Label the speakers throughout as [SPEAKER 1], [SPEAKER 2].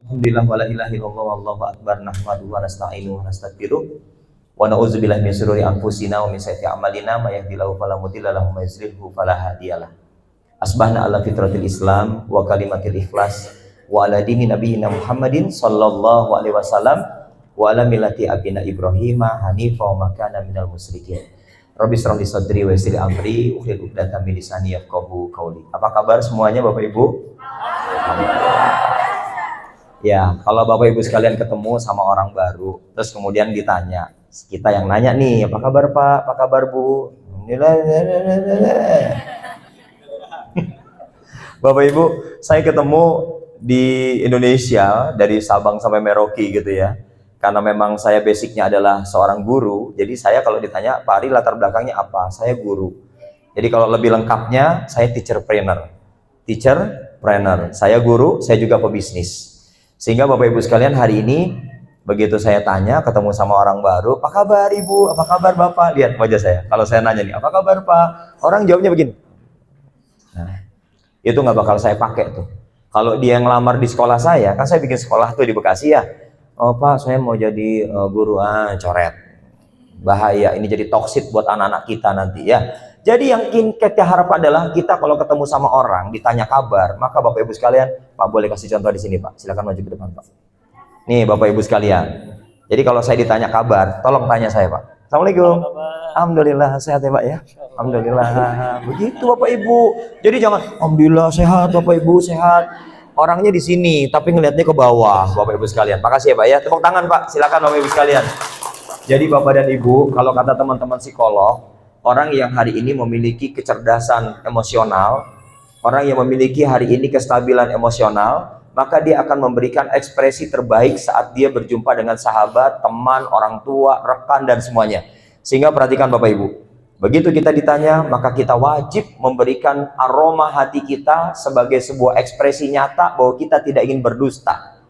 [SPEAKER 1] Alhamdulillah wa la ilaha illallah wallahu akbar nahmaduhu wa nasta'inuhu wa nastaghfiruh wa na'udzubillahi min syururi anfusina wa min sayyiati a'malina may yahdihillahu fala mudilla lahu wa may yudlilhu fala hadiyalah. Asbahna ala fitratil Islam wa kalimatil ikhlas wa ala dini nabiyina Muhammadin sallallahu alaihi wasallam wa ala millati abina Ibrahim hanifa wa ma kana minal musyrikin. Rabbi shrah li sadri wa yassir li amri uhlul 'uqdatam min lisani yafqahu qawli. Apa kabar semuanya Bapak Ibu? Ya, kalau Bapak Ibu sekalian ketemu sama orang baru, terus kemudian ditanya, kita yang nanya nih, apa kabar Pak, apa kabar Bu? Bapak Ibu, saya ketemu di Indonesia dari Sabang sampai Merauke gitu ya. Karena memang saya basicnya adalah seorang guru, jadi saya kalau ditanya, Pak Ari latar belakangnya apa? Saya guru. Jadi kalau lebih lengkapnya, saya teacherpreneur. Teacherpreneur, saya guru, saya juga pebisnis. Sehingga Bapak Ibu sekalian hari ini begitu saya tanya ketemu sama orang baru, apa kabar Ibu, apa kabar Bapak, lihat wajah saya. Kalau saya nanya nih, apa kabar Pak, orang jawabnya begini. Nah, itu nggak bakal saya pakai tuh. Kalau dia ngelamar di sekolah saya, kan saya bikin sekolah tuh di Bekasi ya. Oh Pak, saya mau jadi guru, coret. Bahaya, ini jadi toksik buat anak-anak kita nanti ya. Jadi yang kita harapkan adalah kita kalau ketemu sama orang ditanya kabar, maka Bapak Ibu sekalian, Pak boleh kasih contoh di sini Pak, silakan maju ke depan Pak. Nih Bapak Ibu sekalian, jadi kalau saya ditanya kabar, tolong tanya saya Pak. Assalamualaikum. Alhamdulillah sehat ya Pak ya. Alhamdulillah. Begitu Bapak Ibu. Jadi jangan Alhamdulillah sehat Bapak Ibu sehat. Orangnya di sini tapi ngelihatnya ke bawah Bapak Ibu sekalian. Makasih ya Pak ya. Tepuk tangan Pak. Silakan Bapak Ibu sekalian. Jadi Bapak dan Ibu, kalau kata teman-teman psikolog, orang yang hari ini memiliki kecerdasan emosional, orang yang memiliki hari ini kestabilan emosional, maka dia akan memberikan ekspresi terbaik saat dia berjumpa dengan sahabat, teman, orang tua, rekan, dan semuanya. Sehingga perhatikan Bapak Ibu, begitu kita ditanya, maka kita wajib memberikan aroma hati kita sebagai sebuah ekspresi nyata bahwa kita tidak ingin berdusta.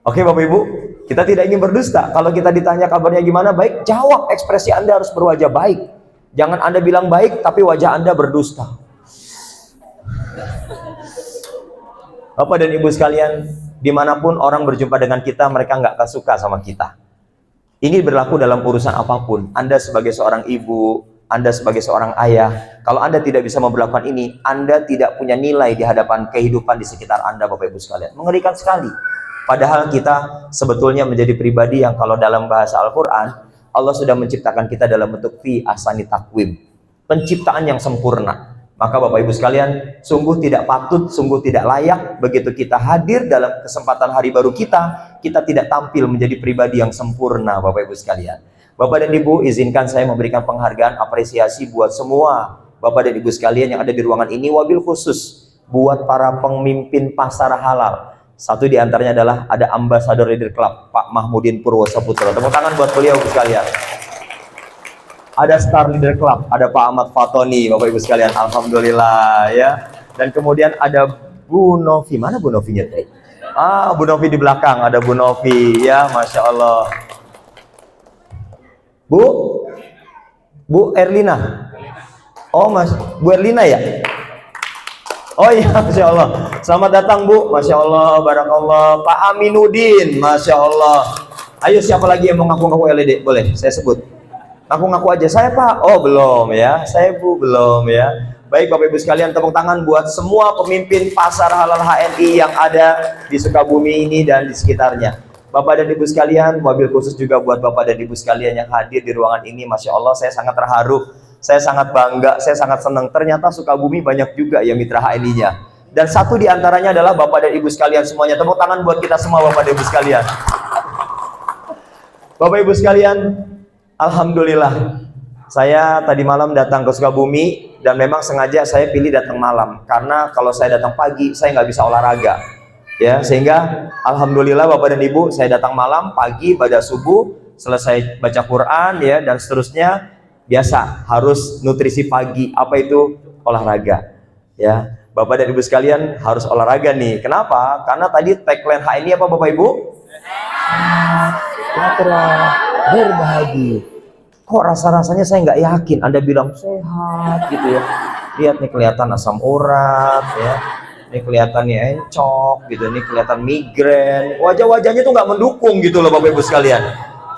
[SPEAKER 1] Oke Bapak Ibu, kita tidak ingin berdusta. Kalau kita ditanya kabarnya gimana, baik, jawab, ekspresi Anda harus berwajah baik. Jangan Anda bilang baik, tapi wajah Anda berdusta. Bapak dan Ibu sekalian, dimanapun orang berjumpa dengan kita, mereka nggak akan suka sama kita. Ini berlaku dalam urusan apapun. Anda sebagai seorang ibu, Anda sebagai seorang ayah, kalau Anda tidak bisa memperlakukan ini, Anda tidak punya nilai di hadapan kehidupan di sekitar Anda, Bapak Ibu sekalian. Mengerikan sekali. Padahal kita sebetulnya menjadi pribadi yang kalau dalam bahasa Al-Quran, Allah sudah menciptakan kita dalam bentuk fi ahsani taqwim, penciptaan yang sempurna. Maka Bapak Ibu sekalian, sungguh tidak patut, sungguh tidak layak begitu kita hadir dalam kesempatan hari baru kita tidak tampil menjadi pribadi yang sempurna Bapak Ibu sekalian. Bapak dan Ibu, izinkan saya memberikan penghargaan apresiasi buat semua Bapak dan Ibu sekalian yang ada di ruangan ini, wabil khusus buat para pemimpin pasar halal. Satu di antaranya adalah ada Ambassador Leader Club, Pak Mahmudin Purwosaputra. Tepuk tangan buat beliau sekalian. Ada Star Leader Club, ada Pak Ahmad Fatoni, Bapak Ibu sekalian. Alhamdulillah ya. Dan kemudian ada Bu Novi. Mana Bu Novinya tadi? Bu Novi di belakang. Ada Bu Novi ya, Masya Allah. Bu Erlina. Oh Mas, Bu Erlina ya? Oh iya, Masya Allah. Selamat datang Bu, Masya Allah, Barakallah. Pak Aminuddin, Masya Allah. Ayo siapa lagi yang mau ngaku-ngaku LED? Boleh, saya sebut. Ngaku-ngaku aja, saya Pak. Oh belum ya, saya Bu belum ya. Baik Bapak Ibu sekalian, tepuk tangan buat semua pemimpin pasar halal HNI yang ada di Sukabumi ini dan di sekitarnya. Bapak dan Ibu sekalian, wabil khusus juga buat Bapak dan Ibu sekalian yang hadir di ruangan ini. Masya Allah, saya sangat terharu. Saya sangat bangga, saya sangat senang. Ternyata Sukabumi banyak juga ya mitra HNI-nya. Dan satu di antaranya adalah Bapak dan Ibu sekalian semuanya. Tepuk tangan buat kita semua Bapak dan Ibu sekalian. Bapak Ibu sekalian, Alhamdulillah. Saya tadi malam datang ke Sukabumi dan memang sengaja saya pilih datang malam. Karena kalau saya datang pagi, saya nggak bisa olahraga. Ya, sehingga Alhamdulillah Bapak dan Ibu, saya datang malam, pagi, pada subuh, selesai baca Quran ya dan seterusnya. Biasa harus nutrisi pagi, apa itu olahraga ya Bapak dan Ibu sekalian, harus olahraga nih. Kenapa? Karena tadi tagline HNI apa Bapak Ibu? Sejahtera, berbahagia. Kok rasa-rasanya saya nggak yakin Anda bilang sehat gitu ya. Lihat nih kelihatan asam urat ya, Ini kelihatannya encok gitu, ini kelihatan migrain, wajah-wajahnya tuh nggak mendukung gitu loh Bapak Ibu sekalian.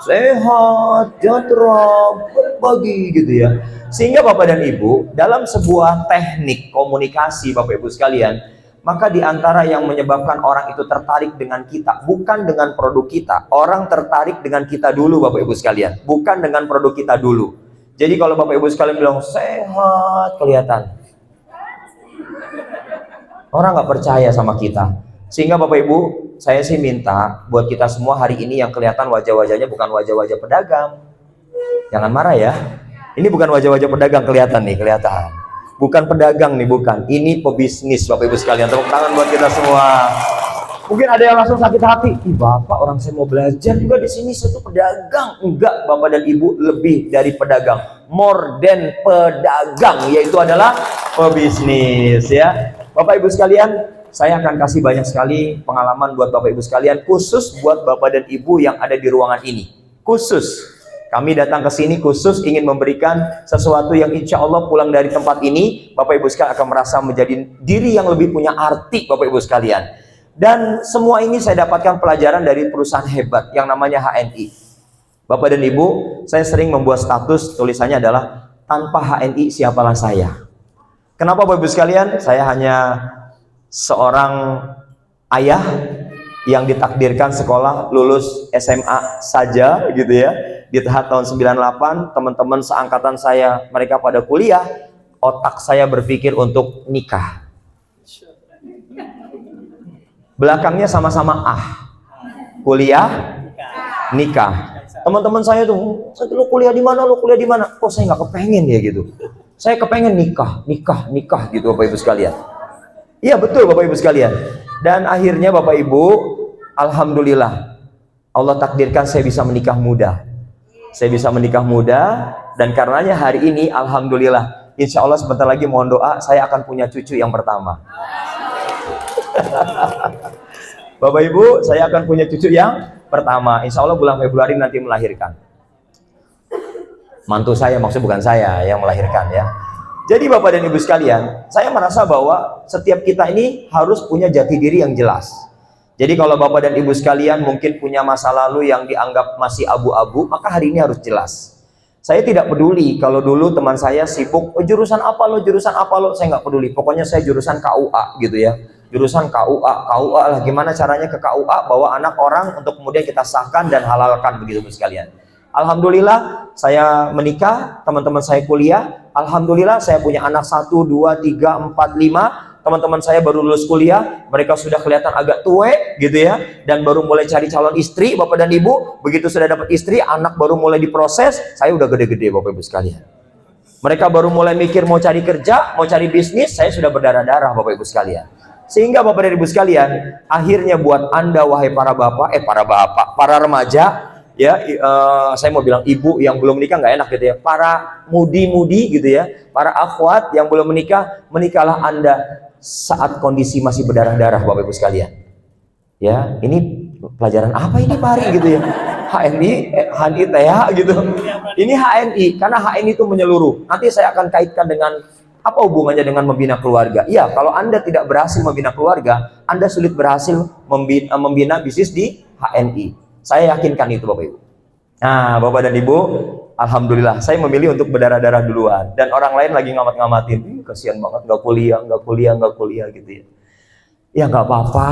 [SPEAKER 1] Sehat, sejahtera, berbagi gitu ya. Sehingga Bapak dan Ibu, dalam sebuah teknik komunikasi Bapak Ibu sekalian, maka diantara yang menyebabkan orang itu tertarik dengan kita, bukan dengan produk kita. Orang tertarik dengan kita dulu Bapak Ibu sekalian, bukan dengan produk kita dulu. Jadi kalau Bapak Ibu sekalian bilang sehat, kelihatan orang nggak percaya sama kita. Sehingga Bapak Ibu, saya sih minta buat kita semua hari ini yang kelihatan wajah-wajahnya bukan wajah-wajah pedagang. Jangan marah ya. Ini bukan wajah-wajah pedagang kelihatan nih, kelihatan. Bukan pedagang nih, bukan. Ini pebisnis Bapak Ibu sekalian. Tepuk tangan buat kita semua. Mungkin ada yang langsung sakit hati. Ih Bapak, orang saya mau belajar juga di sini, saya tuh pedagang. Enggak, Bapak dan Ibu, lebih dari pedagang. More than pedagang, yaitu adalah pebisnis ya. Bapak Ibu sekalian, saya akan kasih banyak sekali pengalaman buat Bapak Ibu sekalian, khusus buat Bapak dan Ibu yang ada di ruangan ini. Khusus, kami datang ke sini khusus ingin memberikan sesuatu yang insya Allah pulang dari tempat ini, Bapak Ibu sekalian akan merasa menjadi diri yang lebih punya arti Bapak Ibu sekalian. Dan semua ini saya dapatkan pelajaran dari perusahaan hebat yang namanya HNI. Bapak dan Ibu, saya sering membuat status, tulisannya adalah, tanpa HNI siapalah saya. Kenapa Bapak Ibu sekalian? Saya hanya seorang ayah yang ditakdirkan sekolah lulus SMA saja gitu ya. Di tahun 98, teman-teman seangkatan saya, mereka pada kuliah, otak saya berpikir untuk nikah. Belakangnya sama-sama kuliah, nikah. Teman-teman saya tuh, lu kuliah di mana? Lu kuliah di mana? Kok saya nggak kepengen ya gitu. Saya kepengen nikah gitu Bapak Ibu sekalian. Iya betul Bapak Ibu sekalian. Dan akhirnya Bapak Ibu, alhamdulillah Allah takdirkan saya bisa menikah muda. Saya bisa menikah muda, dan karenanya hari ini alhamdulillah, insya Allah sebentar lagi mohon doa, saya akan punya cucu yang pertama. Bapak Ibu, saya akan punya cucu yang pertama. Insya Allah bulan Februari nanti melahirkan. Mantu saya, maksudnya bukan saya yang melahirkan ya. Jadi Bapak dan Ibu sekalian, saya merasa bahwa setiap kita ini harus punya jati diri yang jelas. Jadi kalau Bapak dan Ibu sekalian mungkin punya masa lalu yang dianggap masih abu-abu, maka hari ini harus jelas. Saya tidak peduli kalau dulu teman saya sibuk, jurusan apa lo, saya nggak peduli. Pokoknya saya jurusan KUA gitu ya. Jurusan KUA lah, gimana caranya ke KUA, bawa anak orang untuk kemudian kita sahkan dan halalkan begitu sekalian. Alhamdulillah saya menikah, teman-teman saya kuliah. Alhamdulillah saya punya anak 1, 2, 3, 4, 5. Teman-teman saya baru lulus kuliah, mereka sudah kelihatan agak tua gitu ya, dan baru mulai cari calon istri Bapak dan Ibu. Begitu sudah dapat istri, anak baru mulai diproses, saya udah gede-gede Bapak Ibu sekalian. Mereka baru mulai mikir mau cari kerja, mau cari bisnis, saya sudah berdarah-darah Bapak Ibu sekalian. Sehingga Bapak dan Ibu sekalian, akhirnya buat Anda wahai para bapak, para remaja, ya, saya mau bilang ibu yang belum menikah nggak enak gitu ya, para mudi-mudi gitu ya, para akhwat yang belum menikah, menikahlah Anda saat kondisi masih berdarah-darah Bapak Ibu sekalian. Ya, ini pelajaran apa ini Pak Ari gitu ya? HNI TH gitu. Ini HNI, karena HNI itu menyeluruh. Nanti saya akan kaitkan dengan apa hubungannya dengan membina keluarga. Iya, kalau Anda tidak berhasil membina keluarga, Anda sulit berhasil membina bisnis di HNI. Saya yakinkan itu Bapak Ibu. Nah Bapak dan Ibu, alhamdulillah saya memilih untuk berdarah-darah duluan. Dan orang lain lagi ngamat-ngamatin, kasihan banget nggak kuliah gitu ya. Ya nggak apa-apa.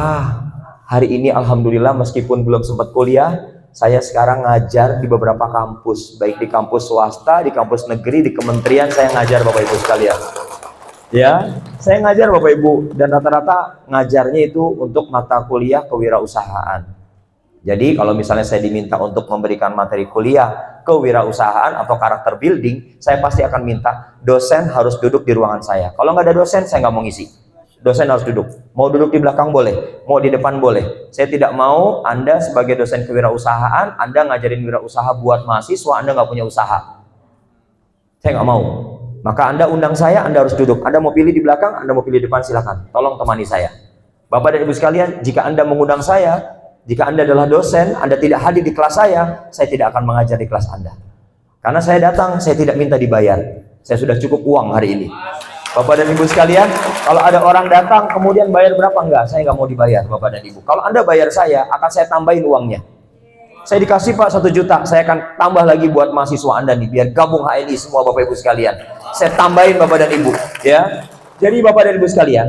[SPEAKER 1] Hari ini alhamdulillah meskipun belum sempat kuliah, saya sekarang ngajar di beberapa kampus, baik di kampus swasta, di kampus negeri, di kementerian saya ngajar Bapak Ibu sekalian. Ya, saya ngajar Bapak Ibu, dan rata-rata ngajarnya itu untuk mata kuliah kewirausahaan. Jadi kalau misalnya saya diminta untuk memberikan materi kuliah kewirausahaan atau karakter building, saya pasti akan minta dosen harus duduk di ruangan saya. Kalau nggak ada dosen, saya nggak mau ngisi. Dosen harus duduk. Mau duduk di belakang boleh, mau di depan boleh. Saya tidak mau Anda sebagai dosen kewirausahaan, Anda ngajarin wirausaha buat mahasiswa, Anda nggak punya usaha. Saya nggak mau. Maka Anda undang saya, Anda harus duduk. Anda mau pilih di belakang, Anda mau pilih di depan, silakan. Tolong temani saya. Bapak dan Ibu sekalian, jika Anda mengundang saya, jika Anda adalah dosen, Anda tidak hadir di kelas saya tidak akan mengajar di kelas Anda. Karena saya datang, saya tidak minta dibayar. Saya sudah cukup uang hari ini. Bapak dan Ibu sekalian, kalau ada orang datang kemudian bayar berapa? Enggak, saya nggak mau dibayar Bapak dan Ibu. Kalau Anda bayar saya, akan saya tambahin uangnya. Saya dikasih Pak 1 juta, saya akan tambah lagi buat mahasiswa Anda nih, biar gabung HNI semua Bapak Ibu sekalian. Saya tambahin Bapak dan Ibu, ya. Jadi Bapak dan Ibu sekalian,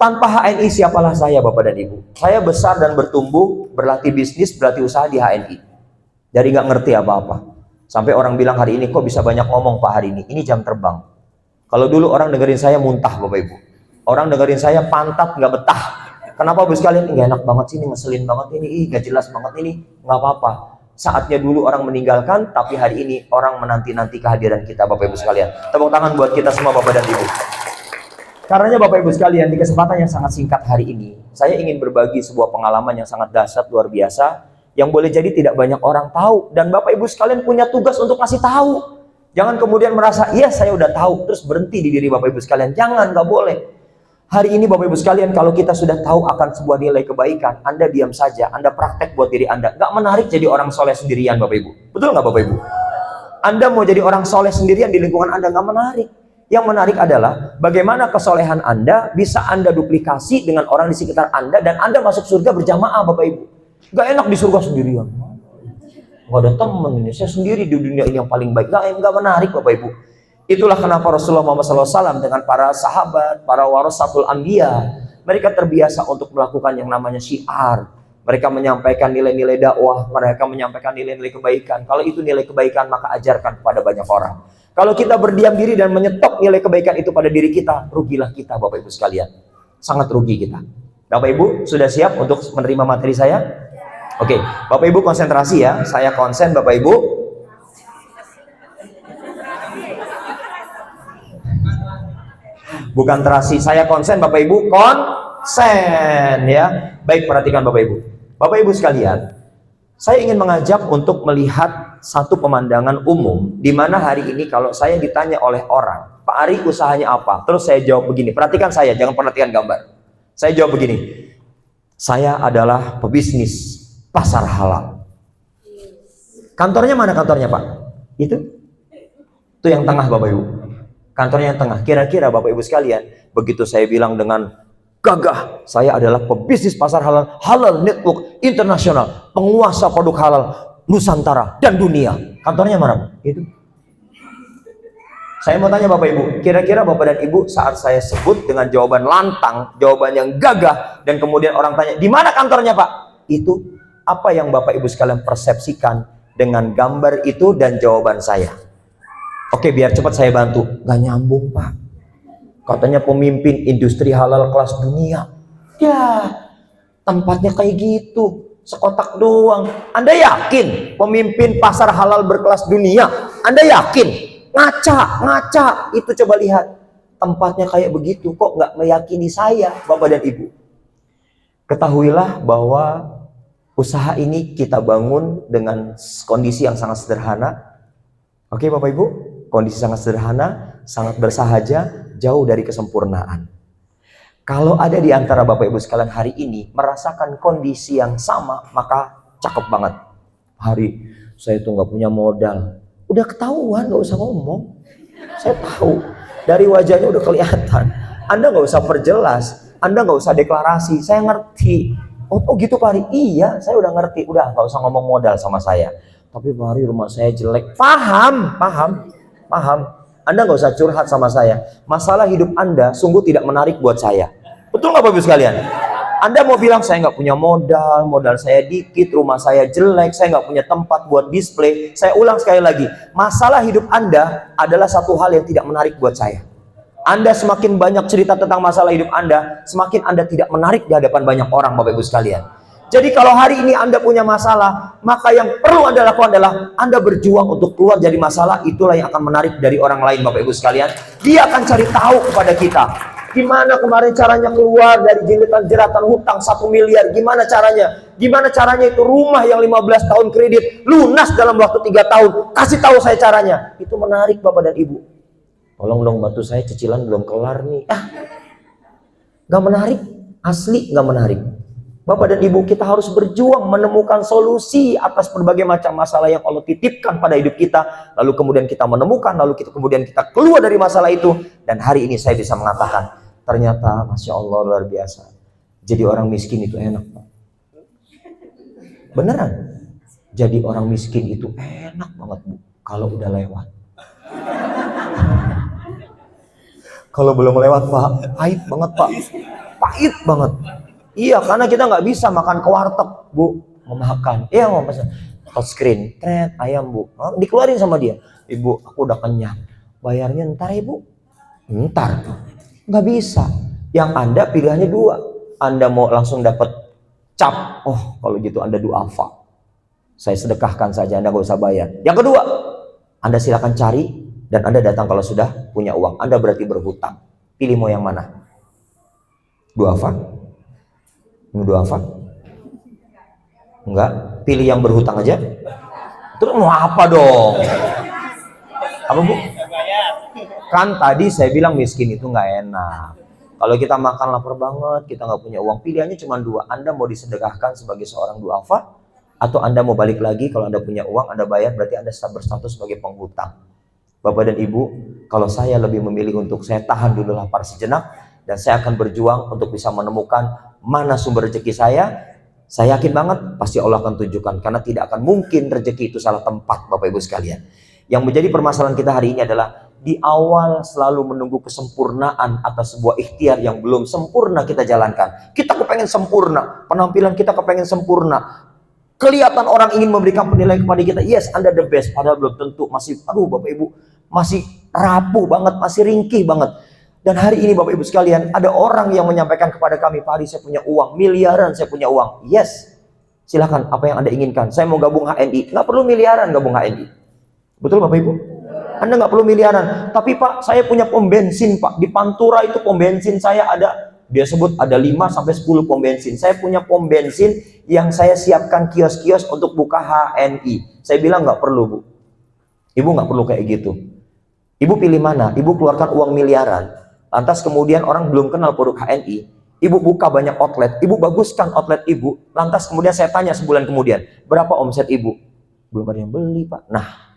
[SPEAKER 1] tanpa HNI siapalah saya Bapak dan Ibu. Saya besar dan bertumbuh, berlatih bisnis, berlatih usaha di HNI. Jadi nggak ngerti apa-apa. Sampai orang bilang hari ini kok bisa banyak ngomong Pak hari ini jam terbang. Kalau dulu orang dengerin saya muntah Bapak Ibu. Orang dengerin saya pantat nggak betah. Kenapa Bu sekalian? Nggak enak banget sih ini, ngeselin banget ini, nggak jelas banget ini. Nggak apa-apa. Saatnya dulu orang meninggalkan, tapi hari ini orang menanti-nanti kehadiran kita Bapak Ibu sekalian. Tepuk tangan buat kita semua Bapak dan Ibu. Karenanya Bapak Ibu sekalian, di kesempatan yang sangat singkat hari ini, saya ingin berbagi sebuah pengalaman yang sangat dahsyat, luar biasa, yang boleh jadi tidak banyak orang tahu. Dan Bapak Ibu sekalian punya tugas untuk kasih tahu. Jangan kemudian merasa, iya saya udah tahu, terus berhenti di diri Bapak Ibu sekalian. Jangan, nggak boleh. Hari ini Bapak Ibu sekalian, kalau kita sudah tahu akan sebuah nilai kebaikan, Anda diam saja, Anda praktek buat diri Anda. Nggak menarik jadi orang soleh sendirian Bapak Ibu. Betul nggak Bapak Ibu? Anda mau jadi orang soleh sendirian di lingkungan Anda, nggak menarik. Yang menarik adalah bagaimana kesolehan Anda bisa Anda duplikasi dengan orang di sekitar Anda, dan Anda masuk surga berjamaah Bapak Ibu. Nggak enak di surga sendirian. Nggak ada temen ini, saya sendiri di dunia ini yang paling baik. Nggak menarik Bapak Ibu. Itulah kenapa Rasulullah Muhammad SAW dengan para sahabat, para warasatul anbiya, mereka terbiasa untuk melakukan yang namanya syiar. Mereka menyampaikan nilai-nilai dakwah, mereka menyampaikan nilai-nilai kebaikan. Kalau itu nilai kebaikan, maka ajarkan kepada banyak orang. Kalau kita berdiam diri dan menyetop nilai kebaikan itu pada diri kita, rugilah kita Bapak Ibu sekalian. Sangat rugi kita. Bapak Ibu sudah siap untuk menerima materi saya? Oke, Bapak Ibu konsentrasi ya. Saya konsen Bapak Ibu. Bukan terasi, saya konsen Bapak Ibu, konsen ya. Baik, perhatikan Bapak Ibu. Bapak Ibu sekalian, saya ingin mengajak untuk melihat satu pemandangan umum, di mana hari ini kalau saya ditanya oleh orang, Pak Ari usahanya apa? Terus saya jawab begini, perhatikan saya, jangan perhatikan gambar. Saya jawab begini, saya adalah pebisnis pasar halal. Kantornya mana kantornya Pak? Itu yang tengah Bapak Ibu. Kantornya yang tengah. Kira-kira Bapak Ibu sekalian, begitu saya bilang dengan gagah, saya adalah pebisnis pasar halal, halal network internasional, penguasa produk halal Nusantara dan dunia. Kantornya mana? Itu. Saya mau tanya Bapak Ibu, kira-kira Bapak dan Ibu saat saya sebut dengan jawaban lantang, jawaban yang gagah, dan kemudian orang tanya, di mana kantornya Pak? Itu apa yang Bapak Ibu sekalian persepsikan dengan gambar itu dan jawaban saya? Oke, biar cepat saya bantu. Gak nyambung Pak. Katanya pemimpin industri halal kelas dunia. Ya, tempatnya kayak gitu. Sekotak doang. Anda yakin pemimpin pasar halal berkelas dunia? Anda yakin? Ngaca. Itu coba lihat. Tempatnya kayak begitu. Kok nggak meyakini saya, Bapak dan Ibu? Ketahuilah bahwa usaha ini kita bangun dengan kondisi yang sangat sederhana. Oke Bapak Ibu? Kondisi sangat sederhana, sangat bersahaja, jauh dari kesempurnaan. Kalau ada di antara Bapak Ibu sekalian hari ini merasakan kondisi yang sama, maka cakep banget. Hari saya tuh nggak punya modal, udah ketahuan, nggak usah ngomong. Saya tahu dari wajahnya udah kelihatan. Anda nggak usah perjelas, Anda nggak usah deklarasi. Saya ngerti. Oh gitu Pak Hari? Iya, saya udah ngerti. Udah nggak usah ngomong modal sama saya. Tapi Pak Hari rumah saya jelek. Paham. Anda nggak usah curhat sama saya. Masalah hidup Anda sungguh tidak menarik buat saya. Betul nggak Bapak Ibu sekalian? Anda mau bilang saya nggak punya modal saya dikit, rumah saya jelek, saya nggak punya tempat buat display. Saya ulang sekali lagi, masalah hidup Anda adalah satu hal yang tidak menarik buat saya. Anda semakin banyak cerita tentang masalah hidup Anda, semakin Anda tidak menarik di hadapan banyak orang Bapak Ibu sekalian. Jadi kalau hari ini Anda punya masalah, maka yang perlu Anda lakukan adalah Anda berjuang untuk keluar dari masalah. Itulah yang akan menarik dari orang lain Bapak Ibu sekalian. Dia akan cari tahu kepada kita, gimana kemarin caranya keluar dari jilitan jeratan hutang 1 miliar, gimana caranya? Gimana caranya itu rumah yang 15 tahun kredit lunas dalam waktu 3 tahun? Kasih tahu saya caranya. Itu menarik Bapak dan Ibu. Tolong dong bantu saya, cicilan belum kelar nih. Gak menarik, asli gak menarik. Bapak dan Ibu, kita harus berjuang menemukan solusi atas berbagai macam masalah yang Allah titipkan pada hidup kita. Lalu kemudian kita menemukan, lalu kemudian kita keluar dari masalah itu. Dan hari ini saya bisa mengatakan, ternyata Masya Allah luar biasa. Jadi orang miskin itu enak, Pak. Beneran. Jadi orang miskin itu enak banget, Bu. Kalau udah lewat. Kalau belum lewat, Pak, pahit banget, Pak. Pahit banget. Iya, karena kita nggak bisa makan ke warteg, Bu. Mau makan. Iya, mau pesan. Touchscreen, tret, ayam, Bu. Dikeluarin sama dia. Ibu, aku udah kenyang. Bayarnya ntar, Ibu. Ntar. Nggak bisa. Yang Anda pilihannya dua. Anda mau langsung dapat cap. Oh, kalau gitu Anda duafa. Saya sedekahkan saja, Anda nggak usah bayar. Yang kedua, Anda silakan cari dan Anda datang kalau sudah punya uang. Anda berarti berhutang. Pilih mau yang mana? Duafa? Duafa? Enggak, pilih yang berhutang aja. Terus mau apa dong? Apa, Bu? Kan tadi saya bilang miskin itu nggak enak. Kalau kita makan lapar banget, kita nggak punya uang, pilihannya cuma dua. Anda mau disedekahkan sebagai seorang duafa, atau Anda mau balik lagi, kalau Anda punya uang, Anda bayar, berarti Anda berstatus sebagai penghutang. Bapak dan Ibu, kalau saya lebih memilih untuk saya tahan dulu lapar sejenak, dan saya akan berjuang untuk bisa menemukan mana sumber rezeki saya yakin banget pasti Allah akan tunjukkan, karena tidak akan mungkin rezeki itu salah tempat, Bapak Ibu sekalian. Yang menjadi permasalahan kita hari ini adalah di awal selalu menunggu kesempurnaan atas sebuah ikhtiar yang belum sempurna kita jalankan. Kita kepengen sempurna, penampilan kita kepengen sempurna, kelihatan orang ingin memberikan penilaian kepada kita, yes Anda the best, padahal belum tentu. Masih, aduh Bapak Ibu, masih rapuh banget, masih ringkih banget. Dan hari ini Bapak Ibu sekalian, ada orang yang menyampaikan kepada kami, Pak Ari, saya punya uang, miliaran saya punya uang. Yes, silakan, apa yang Anda inginkan. Saya mau gabung HNI, nggak perlu miliaran gabung HNI. Betul Bapak Ibu? Anda nggak perlu miliaran. Tapi Pak, saya punya pom bensin Pak. Di Pantura itu pom bensin saya ada, dia sebut ada 5-10 pom bensin. Saya punya pom bensin yang saya siapkan kios-kios untuk buka HNI. Saya bilang nggak perlu, Bu. Ibu nggak perlu kayak gitu. Ibu pilih mana? Ibu keluarkan uang miliaran. Lantas kemudian orang belum kenal produk HNI, Ibu buka banyak outlet, Ibu baguskan outlet Ibu, lantas kemudian saya tanya sebulan kemudian, berapa omset Ibu? Belum ada yang beli, Pak. Nah,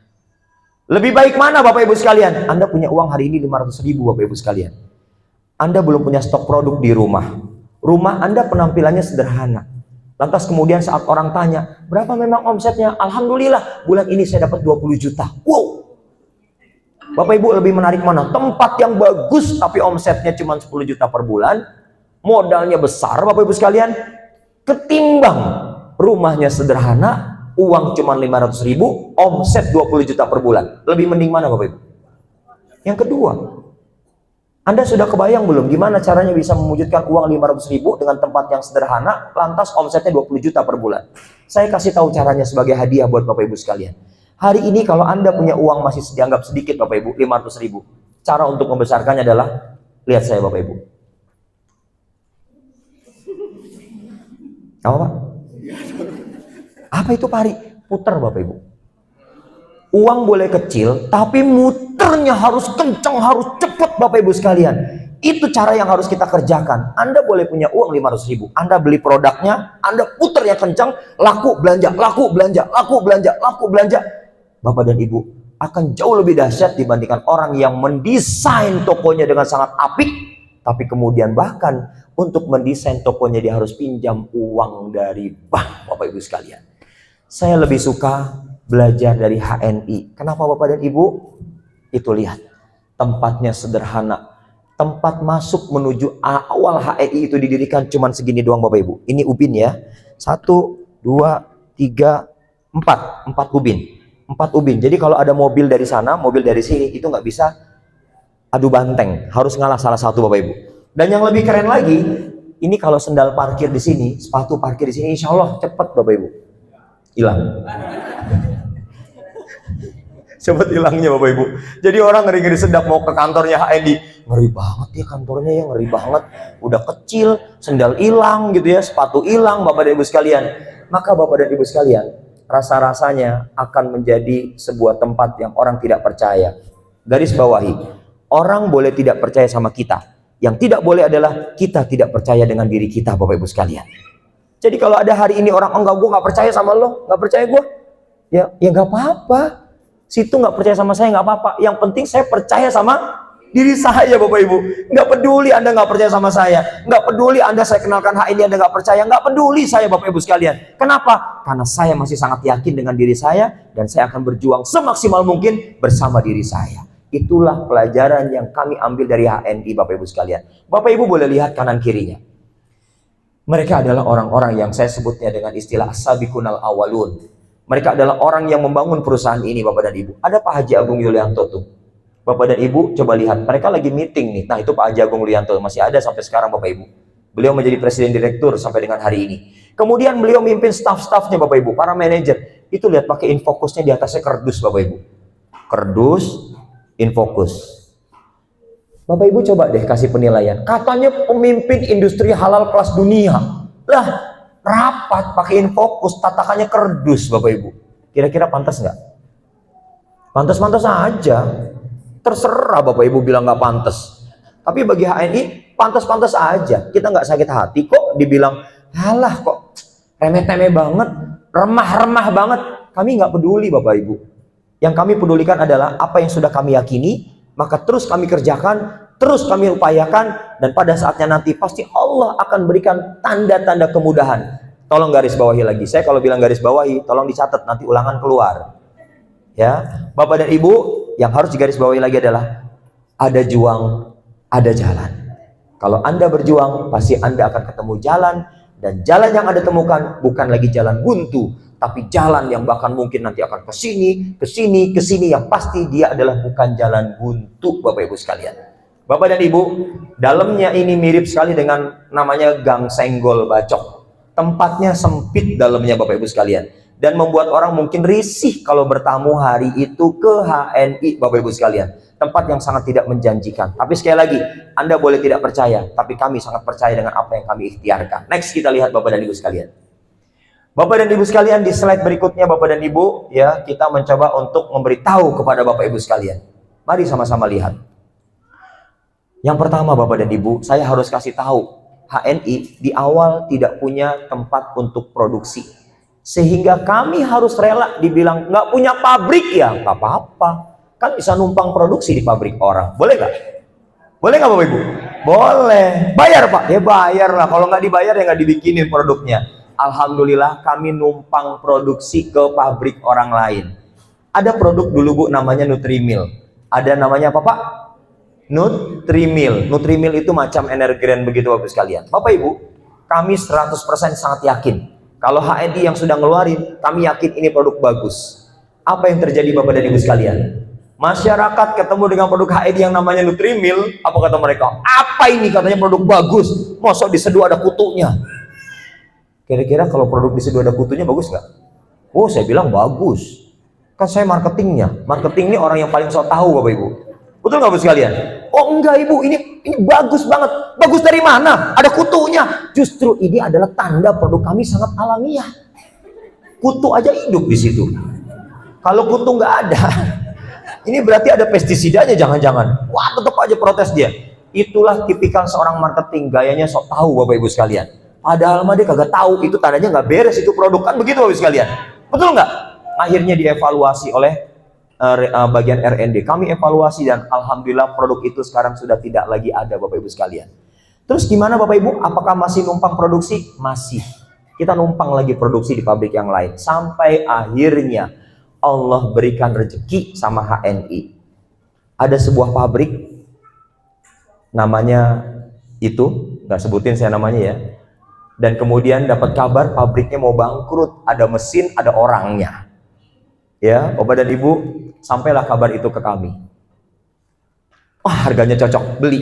[SPEAKER 1] lebih baik mana Bapak Ibu sekalian? Anda punya uang hari ini 500.000 Bapak Ibu sekalian. Anda belum punya stok produk di rumah. Rumah Anda penampilannya sederhana. Lantas kemudian saat orang tanya, berapa memang omsetnya? Alhamdulillah, bulan ini saya dapat 20 juta. Wow! Bapak Ibu lebih menarik mana? Tempat yang bagus tapi omsetnya cuma 10 juta per bulan, modalnya besar Bapak Ibu sekalian, ketimbang rumahnya sederhana, uang cuma 500.000, omset 20 juta per bulan. Lebih mending mana Bapak Ibu? Yang kedua, Anda sudah kebayang belum gimana caranya bisa mewujudkan uang 500.000 dengan tempat yang sederhana, lantas omsetnya 20 juta per bulan? Saya kasih tahu caranya sebagai hadiah buat Bapak Ibu sekalian. Hari ini kalau Anda punya uang masih dianggap sedikit Bapak Ibu, 500.000. Cara untuk membesarkannya adalah, lihat saya Bapak Ibu. Apa Pak? Apa itu Pak Ari? Puter Bapak Ibu. Uang boleh kecil, tapi muternya harus kencang, harus cepat Bapak Ibu sekalian. Itu cara yang harus kita kerjakan. Anda boleh punya uang 500.000, Anda beli produknya, Anda puter yang kencang, laku belanja, laku belanja, laku belanja, laku belanja. Bapak dan Ibu, akan jauh lebih dahsyat dibandingkan orang yang mendesain tokonya dengan sangat apik, tapi kemudian bahkan untuk mendesain tokonya dia harus pinjam uang dari bank, Bapak Ibu sekalian. Saya lebih suka belajar dari HNI. Kenapa Bapak dan Ibu? Itu lihat, tempatnya sederhana. Tempat masuk menuju awal HNI itu didirikan cuma segini doang Bapak Ibu. Ini ubin ya. 1, 2, 3, 4. 4 ubin. 4 ubin. Jadi kalau ada mobil dari sana, mobil dari sini, itu nggak bisa adu banteng. Harus ngalah salah satu Bapak Ibu. Dan yang lebih keren lagi, ini kalau sendal parkir di sini, sepatu parkir di sini, insya Allah cepat Bapak Ibu. Hilang. Cepat hilangnya Bapak Ibu. Jadi orang ngeri-ngeri sedap mau ke kantornya HNI. Ngeri banget ya kantornya ya, ngeri banget. Udah kecil, sendal hilang gitu ya, sepatu hilang Bapak dan Ibu sekalian. Maka Bapak dan Ibu sekalian, rasa-rasanya akan menjadi sebuah tempat yang orang tidak percaya. Garis bawahi, orang boleh tidak percaya sama kita. Yang tidak boleh adalah kita tidak percaya dengan diri kita Bapak Ibu sekalian. Jadi kalau ada hari ini orang, oh enggak, gue nggak percaya sama lo, nggak percaya gue, ya nggak apa-apa. Situ nggak percaya sama saya nggak apa-apa. Yang penting saya percaya sama diri saya, Bapak Ibu. Nggak peduli Anda nggak percaya sama saya, nggak peduli Anda saya kenalkan HNI Anda nggak percaya, nggak peduli saya, Bapak Ibu sekalian. Kenapa? Karena saya masih sangat yakin dengan diri saya, dan saya akan berjuang semaksimal mungkin bersama diri saya. Itulah pelajaran yang kami ambil dari HNI, Bapak Ibu sekalian. Bapak Ibu boleh lihat kanan kirinya. Mereka adalah orang-orang yang saya sebutnya dengan istilah as-sabiqunal awwalun. Mereka adalah orang yang membangun perusahaan ini, Bapak dan Ibu. Ada Pak Haji Agung Yulianto tuh. Bapak dan Ibu coba lihat, mereka lagi meeting nih. Nah, itu Pak Haji Agung Yulianto, masih ada sampai sekarang, Bapak Ibu. Beliau menjadi presiden direktur sampai dengan hari ini. Kemudian beliau mimpin staff-staffnya, Bapak Ibu, para manajer. Itu lihat pakai infocusnya, di atasnya kardus, Bapak Ibu. Kardus, infocus. Bapak Ibu coba deh kasih penilaian. Katanya pemimpin industri halal kelas dunia. Lah, rapat pakai infocus, tatakannya kardus, Bapak Ibu. Kira-kira pantas nggak? Pantas-pantas aja. Terserah Bapak Ibu bilang nggak pantas. Tapi bagi HNI, pantas-pantas aja. Kita nggak sakit hati kok dibilang, halah kok remeh-temeh banget, remah-remah banget. Kami nggak peduli, Bapak Ibu. Yang kami pedulikan adalah apa yang sudah kami yakini, maka terus kami kerjakan, terus kami upayakan, dan pada saatnya nanti pasti Allah akan berikan tanda-tanda kemudahan. Tolong garis bawahi lagi. Saya kalau bilang garis bawahi, tolong dicatat, nanti ulangan keluar. Ya, Bapak dan Ibu, yang harus digaris bawahi lagi adalah ada juang, ada jalan. Kalau Anda berjuang, pasti Anda akan ketemu jalan, dan jalan yang Anda temukan bukan lagi jalan buntu, tapi jalan yang bahkan mungkin nanti akan ke sini, ke sini, ke sini, yang pasti dia adalah bukan jalan buntu, Bapak Ibu sekalian. Bapak dan Ibu, dalamnya ini mirip sekali dengan namanya Gang Senggol Bacok. Tempatnya sempit dalamnya, Bapak Ibu sekalian, dan membuat orang mungkin risih kalau bertamu hari itu ke HNI, Bapak Ibu sekalian. Tempat yang sangat tidak menjanjikan. Tapi sekali lagi, Anda boleh tidak percaya, tapi kami sangat percaya dengan apa yang kami ikhtiarkan. Next, kita lihat Bapak dan Ibu sekalian. Bapak dan Ibu sekalian, di slide berikutnya Bapak dan Ibu, ya, kita mencoba untuk memberitahu kepada Bapak Ibu sekalian. Mari sama-sama lihat. Yang pertama, Bapak dan Ibu, saya harus kasih tahu, HNI di awal tidak punya tempat untuk produksi. Sehingga kami harus rela dibilang nggak punya pabrik, ya nggak apa-apa. Kan bisa numpang produksi di pabrik orang. Boleh nggak? Boleh nggak Bapak Ibu? Boleh. Bayar Pak? Ya bayar lah. Kalau nggak dibayar ya nggak dibikinin produknya. Alhamdulillah kami numpang produksi ke pabrik orang lain. Ada produk dulu Bu namanya Nutrimil. Ada namanya apa Pak? Nutrimil. Nutrimil itu macam Energen begitu Bapak sekalian. Bapak Ibu, kami 100% sangat yakin. Kalau HNI yang sudah ngeluarin, kami yakin ini produk bagus. Apa yang terjadi Bapak dan Ibu sekalian? Masyarakat ketemu dengan produk HNI yang namanya Nutrimil, apa kata mereka? Apa ini? Katanya produk bagus. Masa diseduh ada kutunya? Kira-kira kalau produk diseduh ada kutunya bagus nggak? Oh, saya bilang bagus. Kan saya marketingnya. Marketing ini orang yang paling sok tahu Bapak Ibu. Betul nggak Bapak sekalian? Oh enggak Ibu, ini bagus banget. Bagus dari mana? Ada kutunya. Justru ini adalah tanda produk kami sangat alamiah. Kutu aja hidup di situ. Kalau kutu nggak ada, ini berarti ada pestisidanya jangan-jangan. Wah, tetap aja protes dia. Itulah tipikal seorang marketing, gayanya sok tahu Bapak Ibu sekalian. Padahal mah dia kagak tahu, itu tandanya nggak beres itu produk, kan begitu Bapak Ibu sekalian. Betul nggak? Akhirnya dievaluasi oleh bagian R&D. Kami evaluasi dan alhamdulillah produk itu sekarang sudah tidak lagi ada Bapak Ibu sekalian. Terus gimana Bapak Ibu? Apakah masih numpang produksi? Masih. Kita numpang lagi produksi di pabrik yang lain. Sampai akhirnya Allah berikan rezeki sama HNI. Ada sebuah pabrik, namanya itu, nggak sebutin saya namanya ya. Dan kemudian dapat kabar pabriknya mau bangkrut. Ada mesin, ada orangnya. Ya, Bapak dan Ibu, sampailah kabar itu ke kami. Wah, harganya cocok, beli.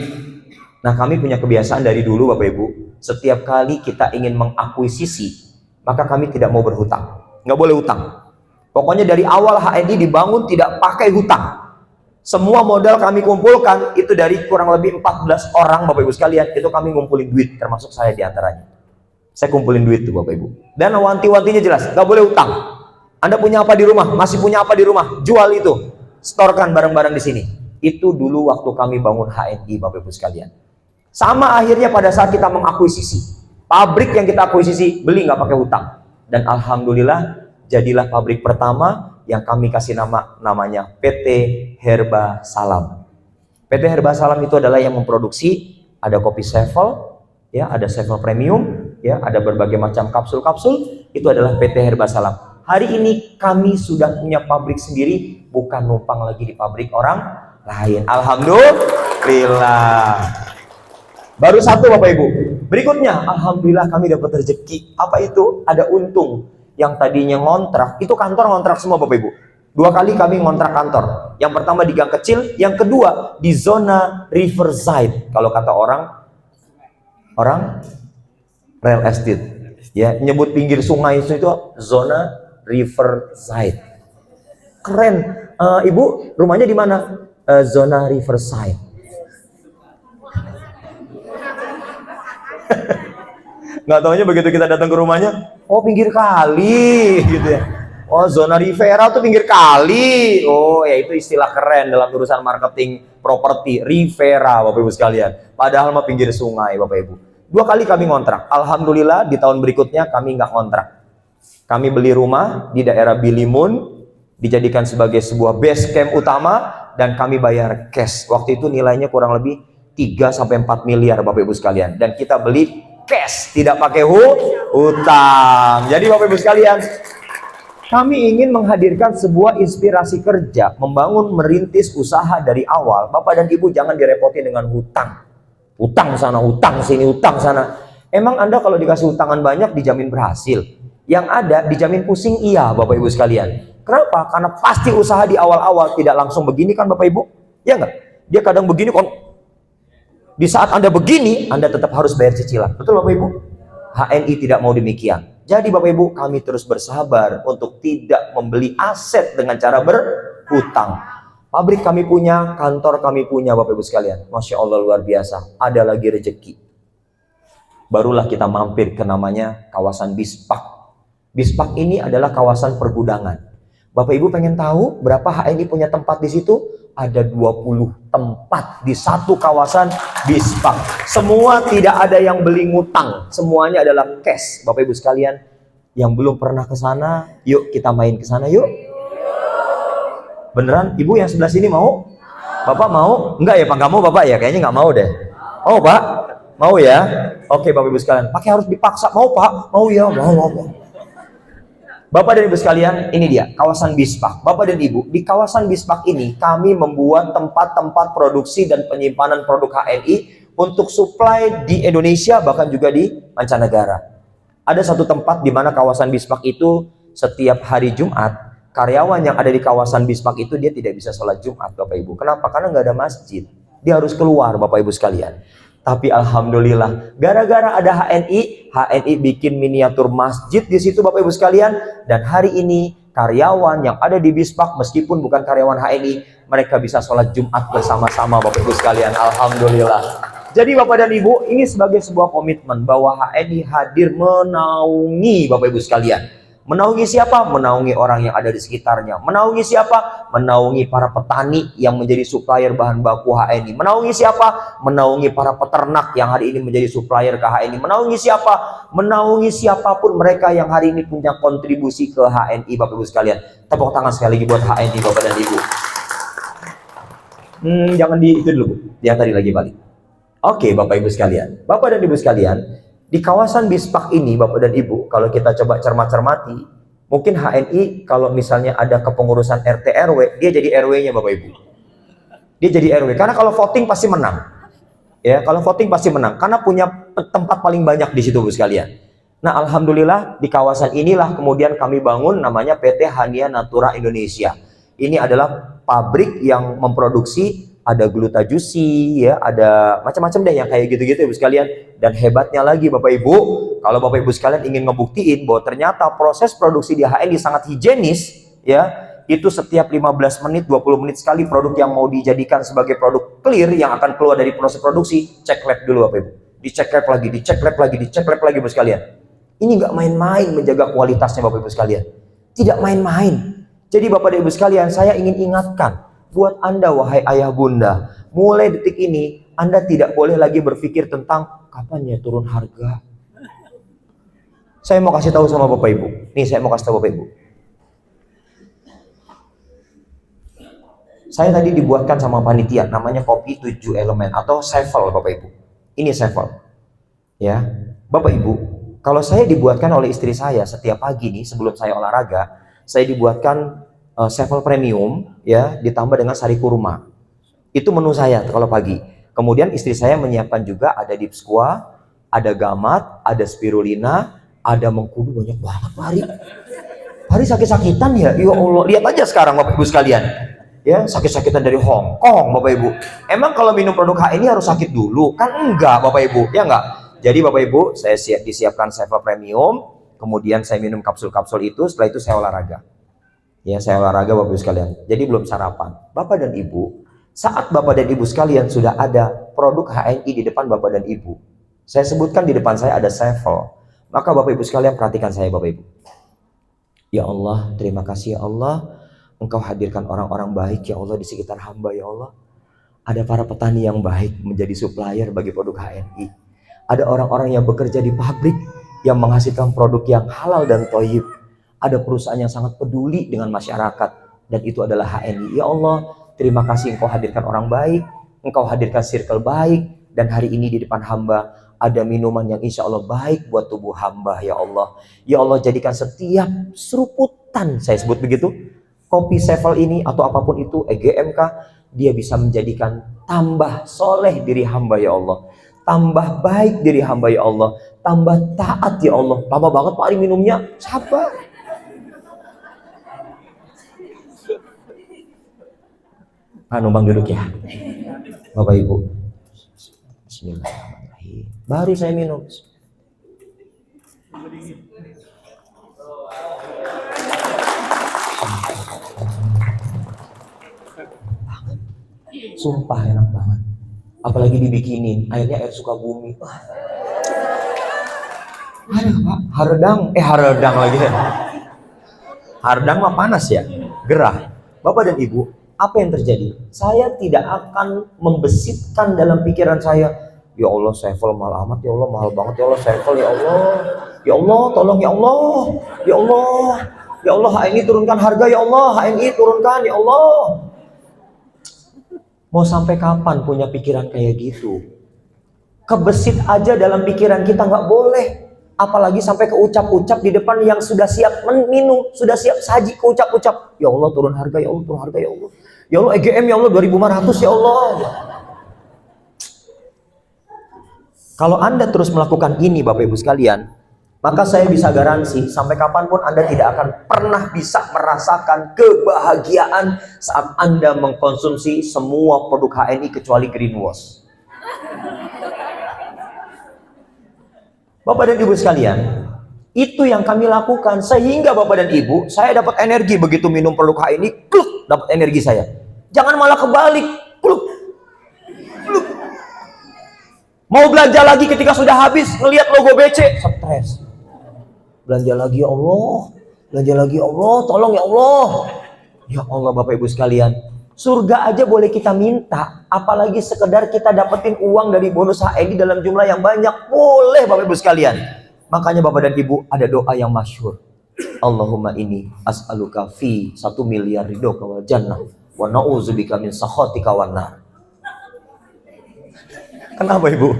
[SPEAKER 1] Nah, kami punya kebiasaan dari dulu Bapak Ibu, setiap kali kita ingin mengakuisisi, maka kami tidak mau berhutang. Nggak boleh hutang. Pokoknya dari awal HNI dibangun tidak pakai hutang. Semua modal kami kumpulkan, itu dari kurang lebih 14 orang Bapak Ibu sekalian, itu kami ngumpulin duit, termasuk saya diantaranya. Saya kumpulin duit tuh Bapak Ibu. Dan wanti-wantinya jelas, nggak boleh hutang. Anda punya apa di rumah? Masih punya apa di rumah? Jual itu. Storkan barang-barang di sini. Itu dulu waktu kami bangun HNI Bapak Ibu sekalian. Sama akhirnya pada saat kita mengakuisisi. Pabrik yang kita akuisisi, beli nggak pakai hutang. Dan alhamdulillah, jadilah pabrik pertama yang kami kasih namanya PT Herba Salam. PT Herba Salam itu adalah yang memproduksi, ada kopi Sevel, ya, ada Sevel Premium, ya, ada berbagai macam kapsul-kapsul. Itu adalah PT Herba Salam. Hari ini kami sudah punya pabrik sendiri, bukan numpang lagi di pabrik orang lain. Alhamdulillah. Baru satu Bapak Ibu. Berikutnya, alhamdulillah kami dapat rezeki. Apa itu? Ada untung. Yang tadinya ngontrak, itu kantor ngontrak semua Bapak Ibu. 2 kali kami ngontrak kantor. Yang pertama di Gang Kecil, yang kedua di zona Riverside. Kalau kata orang real estate, ya, nyebut pinggir sungai itu zona Riverside. Keren. Ibu, rumahnya di mana? Zona Riverside. Nggak taunya begitu kita datang ke rumahnya, oh pinggir kali, gitu ya. Oh, zona Rivera tuh pinggir kali. Oh, ya itu istilah keren dalam urusan marketing properti, Rivera, Bapak Ibu sekalian. Padahal mah pinggir sungai, Bapak Ibu. 2 kali kami ngontrak. Alhamdulillah di tahun berikutnya kami nggak ngontrak. Kami beli rumah di daerah Bilimun, dijadikan sebagai sebuah base camp utama, dan kami bayar cash. Waktu itu nilainya kurang lebih 3-4 miliar Bapak Ibu sekalian. Dan kita beli cash, tidak pakai hutang. Jadi Bapak Ibu sekalian, kami ingin menghadirkan sebuah inspirasi kerja, membangun merintis usaha dari awal. Bapak dan Ibu jangan direpotin dengan hutang. Hutang sana, hutang sini, hutang sana. Emang Anda kalau dikasih hutangan banyak dijamin berhasil? Yang ada dijamin pusing, iya Bapak Ibu sekalian. Kenapa? Karena pasti usaha di awal-awal tidak langsung begini kan Bapak Ibu? Ya enggak? Dia kadang begini kok. Di saat Anda begini, Anda tetap harus bayar cicilan. Betul Bapak Ibu? HNI tidak mau demikian. Jadi Bapak Ibu, kami terus bersabar untuk tidak membeli aset dengan cara berhutang. Pabrik kami punya, kantor kami punya Bapak Ibu sekalian. Masya Allah luar biasa. Ada lagi rezeki. Barulah kita mampir ke namanya kawasan Bispak. Bispak ini adalah kawasan pergudangan. Bapak Ibu pengen tahu berapa HNI punya tempat di situ? Ada 20 tempat di satu kawasan Bispak. Semua tidak ada yang beli ngutang. Semuanya adalah cash. Bapak Ibu sekalian, yang belum pernah ke sana, yuk kita main ke sana yuk. Beneran? Ibu yang sebelah sini mau? Bapak mau? Enggak ya Pak, nggak mau Bapak ya? Kayaknya nggak mau deh. Oh Pak, mau ya? Oke Bapak Ibu sekalian, pakai harus dipaksa. Mau Pak? Mau ya? Mau. Bapak dan Ibu sekalian, ini dia kawasan Bispak. Bapak dan Ibu, di kawasan Bispak ini kami membuat tempat-tempat produksi dan penyimpanan produk HNI untuk supply di Indonesia, bahkan juga di mancanegara. Ada satu tempat di mana kawasan Bispak itu setiap hari Jumat, karyawan yang ada di kawasan Bispak itu dia tidak bisa sholat Jumat Bapak Ibu. Kenapa? Karena nggak ada masjid. Dia harus keluar Bapak Ibu sekalian. Tapi alhamdulillah, gara-gara ada HNI bikin miniatur masjid di situ Bapak Ibu sekalian. Dan hari ini karyawan yang ada di Bispak, meskipun bukan karyawan HNI, mereka bisa sholat Jumat bersama-sama Bapak Ibu sekalian. Alhamdulillah. Jadi Bapak dan Ibu, ini sebagai sebuah komitmen bahwa HNI hadir menaungi Bapak Ibu sekalian. Menaungi siapa? Menaungi orang yang ada di sekitarnya. Menaungi siapa? Menaungi para petani yang menjadi supplier bahan baku HNI. Menaungi siapa? Menaungi para peternak yang hari ini menjadi supplier ke HNI. Menaungi siapa? Menaungi siapapun mereka yang hari ini punya kontribusi ke HNI Bapak Ibu sekalian. Tepuk tangan sekali lagi buat HNI Bapak dan Ibu. Jangan di itu dulu, yang tadi lagi balik. Oke Bapak Ibu sekalian. Bapak dan Ibu sekalian, di kawasan Bispak ini Bapak dan Ibu, kalau kita coba cermati, mungkin HNI kalau misalnya ada kepengurusan RT RW, dia jadi RW-nya Bapak Ibu. Dia jadi RW, karena kalau voting pasti menang. Ya, kalau voting pasti menang, karena punya tempat paling banyak di situ Bu sekalian. Nah, alhamdulillah di kawasan inilah kemudian kami bangun namanya PT Hania Natura Indonesia. Ini adalah pabrik yang memproduksi, ada glutajusi, ya, ada macam-macam deh yang kayak gitu-gitu Ibu sekalian. Dan hebatnya lagi Bapak Ibu, kalau Bapak Ibu sekalian ingin ngebuktiin bahwa ternyata proses produksi di HNI sangat higienis, ya, itu setiap 15 menit, 20 menit sekali produk yang mau dijadikan sebagai produk clear yang akan keluar dari proses produksi, cek lab dulu Bapak Ibu. Dicek lab lagi, dicek lab lagi, dicek lab lagi Ibu sekalian. Ini nggak main-main menjaga kualitasnya Bapak Ibu sekalian. Tidak main-main. Jadi Bapak dan Ibu sekalian, saya ingin ingatkan buat Anda wahai ayah bunda, mulai detik ini Anda tidak boleh lagi berpikir tentang kapan ya turun harga, Saya mau kasih tahu sama Bapak Ibu. Nih saya mau kasih tahu Bapak Ibu. Saya tadi dibuatkan sama panitia, namanya kopi 7 elemen atau sevel Bapak Ibu. Ini sevel. Ya, Bapak Ibu, kalau saya dibuatkan oleh istri saya setiap pagi nih sebelum saya olahraga, saya dibuatkan sevel premium ya, ditambah dengan sari kurma. Itu menu saya kalau pagi. Kemudian istri saya menyiapkan juga ada deep squat, ada gamat, ada spirulina, ada mengkudu, banyak banget Pak Hari. Hari sakit-sakitan ya, ya Allah. Lihat aja sekarang Bapak Ibu sekalian. Ya, sakit-sakitan dari Hong Kong Bapak Ibu. Emang kalau minum produk HNI harus sakit dulu? Kan enggak Bapak Ibu, ya enggak? Jadi Bapak Ibu, saya disiapkan sevel premium, kemudian saya minum kapsul-kapsul itu, setelah itu saya olahraga. Ya, saya olahraga Bapak Ibu sekalian. Jadi belum sarapan. Bapak dan Ibu, saat Bapak dan Ibu sekalian sudah ada produk HNI di depan Bapak dan Ibu, saya sebutkan di depan saya ada sevel. Maka Bapak Ibu sekalian perhatikan saya Bapak Ibu. Ya Allah, terima kasih ya Allah. Engkau hadirkan orang-orang baik ya Allah di sekitar hamba ya Allah. Ada para petani yang baik menjadi supplier bagi produk HNI. Ada orang-orang yang bekerja di pabrik yang menghasilkan produk yang halal dan thayyib. Ada perusahaan yang sangat peduli dengan masyarakat dan itu adalah HNI. Ya Allah, terima kasih Engkau hadirkan orang baik, Engkau hadirkan circle baik, dan hari ini di depan hamba ada minuman yang insya Allah baik buat tubuh hamba ya Allah. Ya Allah, jadikan setiap seruputan, saya sebut begitu, kopi sevel ini atau apapun itu, EGMK, dia bisa menjadikan tambah soleh diri hamba ya Allah, tambah baik diri hamba ya Allah, tambah taat ya Allah. Lama banget Pak Ari minumnya, sabar. Numpang duduk ya Bapak Ibu. Bismillahirrahmanirrahim. Baru saya minum. Sumpah enak banget. Apalagi dibikinin airnya air Sukabumi. Ada Pak, haredang lagi. Haredang mah panas ya, gerah. Bapak dan Ibu, apa yang terjadi? Saya tidak akan membesitkan dalam pikiran saya, ya Allah sevel mahal amat, ya Allah mahal banget, ya Allah sevel, ya Allah, ya Allah tolong ya Allah, ya Allah, ya Allah HNI turunkan harga, ya Allah HNI turunkan, ya Allah. Mau sampai kapan punya pikiran kayak gitu? Kebesit aja dalam pikiran kita nggak boleh. Apalagi sampai keucap-ucap di depan yang sudah siap minum, sudah siap saji keucap-ucap. Ya Allah turun harga, ya Allah turun harga, ya Allah. Ya Allah EGM, ya Allah 2.500 ya Allah. Kalau Anda terus melakukan ini Bapak Ibu sekalian, maka saya bisa garansi sampai kapanpun Anda tidak akan pernah bisa merasakan kebahagiaan saat Anda mengkonsumsi semua produk HNI kecuali greenwash. Bapak dan Ibu sekalian, itu yang kami lakukan sehingga Bapak dan Ibu, saya dapat energi begitu minum produk HNI, kluk, dapat energi saya. Jangan malah kebalik, kluk, kluk. Mau belanja lagi ketika sudah habis, ngelihat logo BC, stres. Belanja lagi ya Allah, belanja lagi ya Allah, tolong ya Allah. Ya Allah Bapak Ibu sekalian, surga aja boleh kita minta, apalagi sekedar kita dapetin uang dari bonus HNI dalam jumlah yang banyak, boleh Bapak Ibu sekalian. Makanya Bapak dan Ibu ada doa yang masyhur. Allahumma inni as'aluka fi 1 miliar ridhoka wal jannah wa na'udzubika min sakhatika wan nar. Kenapa Ibu?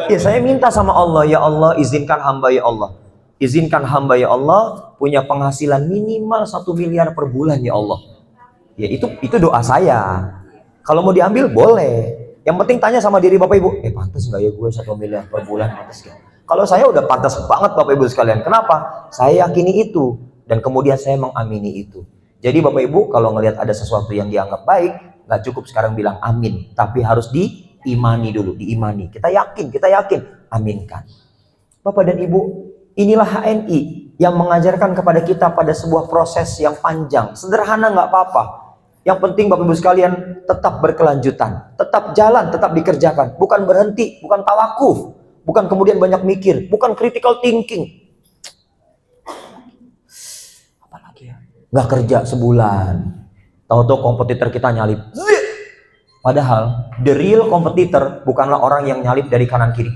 [SPEAKER 1] Ya saya minta sama Allah, ya Allah izinkan hamba ya Allah. Izinkan hamba ya Allah punya penghasilan minimal 1 miliar per bulan ya Allah. Ya itu doa saya. Kalau mau diambil boleh. Yang penting tanya sama diri Bapak Ibu, pantas nggak ya gue 1 miliar per bulan, pantas gak? Kalau saya udah pantas banget Bapak Ibu sekalian. Kenapa? Saya yakini itu dan kemudian saya mengamini itu. Jadi Bapak Ibu kalau ngelihat ada sesuatu yang dianggap baik, nggak cukup sekarang bilang amin, tapi harus diimani dulu, diimani. Kita yakin, aminkan. Bapak dan Ibu, inilah HNI yang mengajarkan kepada kita pada sebuah proses yang panjang. Sederhana nggak apa-apa. Yang penting Bapak Ibu sekalian tetap berkelanjutan, tetap jalan, tetap dikerjakan, bukan berhenti, bukan tawakuf, bukan kemudian banyak mikir, bukan critical thinking. Apalagi ya? Nggak kerja sebulan, tahu-tahu kompetitor kita nyalip. Padahal the real kompetitor bukanlah orang yang nyalip dari kanan kiri,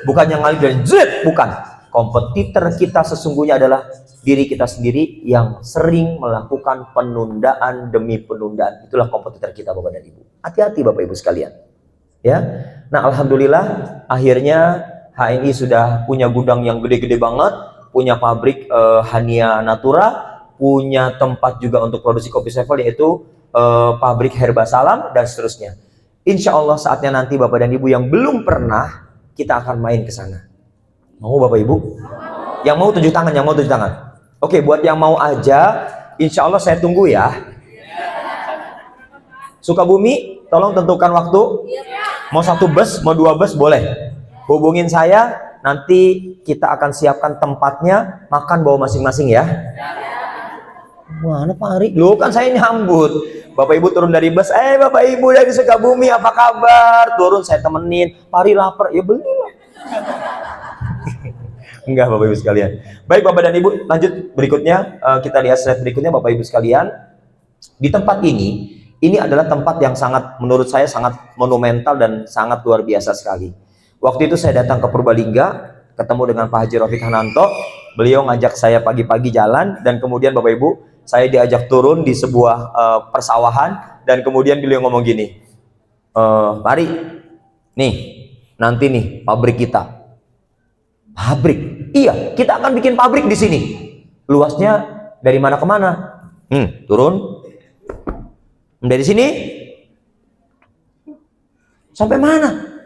[SPEAKER 1] bukan yang nyalip dari bukan. Kompetitor kita sesungguhnya adalah diri kita sendiri yang sering melakukan penundaan demi penundaan. Itulah kompetitor kita, Bapak dan Ibu. Hati-hati Bapak Ibu sekalian. Ya. Nah, alhamdulillah akhirnya HNI sudah punya gudang yang gede-gede banget, punya pabrik Hania Natura, punya tempat juga untuk produksi kopi Sevel, yaitu pabrik Herba Salam dan seterusnya. Insya Allah saatnya nanti Bapak dan Ibu yang belum pernah, kita akan main ke sana. Mau Bapak Ibu? Yang mau tunjuk tangan, yang mau tunjuk tangan. Oke, buat yang mau aja, insya Allah saya tunggu ya. Sukabumi, tolong tentukan waktu. Mau 1 bus, mau 2 bus, boleh. Hubungin saya, nanti kita akan siapkan tempatnya, makan bawa masing-masing ya. Mana Pak Ari? Loh kan saya nyambut. Bapak Ibu turun dari bus, Bapak Ibu dari Sukabumi, apa kabar? Turun, saya temenin. Pak Ari lapar, ya belilah. Enggak Bapak Ibu sekalian. Baik Bapak dan Ibu, lanjut berikutnya. Kita lihat slide berikutnya Bapak Ibu sekalian. Di tempat ini adalah tempat yang sangat, menurut saya sangat monumental dan sangat luar biasa sekali. Waktu itu saya datang ke Purbalingga, ketemu dengan Pak Haji Rafiq Hananto. Beliau ngajak saya pagi-pagi jalan, dan kemudian Bapak Ibu, saya diajak turun di sebuah persawahan, dan kemudian beliau ngomong gini, Pak Ari, nih, nanti nih pabrik kita. Pabrik? Iya, kita akan bikin pabrik di sini. Luasnya dari mana ke mana? Turun. Dari sini sampai mana?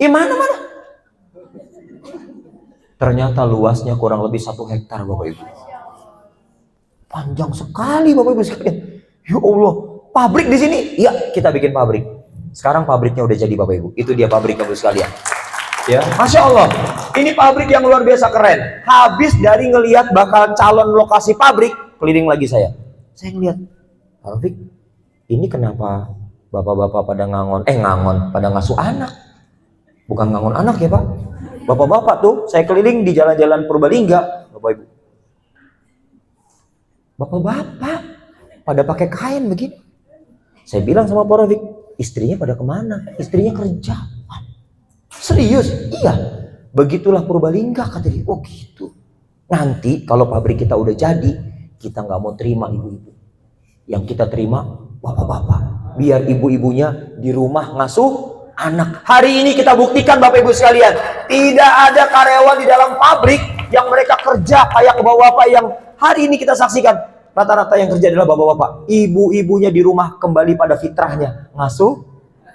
[SPEAKER 1] Mana? Ternyata luasnya kurang lebih 1 hektar Bapak Ibu. Panjang sekali Bapak Ibu sekalian. Ya Allah, pabrik di sini? Iya, kita bikin pabrik. Sekarang pabriknya udah jadi Bapak Ibu. Itu dia pabrik Bapak Ibu sekalian. Ya, Masya Allah. Ini pabrik yang luar biasa keren. Habis dari ngelihat bakal calon lokasi pabrik, keliling lagi saya. Saya ngelihat, Pak Rafiq, ini kenapa bapak-bapak pada ngangon, pada ngasuh anak. Bukan ngangon anak ya Pak. Bapak-bapak tuh, saya keliling di jalan-jalan Purbalingga, Bapak Ibu. Bapak-bapak pada pakai kain begini. Saya bilang sama Pak Rafiq, istrinya pada kemana? Istrinya kerja. Serius? Iya. Begitulah Purbalingga, kata dia. Oh gitu. Nanti kalau pabrik kita udah jadi, kita nggak mau terima ibu-ibu. Yang kita terima bapak-bapak. Biar ibu-ibunya di rumah ngasuh anak. Hari ini kita buktikan Bapak Ibu sekalian, tidak ada karyawan di dalam pabrik yang mereka kerja kayak bapak-bapak yang hari ini kita saksikan. Rata-rata yang kerja adalah bapak-bapak. Ibu-ibunya di rumah kembali pada fitrahnya, ngasuh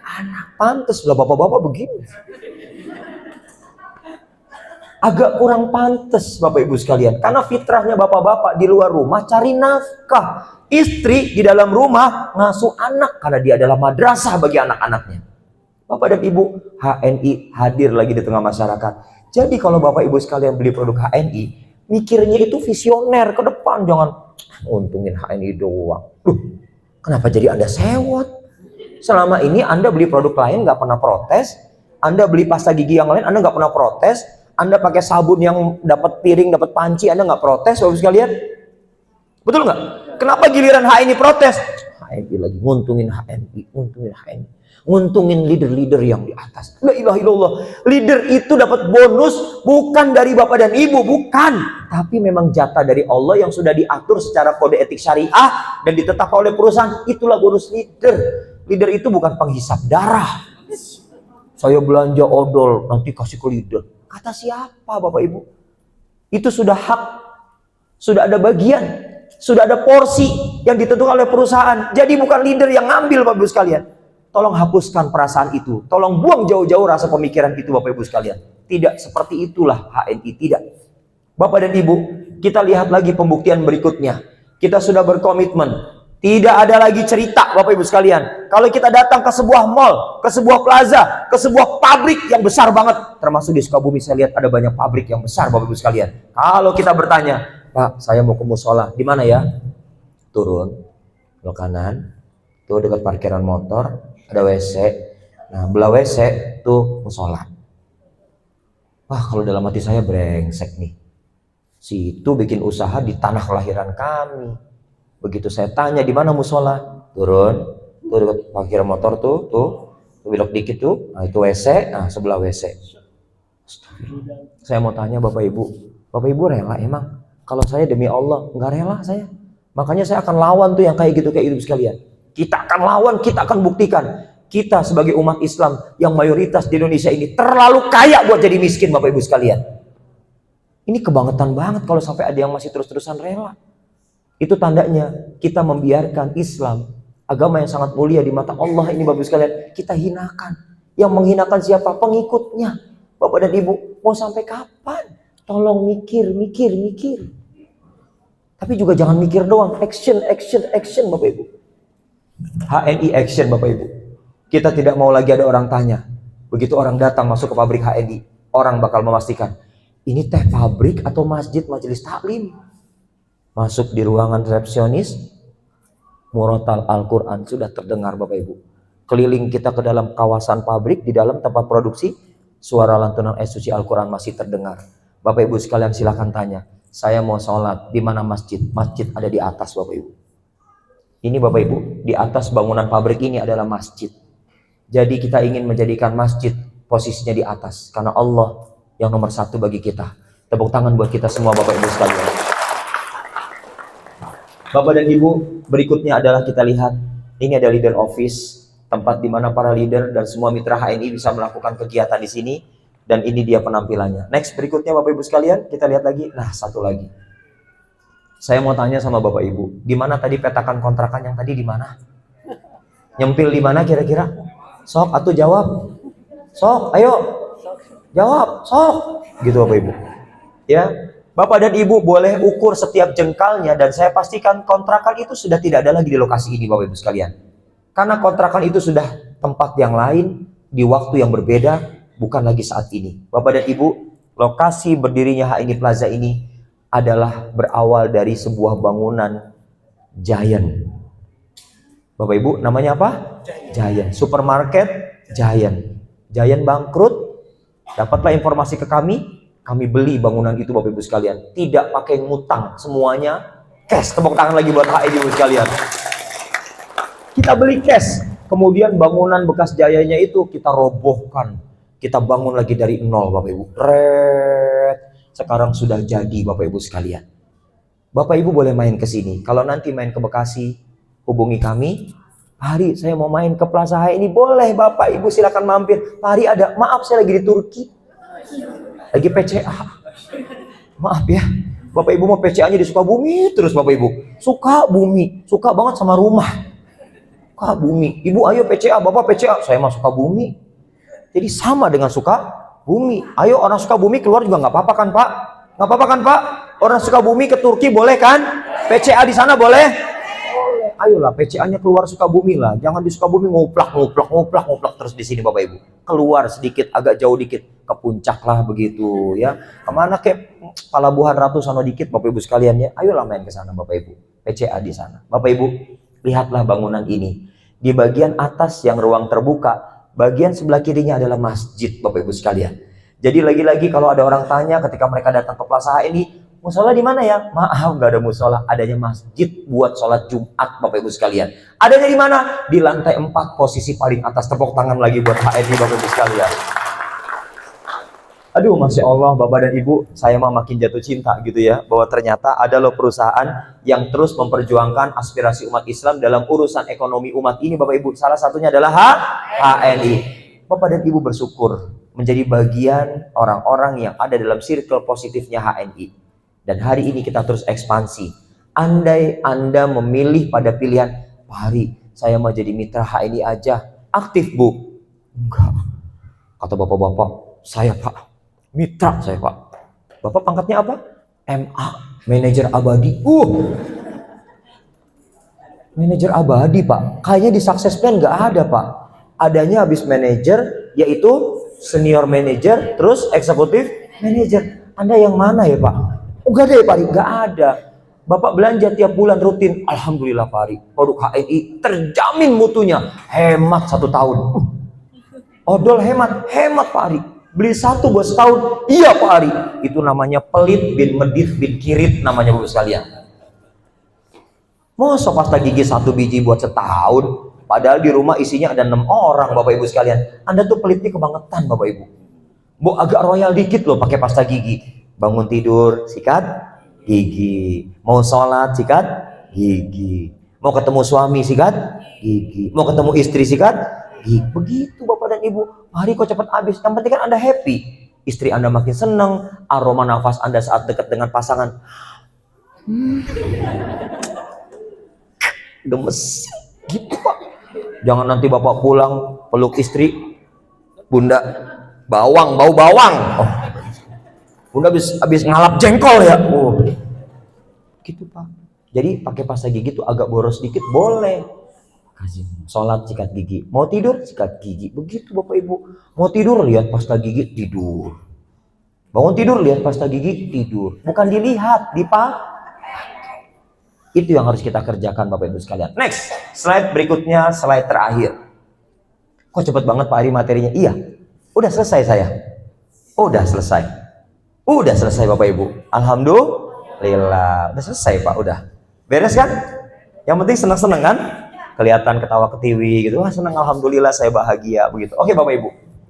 [SPEAKER 1] anak. Pantes lah bapak-bapak begini. Agak kurang pantes Bapak Ibu sekalian, karena fitrahnya bapak-bapak di luar rumah cari nafkah. Istri di dalam rumah ngasuh anak, karena dia adalah madrasah bagi anak-anaknya. Bapak dan Ibu, HNI hadir lagi di tengah masyarakat. Jadi kalau Bapak Ibu sekalian beli produk HNI, mikirnya itu visioner ke depan, jangan untungin HNI doang. Kenapa jadi Anda sewot? Selama ini Anda beli produk lain nggak pernah protes, Anda beli pasta gigi yang lain Anda nggak pernah protes, Anda pakai sabun yang dapat piring, dapat panci, Anda nggak protes, Bapak sekalian. Betul nggak? Kenapa giliran HNI protes? HNI lagi nguntungin HNI, nguntungin leader-leader yang di atas. La ilaha illallah. Leader itu dapat bonus bukan dari Bapak dan Ibu, bukan. Tapi memang jatah dari Allah yang sudah diatur secara kode etik syariah dan ditetapkan oleh perusahaan. Itulah bonus leader. Leader itu bukan penghisap darah. Saya belanja odol, nanti kasih ke leader. Kata siapa Bapak Ibu? Itu sudah hak, sudah ada bagian, sudah ada porsi yang ditentukan oleh perusahaan. Jadi bukan leader yang ngambil Bapak Ibu sekalian. Tolong hapuskan perasaan itu. Tolong buang jauh-jauh rasa pemikiran itu Bapak Ibu sekalian. Tidak seperti itulah HNI, tidak. Bapak dan Ibu, kita lihat lagi pembuktian berikutnya. Kita sudah berkomitmen. Tidak ada lagi cerita Bapak Ibu sekalian. Kalau kita datang ke sebuah mall, ke sebuah plaza, ke sebuah pabrik yang besar banget. Termasuk di Sukabumi saya lihat ada banyak pabrik yang besar Bapak Ibu sekalian. Kalau kita bertanya, Pak saya mau ke musola, di mana ya? Turun, belok kanan, tuh dekat parkiran motor, ada WC. Nah belah WC tuh musola. Wah kalau dalam hati saya brengsek nih. Situ bikin usaha di tanah kelahiran kami. Begitu saya tanya di mana musola, turun, tuh dekat parkiran motor tuh belok dikit tuh, nah itu WC, nah sebelah WC. Saya mau tanya Bapak Ibu rela emang? Kalau saya demi Allah nggak rela saya. Makanya saya akan lawan tuh yang kayak gitu sekalian. Kita akan lawan, kita akan buktikan. Kita sebagai umat Islam yang mayoritas di Indonesia ini terlalu kaya buat jadi miskin Bapak Ibu sekalian. Ini kebangetan banget kalau sampai ada yang masih terus-terusan rela. Itu tandanya kita membiarkan Islam, agama yang sangat mulia di mata Allah ini Bapak Ibu sekalian, kita hinakan. Yang menghinakan siapa? Pengikutnya. Bapak dan Ibu, mau sampai kapan? Tolong mikir. Tapi juga jangan mikir doang, action Bapak Ibu. HNI action Bapak Ibu. Kita tidak mau lagi ada orang tanya. Begitu orang datang masuk ke pabrik HNI, orang bakal memastikan, ini teh pabrik atau masjid majelis taklim? Masuk di ruangan resepsionis, murotal Al-Quran sudah terdengar Bapak Ibu. Keliling kita ke dalam kawasan pabrik, di dalam tempat produksi, suara lantunan ayat suci Al-Quran masih terdengar. Bapak Ibu sekalian silakan tanya, saya mau sholat, di mana masjid? Masjid ada di atas Bapak Ibu. Ini Bapak Ibu, di atas bangunan pabrik ini adalah masjid. Jadi kita ingin menjadikan masjid posisinya di atas, karena Allah yang nomor satu bagi kita. Tepuk tangan buat kita semua Bapak Ibu sekalian. Bapak dan Ibu, berikutnya adalah kita lihat, ini ada leader office, tempat di mana para leader dan semua mitra HNI bisa melakukan kegiatan di sini, dan ini dia penampilannya. Next, berikutnya Bapak Ibu sekalian, kita lihat lagi. Nah, satu lagi. Saya mau tanya sama Bapak Ibu, di mana tadi petakan kontrakan yang tadi di mana? Nyempil di mana kira-kira? Sok, atuh jawab. Sok, ayo. Jawab, sok. Gitu Bapak Ibu. Ya. Bapak dan Ibu boleh ukur setiap jengkalnya, dan saya pastikan kontrakan itu sudah tidak ada lagi di lokasi ini Bapak Ibu sekalian. Karena kontrakan itu sudah tempat yang lain, di waktu yang berbeda, bukan lagi saat ini. Bapak dan Ibu, lokasi berdirinya HNI Plaza ini adalah berawal dari sebuah bangunan Giant. Bapak Ibu, namanya apa? Giant. Supermarket Giant. Giant bangkrut, dapatlah informasi ke kami beli bangunan itu Bapak Ibu sekalian. Tidak pakai ngutang, semuanya cash. Tepuk tangan lagi buat HNI Ibu sekalian. Kita beli cash, kemudian bangunan bekas Jayanya itu kita robohkan. Kita bangun lagi dari nol Bapak Ibu. Sekarang sudah jadi Bapak Ibu sekalian. Bapak Ibu boleh main ke sini. Kalau nanti main ke Bekasi, hubungi kami. Pak Hari, saya mau main ke Plaza HNI. Boleh Bapak Ibu silakan mampir. Pak Hari ada, maaf saya lagi di Turki. Lagi PCA. Maaf ya. Bapak Ibu mau PCA-nya di Sukabumi terus Bapak Ibu. Sukabumi, suka banget sama rumah. Sukabumi. Ibu ayo PCA, Bapak PCA. Saya mah Sukabumi. Jadi sama dengan Sukabumi. Ayo orang Sukabumi keluar juga nggak apa-apa kan Pak? Nggak apa-apa kan Pak? Orang Sukabumi ke Turki boleh kan? PCA di sana boleh? Boleh. Ayolah PCA-nya keluar Sukabumi lah. Jangan di Sukabumi ngoplak terus di sini Bapak Ibu. Keluar sedikit, agak jauh dikit ke puncak lah begitu ya. Kemana ke Palabuhan Ratu sono dikit Bapak Ibu sekalian ya. Ayolah main ke sana Bapak Ibu. PCA di sana. Bapak Ibu, lihatlah bangunan ini. Di bagian atas yang ruang terbuka, bagian sebelah kirinya adalah masjid Bapak Ibu sekalian. Jadi lagi-lagi kalau ada orang tanya ketika mereka datang ke Plaza HNI, musola di mana ya? Maaf, nggak ada musola, adanya masjid buat sholat Jumat Bapak Ibu sekalian. Adanya di mana? Di lantai 4 posisi paling atas. Tepuk tangan lagi buat HNI Bapak Ibu sekalian. Aduh, Masya Allah Bapak dan Ibu, saya mah makin jatuh cinta gitu ya, bahwa ternyata ada loh perusahaan yang terus memperjuangkan aspirasi umat Islam dalam urusan ekonomi umat ini Bapak Ibu. Salah satunya adalah HNI. Bapak dan Ibu bersyukur menjadi bagian orang-orang yang ada dalam circle positifnya HNI. Dan hari ini kita terus ekspansi. Andai Anda memilih pada pilihan, Pak Hari, saya mau jadi mitra HNI aja. Aktif Bu? Enggak. Kata bapak-bapak, saya Pak, mitra saya Pak. Bapak pangkatnya apa? MA, manajer abadi. Manajer abadi Pak. Kayaknya di success plan nggak ada Pak. Adanya habis manajer, yaitu senior manager, terus eksekutif manager. Anda yang mana ya Pak? Enggak ada ya Pak Ari, enggak ada. Bapak belanja tiap bulan rutin. Alhamdulillah Pak Ari, produk HNI terjamin mutunya. Hemat 1 tahun. Odol hemat Pak Ari. Beli 1 buat setahun. Iya Pak Ari. Itu namanya pelit bin medit bin kirit namanya Bapak sekalian. Masa pasta gigi 1 biji buat setahun, padahal di rumah isinya ada 6 orang Bapak Ibu sekalian. Anda tuh pelitnya kebangetan Bapak Ibu. Bu agak royal dikit loh, pakai pasta gigi. Bangun tidur, sikat gigi. Mau sholat, sikat gigi. Mau ketemu suami, sikat gigi. Mau ketemu istri, sikat gigi. Begitu Bapak dan Ibu. Hari kok cepat habis. Yang penting kan Anda happy. Istri Anda makin senang. Aroma nafas Anda saat dekat dengan pasangan. Gemes. Gitu Pak. Jangan nanti Bapak pulang peluk istri. Bunda, bawang, bau bawang. Oh. Bunda habis ngalap jengkol ya. Oh. Gitu Pak. Jadi pakai pasta gigi tuh agak boros dikit boleh. Kasih sholat sikat gigi. Mau tidur sikat gigi. Begitu Bapak Ibu. Mau tidur lihat pasta gigi tidur. Bangun tidur lihat pasta gigi tidur. Bukan dilihat, itu yang harus kita kerjakan Bapak Ibu sekalian. Next, slide berikutnya, slide terakhir. Kok cepet banget Pak Ari materinya? Iya, udah selesai saya. Udah selesai. Udah selesai Bapak Ibu. Alhamdulillah. Udah selesai Pak, udah. Beres kan? Yang penting seneng-seneng kan? Kelihatan ketawa ketiwi gitu. Wah seneng, alhamdulillah saya bahagia begitu. Oke Bapak Ibu.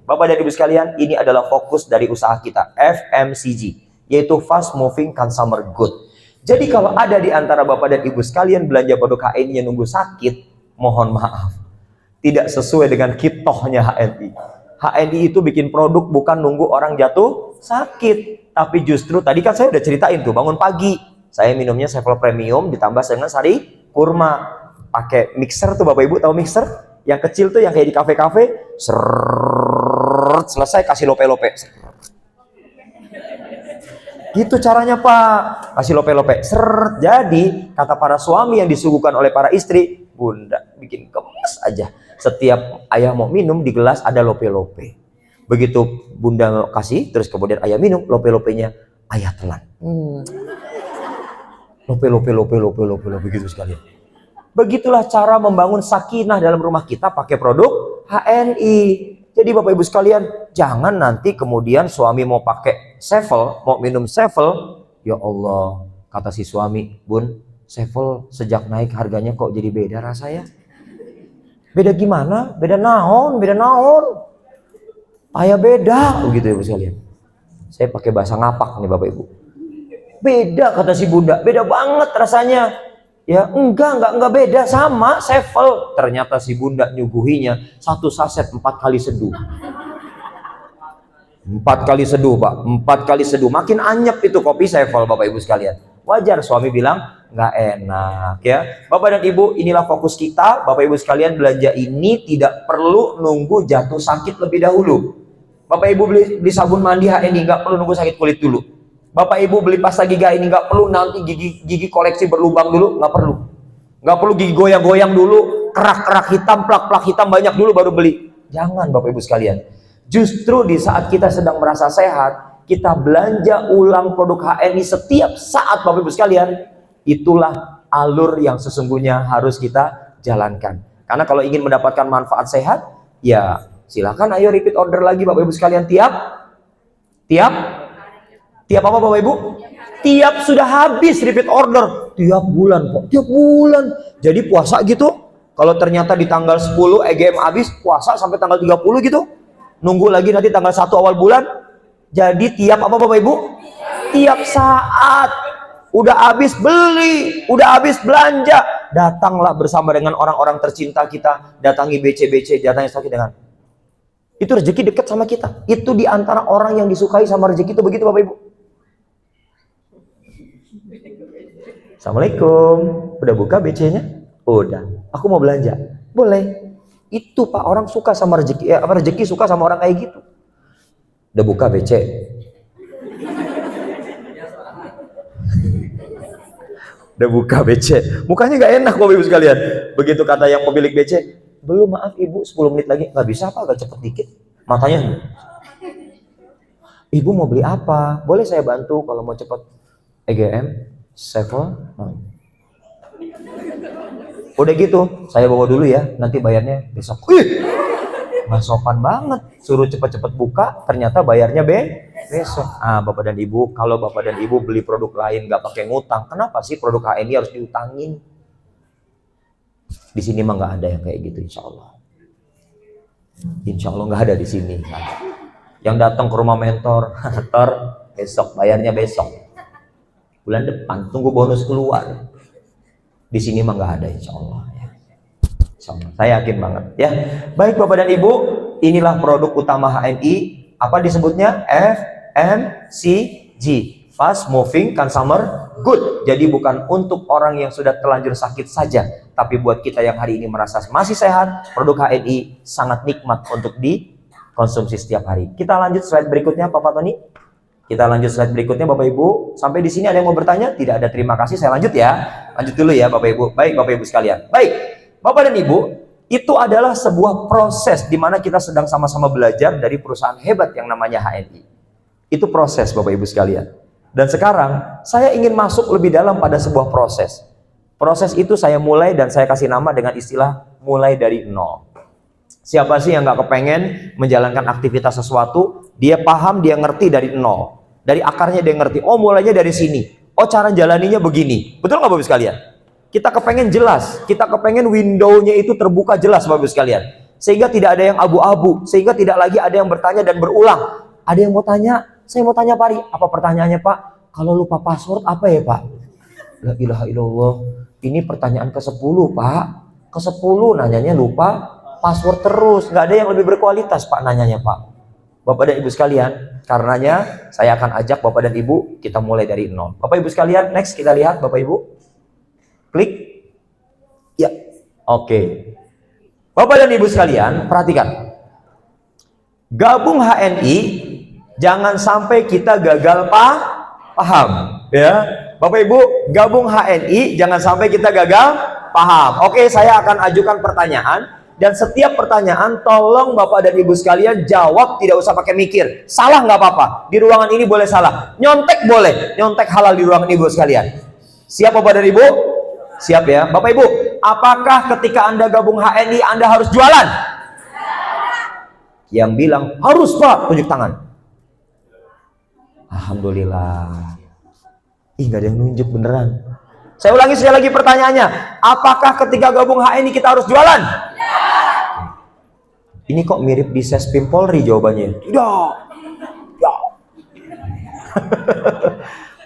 [SPEAKER 1] Bapak dan Ibu sekalian, ini adalah fokus dari usaha kita, FMCG, yaitu Fast Moving Consumer Good. Jadi kalau ada di antara Bapak dan Ibu sekalian belanja produk HNI yang nunggu sakit, mohon maaf. Tidak sesuai dengan kitohnya HNI. HNI itu bikin produk bukan nunggu orang jatuh sakit. Tapi justru tadi kan saya udah ceritain tuh, bangun pagi. Saya minumnya Sevel Premium ditambah dengan sari kurma. Pakai mixer tuh Bapak Ibu, tahu mixer? Yang kecil tuh yang kayak di kafe-kafe. Selesai kasih lope-lope. Gitu caranya Pak, kasih lope-lope. Jadi kata para suami yang disuguhkan oleh para istri, Bunda bikin gemes aja. Setiap ayah mau minum di gelas ada lope-lope. Begitu Bunda kasih, terus kemudian ayah minum, lope-lopenya ayah telan. Lope begitu sekalian. Begitulah cara membangun sakinah dalam rumah kita pakai produk HNI. Jadi Bapak Ibu sekalian, jangan nanti kemudian suami mau pakai Sevel, mau minum Sevel, ya Allah, kata si suami, Bun, Sevel sejak naik harganya kok jadi beda rasanya. Beda gimana? Beda naon? Ayah beda, begitu ya Ibu sekalian. Saya pakai bahasa ngapak nih Bapak Ibu. Beda kata si Bunda, beda banget rasanya. Ya enggak beda, sama Sevel. Ternyata si Bunda nyuguhinya 1 saset 4 kali seduh. 4 kali seduh Pak, 4 kali seduh. Makin anyep itu kopi Sevel Bapak Ibu sekalian. Wajar suami bilang nggak enak ya. Bapak dan Ibu, inilah fokus kita. Bapak Ibu sekalian, belanja ini tidak perlu nunggu jatuh sakit lebih dahulu. Bapak Ibu beli sabun mandi HNI nggak perlu nunggu sakit kulit dulu. Bapak Ibu beli pasta gigi ini nggak perlu nanti gigi koleksi berlubang dulu, nggak perlu gigi goyang-goyang dulu, kerak hitam, plak hitam banyak dulu baru beli. Jangan Bapak Ibu sekalian. Justru di saat kita sedang merasa sehat, kita belanja ulang produk HNI setiap saat Bapak Ibu sekalian. Itulah alur yang sesungguhnya harus kita jalankan. Karena kalau ingin mendapatkan manfaat sehat, ya silakan ayo repeat order lagi Bapak Ibu sekalian tiap apa Bapak Ibu? Tiap sudah habis repeat order. Tiap bulan Pak, tiap bulan. Jadi puasa gitu, kalau ternyata di tanggal 10 EGM habis, puasa sampai tanggal 30 gitu. Nunggu lagi nanti tanggal 1 awal bulan. Jadi tiap apa Bapak Ibu? Tiap saat. Udah habis beli, udah habis belanja. Datanglah bersama dengan orang-orang tercinta kita. Datangi BC, datangi sakit dengan. Itu rezeki dekat sama kita. Itu di antara orang yang disukai sama rezeki itu begitu Bapak Ibu. Assalamualaikum, udah buka BC-nya? Udah, aku mau belanja. Boleh. Itu Pak, orang suka sama rezeki, rezeki suka sama orang kayak gitu. Udah buka BC? Udah buka BC. Mukanya nggak enak Bapak Ibu sekalian. Begitu kata yang pemilik BC, belum maaf Ibu, 10 menit lagi. Nggak bisa Pak, agak cepet dikit. Matanya, Ibu mau beli apa? Boleh saya bantu kalau mau cepet. EGM? Sevel, udah gitu, saya bawa dulu ya, nanti bayarnya besok. Nggak sopan banget, suruh cepet-cepet buka, ternyata bayarnya besok. Bapak dan Ibu, kalau Bapak dan Ibu beli produk lain nggak pakai ngutang, kenapa sih produk HNI harus diutangin? Di sini mah nggak ada yang kayak gitu, insya Allah. Insya Allah nggak ada di sini. Yang datang ke rumah mentor, mentor besok, bayarnya besok. Bulan depan, tunggu bonus keluar. Di sini mah nggak ada, insya Allah. Ya. Insya Allah. Saya yakin banget. Ya, baik Bapak dan Ibu, inilah produk utama HNI. Apa disebutnya? FMCG, Fast Moving Consumer Good. Jadi bukan untuk orang yang sudah terlanjur sakit saja, tapi buat kita yang hari ini merasa masih sehat, produk HNI sangat nikmat untuk dikonsumsi setiap hari. Kita lanjut slide berikutnya, Pak Tony. Kita lanjut slide berikutnya, Bapak Ibu. Sampai di sini ada yang mau bertanya? Tidak ada, terima kasih. Saya lanjut ya. Lanjut dulu ya, Bapak Ibu. Baik, Bapak Ibu sekalian. Baik, Bapak dan Ibu, itu adalah sebuah proses di mana kita sedang sama-sama belajar dari perusahaan hebat yang namanya HNI. Itu proses, Bapak Ibu sekalian. Dan sekarang saya ingin masuk lebih dalam pada sebuah proses. Proses itu saya mulai dan saya kasih nama dengan istilah mulai dari nol. Siapa sih yang nggak kepengen menjalankan aktivitas sesuatu, dia paham, dia ngerti dari nol. Dari akarnya dia ngerti, oh mulainya dari sini. Oh cara jalaninya begini. Betul nggak Bapak sekalian? Kita kepengen jelas, kita kepengen window-nya itu terbuka jelas Bapak sekalian. Sehingga tidak ada yang abu-abu, sehingga tidak lagi ada yang bertanya dan berulang. Ada yang mau tanya, saya mau tanya Pak Ari, apa pertanyaannya Pak? Kalau lupa password apa ya Pak? La ilaha illallah, ini pertanyaan ke-10 Pak. Ke-10 nanyanya lupa password terus, nggak ada yang lebih berkualitas Pak nanyanya Pak. Bapak dan Ibu sekalian, karenanya saya akan ajak Bapak dan Ibu kita mulai dari nol. Bapak Ibu sekalian, next kita lihat Bapak Ibu. Klik. Ya, oke. Bapak dan Ibu sekalian, perhatikan. Gabung HNI, jangan sampai kita gagal paham. Ya, Bapak Ibu, gabung HNI, jangan sampai kita gagal paham. Oke, saya akan ajukan pertanyaan. Dan setiap pertanyaan tolong Bapak dan Ibu sekalian jawab, tidak usah pakai mikir. Salah nggak apa-apa. Di ruangan ini boleh salah. Nyontek boleh. Nyontek halal di ruangan Ibu sekalian. Siap Bapak dan Ibu? Siap ya. Bapak Ibu, apakah ketika Anda gabung HNI Anda harus jualan? Yang bilang harus Pak, tunjuk tangan. Alhamdulillah. Ih, nggak ada yang nunjuk beneran. Saya ulangi sekali lagi pertanyaannya. Apakah ketika gabung HNI kita harus jualan? Ini kok mirip di Sespim Polri jawabannya. Tidak. Ya.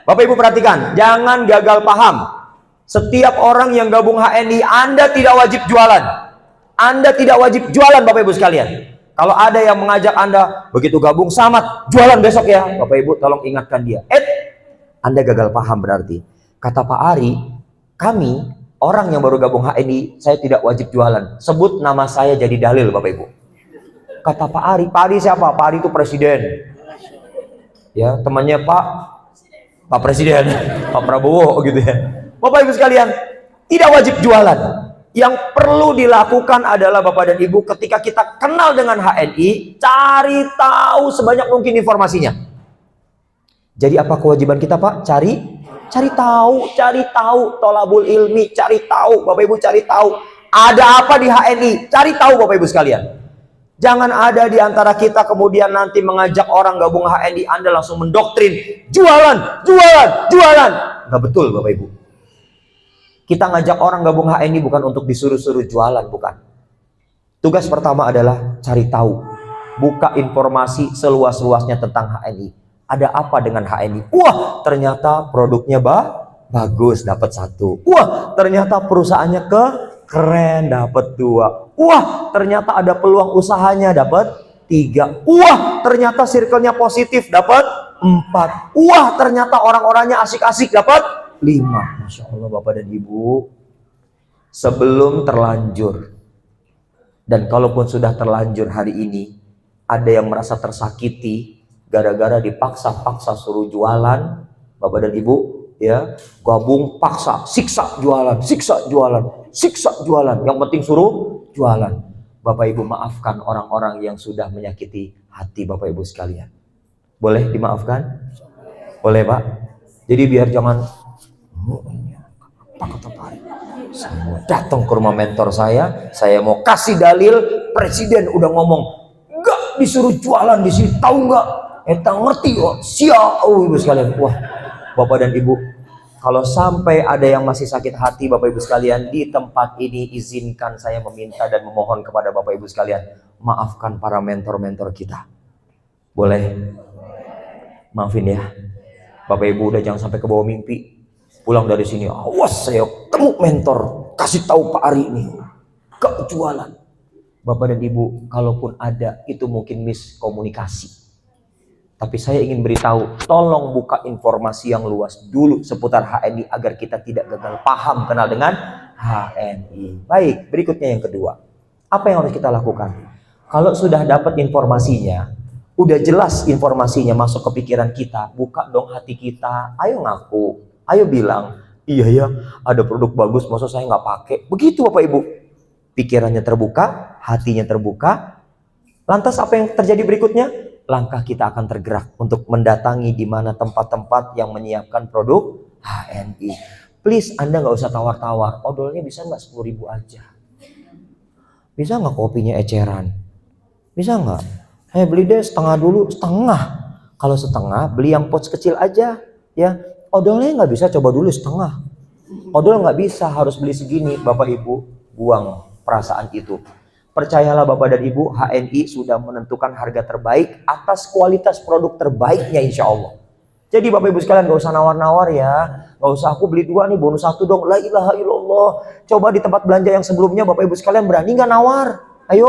[SPEAKER 1] Bapak Ibu perhatikan, jangan gagal paham. Setiap orang yang gabung HNI, Anda tidak wajib jualan. Anda tidak wajib jualan Bapak Ibu sekalian. Kalau ada yang mengajak Anda, begitu gabung selamat, jualan besok ya. Bapak Ibu tolong ingatkan dia. Anda gagal paham berarti. Kata Pak Ari, kami orang yang baru gabung HNI, saya tidak wajib jualan. Sebut nama saya jadi dalil Bapak Ibu. Kata Pak Ari siapa? Pak Ari itu presiden. Ya, temannya Pak Presiden, Pak Prabowo gitu ya. Bapak Ibu sekalian, tidak wajib jualan. Yang perlu dilakukan adalah Bapak dan Ibu ketika kita kenal dengan HNI, cari tahu sebanyak mungkin informasinya. Jadi apa kewajiban kita Pak? Cari tahu, tolabul ilmi, cari tahu, Bapak Ibu cari tahu. Ada apa di HNI? Cari tahu Bapak Ibu sekalian. Jangan ada di antara kita kemudian nanti mengajak orang gabung HNI, Anda langsung mendoktrin, jualan. Nggak betul Bapak Ibu. Kita ngajak orang gabung HNI bukan untuk disuruh-suruh jualan, bukan. Tugas pertama adalah cari tahu. Buka informasi seluas-luasnya tentang HNI. Ada apa dengan HNI? Wah, ternyata produknya bagus, dapat 1. Wah, ternyata perusahaannya keren, dapat 2. Wah, ternyata ada peluang usahanya, dapat 3. Wah, ternyata circle-nya positif, dapat 4. Wah, ternyata orang-orangnya asik-asik, dapat 5. Masya Allah Bapak dan Ibu. Sebelum terlanjur, dan kalaupun sudah terlanjur hari ini, ada yang merasa tersakiti gara-gara dipaksa-paksa suruh jualan, Bapak dan Ibu, ya, gabung paksa, siksa jualan, yang penting suruh jualan. Bapak Ibu maafkan orang-orang yang sudah menyakiti hati Bapak Ibu sekalian. Boleh dimaafkan? Boleh Pak? Jadi biar jangan, apa kata Pak Ari? Saya mau datang ke rumah mentor saya mau kasih dalil, presiden udah ngomong, enggak disuruh jualan di sini, tahu enggak? Ngerti kok, siap, Ibu sekalian. Wah, Bapak dan Ibu, kalau sampai ada yang masih sakit hati Bapak Ibu sekalian, di tempat ini izinkan saya meminta dan memohon kepada Bapak Ibu sekalian, maafkan para mentor-mentor kita. Boleh? Maafin ya. Bapak Ibu udah jangan sampai ke bawah mimpi. Pulang dari sini, awas saya ketemu mentor, kasih tahu Pak Ari ini gak jualan. Bapak dan Ibu, kalaupun ada, itu mungkin miskomunikasi. Tapi saya ingin beritahu, tolong buka informasi yang luas dulu seputar HNI agar kita tidak gagal paham kenal dengan HNI. Baik, berikutnya yang kedua. Apa yang harus kita lakukan? Kalau sudah dapat informasinya, udah jelas informasinya masuk ke pikiran kita, buka dong hati kita. Ayo ngaku, ayo bilang, iya ya, ada produk bagus, masa saya nggak pakai. Begitu Bapak Ibu. Pikirannya terbuka, hatinya terbuka. Lantas apa yang terjadi berikutnya? Langkah kita akan tergerak untuk mendatangi di mana tempat-tempat yang menyiapkan produk HNI. Please, Anda nggak usah tawar-tawar. Odolnya bisa nggak 10.000 aja? Bisa nggak kopinya eceran? Bisa nggak? Beli deh setengah dulu, setengah. Kalau setengah, beli yang pouch kecil aja. Ya, odolnya nggak bisa, coba dulu setengah. Odol nggak bisa, harus beli segini. Bapak Ibu, buang perasaan itu. Percayalah Bapak dan Ibu, HNI sudah menentukan harga terbaik atas kualitas produk terbaiknya insya Allah. Jadi Bapak Ibu sekalian gak usah nawar-nawar ya. Gak usah aku beli 2 nih bonus 1 dong. La ilaha illallah. Coba di tempat belanja yang sebelumnya Bapak Ibu sekalian berani gak nawar? Ayo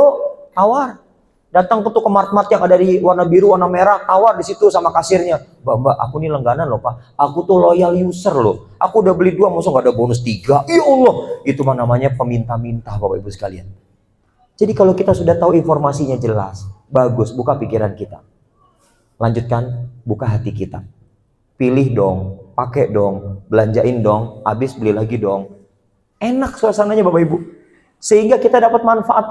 [SPEAKER 1] tawar. Datang tuh ke mart-mart yang ada di warna biru, warna merah. Tawar di situ sama kasirnya. Mbak, aku nih langganan loh Pak. Aku tuh loyal user loh. Aku udah beli 2 masa gak ada bonus 3. Ya Allah. Itu mah namanya peminta-minta Bapak Ibu sekalian. Jadi kalau kita sudah tahu informasinya jelas, bagus, buka pikiran kita. Lanjutkan, buka hati kita. Pilih dong, pakai dong, belanjain dong, habis beli lagi dong. Enak suasananya Bapak Ibu. Sehingga kita dapat manfaat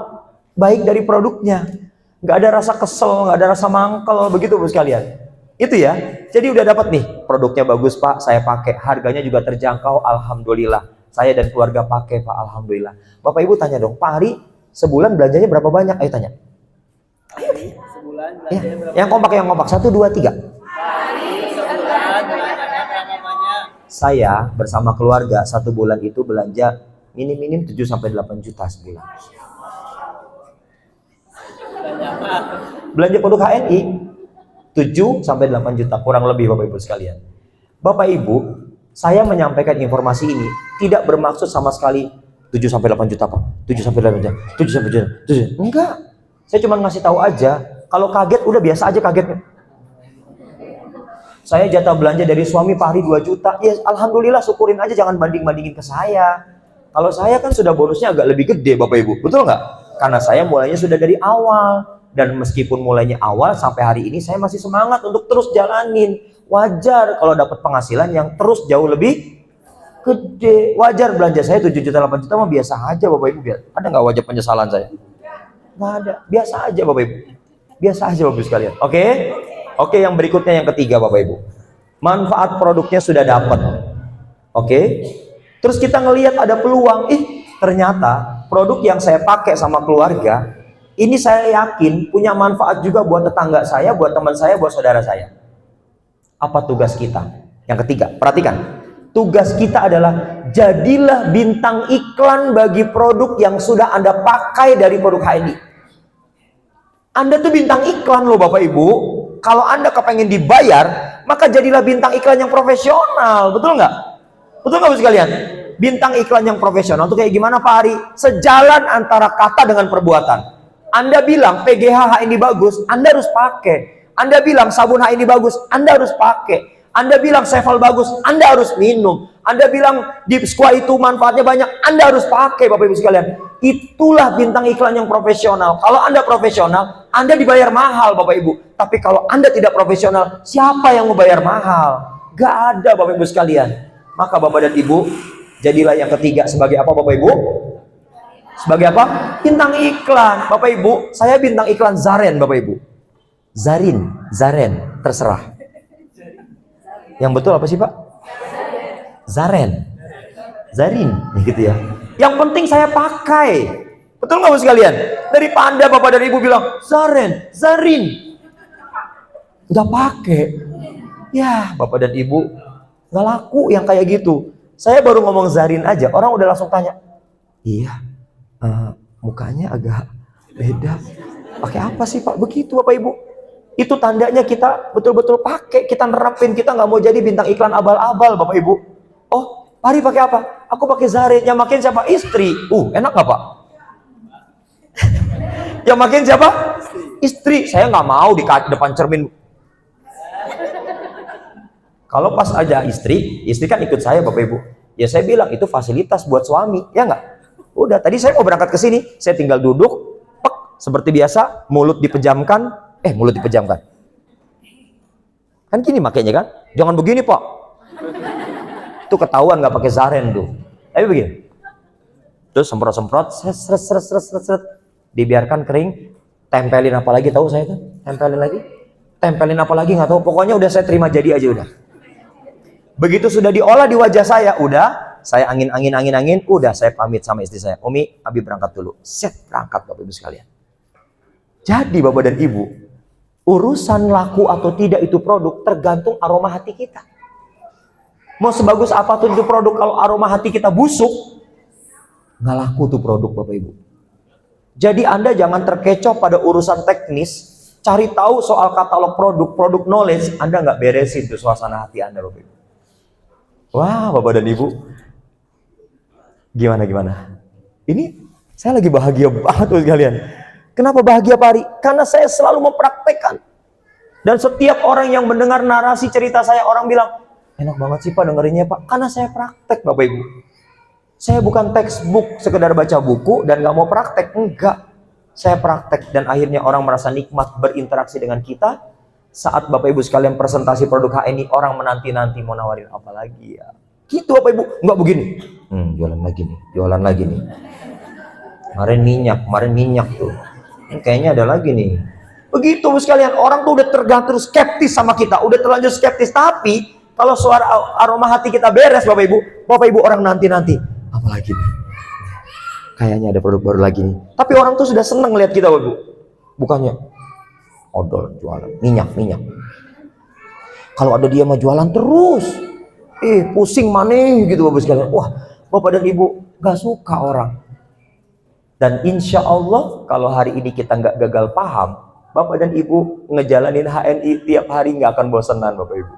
[SPEAKER 1] baik dari produknya. Nggak ada rasa kesel, nggak ada rasa mangkel, begitu Bu sekalian. Itu ya. Jadi udah dapat nih, produknya bagus Pak, saya pakai. Harganya juga terjangkau, alhamdulillah. Saya dan keluarga pakai Pak, alhamdulillah. Bapak Ibu tanya dong, Pak Ari, sebulan belanjanya berapa banyak? Ayo tanya. Ayo tanya. Sebulan belanjanya berapa? Yang kompak, 1, 2, 3. Sebulan belanjanya berapa banyak? Saya bersama keluarga 1 bulan itu belanja minim-minim 7-8 juta sebulan. Belanja produk HNI 7-8 juta kurang lebih Bapak Ibu sekalian. Bapak Ibu, saya menyampaikan informasi ini tidak bermaksud sama sekali 7-8 juta Pak, 7-8 juta, 7-8 juta, 7. Enggak, saya cuma ngasih tahu aja. Kalau kaget udah biasa aja kagetnya. Saya jatah belanja dari suami Pak Hari 2 juta, ya alhamdulillah syukurin aja, jangan banding-bandingin ke saya. Kalau saya kan sudah bonusnya agak lebih gede Bapak Ibu, betul nggak? Karena saya mulainya sudah dari awal. Dan meskipun mulainya awal sampai hari ini saya masih semangat untuk terus jalanin. Wajar kalau dapat penghasilan yang terus jauh lebih gede. Wajar belanja saya 7 juta 8 juta mah biasa aja Bapak Ibu. Ada nggak wajib penyesalan saya? Nggak ada. Biasa aja Bapak Ibu. Biasa aja Bapak Ibu sekalian. Oke? Oke, yang berikutnya yang ketiga Bapak Ibu. Manfaat produknya sudah dapat. Oke? Terus kita ngelihat ada peluang. Ternyata produk yang saya pakai sama keluarga ini saya yakin punya manfaat juga buat tetangga saya, buat teman saya, buat saudara saya. Apa tugas kita? Yang ketiga, perhatikan. Tugas kita adalah jadilah bintang iklan bagi produk yang sudah Anda pakai dari produk HNI. Anda tuh bintang iklan loh Bapak Ibu. Kalau Anda kepengen dibayar, maka jadilah bintang iklan yang profesional. Betul nggak? Betul nggak Bu sekalian? Bintang iklan yang profesional itu kayak gimana Pak Ari? Sejalan antara kata dengan perbuatan. Anda bilang PGH HNI bagus, Anda harus pakai. Anda bilang sabun HNI bagus, Anda harus pakai. Anda bilang Seval bagus, Anda harus minum. Anda bilang Deep Squat itu manfaatnya banyak, Anda harus pakai Bapak Ibu sekalian. Itulah bintang iklan yang profesional. Kalau Anda profesional, Anda dibayar mahal Bapak Ibu. Tapi kalau Anda tidak profesional, siapa yang mau bayar mahal? Gak ada Bapak Ibu sekalian. Maka Bapak dan Ibu, jadilah yang ketiga sebagai apa Bapak Ibu? Sebagai apa? Bintang iklan. Bapak Ibu, saya bintang iklan Zaren Bapak Ibu. Zaren, terserah. Yang betul apa sih Pak? Zarin, gitu ya. Yang penting saya pakai. Betul nggak Bu sekalian? Daripada Bapak dan Ibu bilang Zarin, udah pakai. Ya, Bapak dan Ibu nggak laku yang kayak gitu. Saya baru ngomong Zarin aja, orang udah langsung tanya. Iya, mukanya agak beda. Pakai apa sih Pak? Begitu Bapak Ibu. Itu tandanya kita betul-betul pakai, kita nerapin, kita nggak mau jadi bintang iklan abal-abal, Bapak Ibu. Oh, Pari pakai apa? Aku pakai Zare. Yang makin siapa? Istri. Enak nggak Pak? Yang makin siapa? Istri. Saya nggak mau di depan cermin. Kalau pas aja istri kan ikut saya, Bapak Ibu. Ya saya bilang itu fasilitas buat suami, ya nggak? Udah, tadi saya mau berangkat ke sini, saya tinggal duduk, pek, seperti biasa, mulut dipejamkan. Mulut dipejamkan. Kan gini makanya kan? Jangan begini Pak. Itu ketahuan nggak pakai Zaren tuh. Tapi begini. Terus semprot-semprot, seret. Dibiarkan kering. Tempelin apa lagi tahu saya kan? Tempelin apa lagi nggak tahu. Pokoknya udah saya terima jadi aja udah. Begitu sudah diolah di wajah saya, udah saya angin, udah saya pamit sama istri saya. Umi, Abi berangkat dulu. Set, berangkat Bapak Ibu sekalian. Jadi Bapak dan Ibu, urusan laku atau tidak itu produk tergantung aroma hati kita. Mau sebagus apapun itu produk, kalau aroma hati kita busuk, nggak laku tuh produk Bapak Ibu. Jadi Anda jangan terkecoh pada urusan teknis, cari tahu soal katalog produk knowledge, Anda nggak beresin tuh suasana hati Anda Bapak Ibu. Wah Bapak dan Ibu, gimana? Ini saya lagi bahagia banget tuh sekalian. Kenapa bahagia Pak Ari? Karena saya selalu mempraktekkan. Dan setiap orang yang mendengar narasi cerita saya, orang bilang, enak banget sih Pak dengerinnya Pak. Karena saya praktek Bapak Ibu. Saya bukan textbook, sekedar baca buku dan gak mau praktek. Enggak. Saya praktek dan akhirnya orang merasa nikmat berinteraksi dengan kita. Saat Bapak Ibu sekalian presentasi produk HNI, orang menanti-nanti mau nawarin apa lagi ya. Gitu Bapak Ibu. Enggak begini. Jualan lagi nih. Kemarin minyak tuh. Kayaknya ada lagi nih. Begitu sekalian, orang tuh udah tergantung skeptis sama kita, udah terlanjur skeptis. Tapi kalau suara aroma hati kita beres Bapak Ibu orang nanti apalagi nih, kayaknya ada produk baru lagi nih. Tapi orang tuh sudah seneng lihat kita Bapak Ibu. Bukannya odol jualan minyak. Kalau ada dia mah jualan terus, pusing maneh gitu Bapak sekalian. Wah, Bapak dan Ibu gak suka orang. Dan insya Allah kalau hari ini kita nggak gagal paham, Bapak dan Ibu ngejalanin HNI tiap hari nggak akan bosenan Bapak Ibu.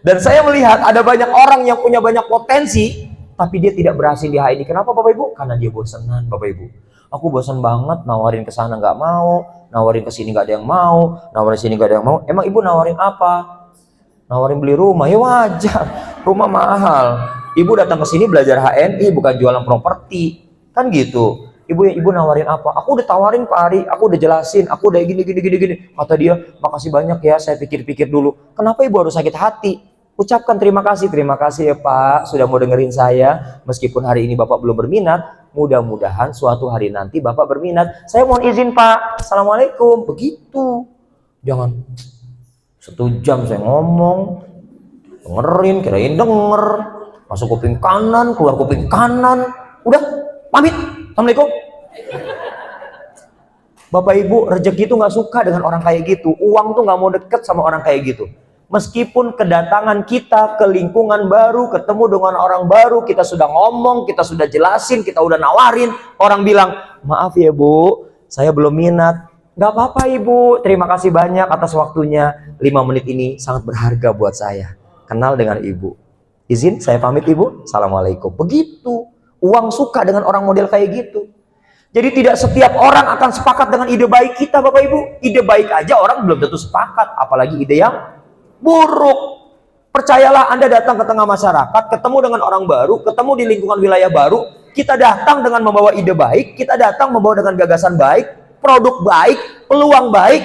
[SPEAKER 1] Dan saya melihat ada banyak orang yang punya banyak potensi, tapi dia tidak berhasil di HNI. Kenapa Bapak Ibu? Karena dia bosenan Bapak Ibu. Aku bosan banget, nawarin ke sana nggak mau, nawarin ke sini nggak ada yang mau, nawarin sini nggak ada yang mau. Emang Ibu nawarin apa? Nawarin beli rumah, ya wajar. Rumah mahal. Ibu datang ke sini belajar HNI, bukan jualan properti, kan gitu. Ibu nawarin apa? Aku udah tawarin Pak Ari, aku udah jelasin, aku udah gini. Kata dia, makasih banyak ya, saya pikir-pikir dulu. Kenapa Ibu harus sakit hati? Ucapkan terima kasih ya Pak, sudah mau dengerin saya. Meskipun hari ini Bapak belum berminat, mudah-mudahan suatu hari nanti Bapak berminat. Saya mohon izin Pak, Assalamualaikum. Begitu. Jangan 1 jam saya ngomong, dengerin, kirain denger, masuk kuping kanan, keluar kuping kanan, udah pamit. Assalamualaikum. Bapak Ibu, rezeki itu nggak suka dengan orang kayak gitu. Uang tuh nggak mau deket sama orang kayak gitu. Meskipun kedatangan kita ke lingkungan baru, ketemu dengan orang baru, kita sudah ngomong, kita sudah jelasin, kita udah nawarin, orang bilang, maaf ya Bu, saya belum minat. Nggak apa-apa Ibu, terima kasih banyak atas waktunya. 5 menit ini sangat berharga buat saya. Kenal dengan Ibu. Izin saya pamit Ibu. Assalamualaikum. Begitu. Uang suka dengan orang model kayak gitu. Jadi tidak setiap orang akan sepakat dengan ide baik kita Bapak Ibu. Ide baik aja orang belum tentu sepakat, apalagi ide yang buruk. Percayalah, Anda datang ke tengah masyarakat, ketemu dengan orang baru, ketemu di lingkungan wilayah baru, kita datang dengan membawa ide baik, kita datang membawa dengan gagasan baik, produk baik, peluang baik,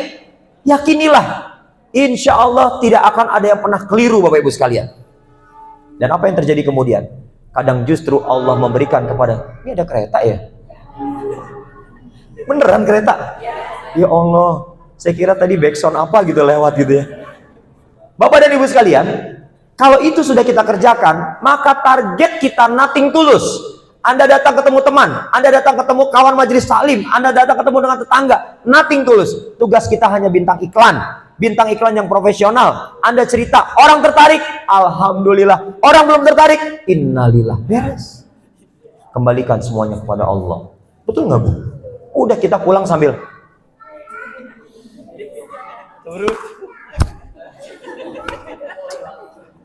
[SPEAKER 1] yakinilah, insya Allah tidak akan ada yang pernah keliru Bapak Ibu sekalian. Dan apa yang terjadi kemudian? Kadang justru Allah memberikan kepada, ini ada kereta ya? Beneran kereta? Ya Allah, saya kira tadi backsound apa gitu lewat gitu ya. Bapak dan Ibu sekalian, kalau itu sudah kita kerjakan, maka target kita nothing tulus. Anda datang ketemu teman, Anda datang ketemu kawan majelis taklim, Anda datang ketemu dengan tetangga, nothing tulus. Tugas kita hanya bintang iklan yang profesional. Anda cerita, orang tertarik, alhamdulillah. Orang belum tertarik, innalillah. Beres. Kembalikan semuanya kepada Allah. Betul nggak Bu? Udah kita pulang sambil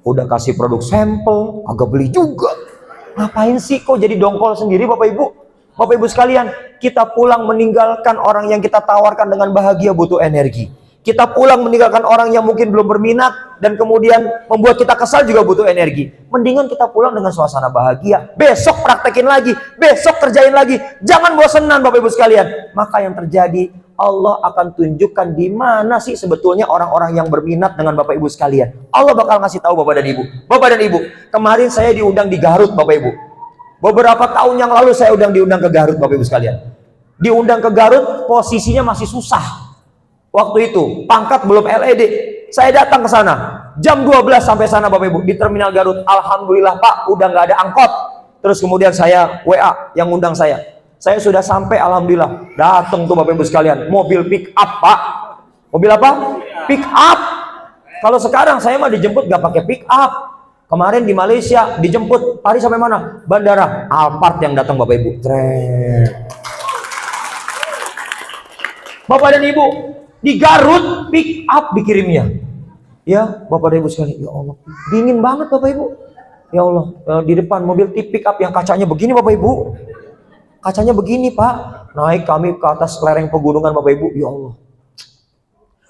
[SPEAKER 1] Udah kasih produk sampel, agak beli juga. Ngapain sih kok jadi dongkol sendiri Bapak Ibu? Bapak Ibu sekalian, kita pulang meninggalkan orang yang kita tawarkan dengan bahagia butuh energi. Kita pulang meninggalkan orang yang mungkin belum berminat dan kemudian membuat kita kesal juga butuh energi. Mendingan kita pulang dengan suasana bahagia. Besok praktekin lagi, besok kerjain lagi. Jangan bosenan Bapak Ibu sekalian. Maka yang terjadi, Allah akan tunjukkan di mana sih sebetulnya orang-orang yang berminat dengan Bapak Ibu sekalian. Allah bakal ngasih tahu Bapak dan Ibu. Bapak dan Ibu, kemarin saya diundang di Garut Bapak Ibu. Beberapa tahun yang lalu saya diundang ke Garut Bapak Ibu sekalian. Diundang ke Garut, posisinya masih susah. Waktu itu, pangkat belum LED. Saya datang ke sana, jam 12 sampai sana Bapak Ibu, di Terminal Garut. Alhamdulillah Pak, udah nggak ada angkot. Terus kemudian saya WA yang undang saya. Saya sudah sampai, alhamdulillah. Datang tuh Bapak Ibu sekalian, mobil pick up Pak. Mobil apa? Pick up. Kalau sekarang saya mah dijemput nggak pakai pick up. Kemarin di Malaysia dijemput, Paris sampai mana? Bandara. Alphard yang datang Bapak Ibu. Bapak dan Ibu, di Garut pick up dikirimnya. Ya, Bapak dan Ibu sekalian, ya Allah, dingin banget Bapak Ibu. Ya Allah, di depan mobil pick up yang kacanya begini Bapak Ibu. Kacanya begini Pak. Naik kami ke atas lereng pegunungan Bapak Ibu. Ya Allah.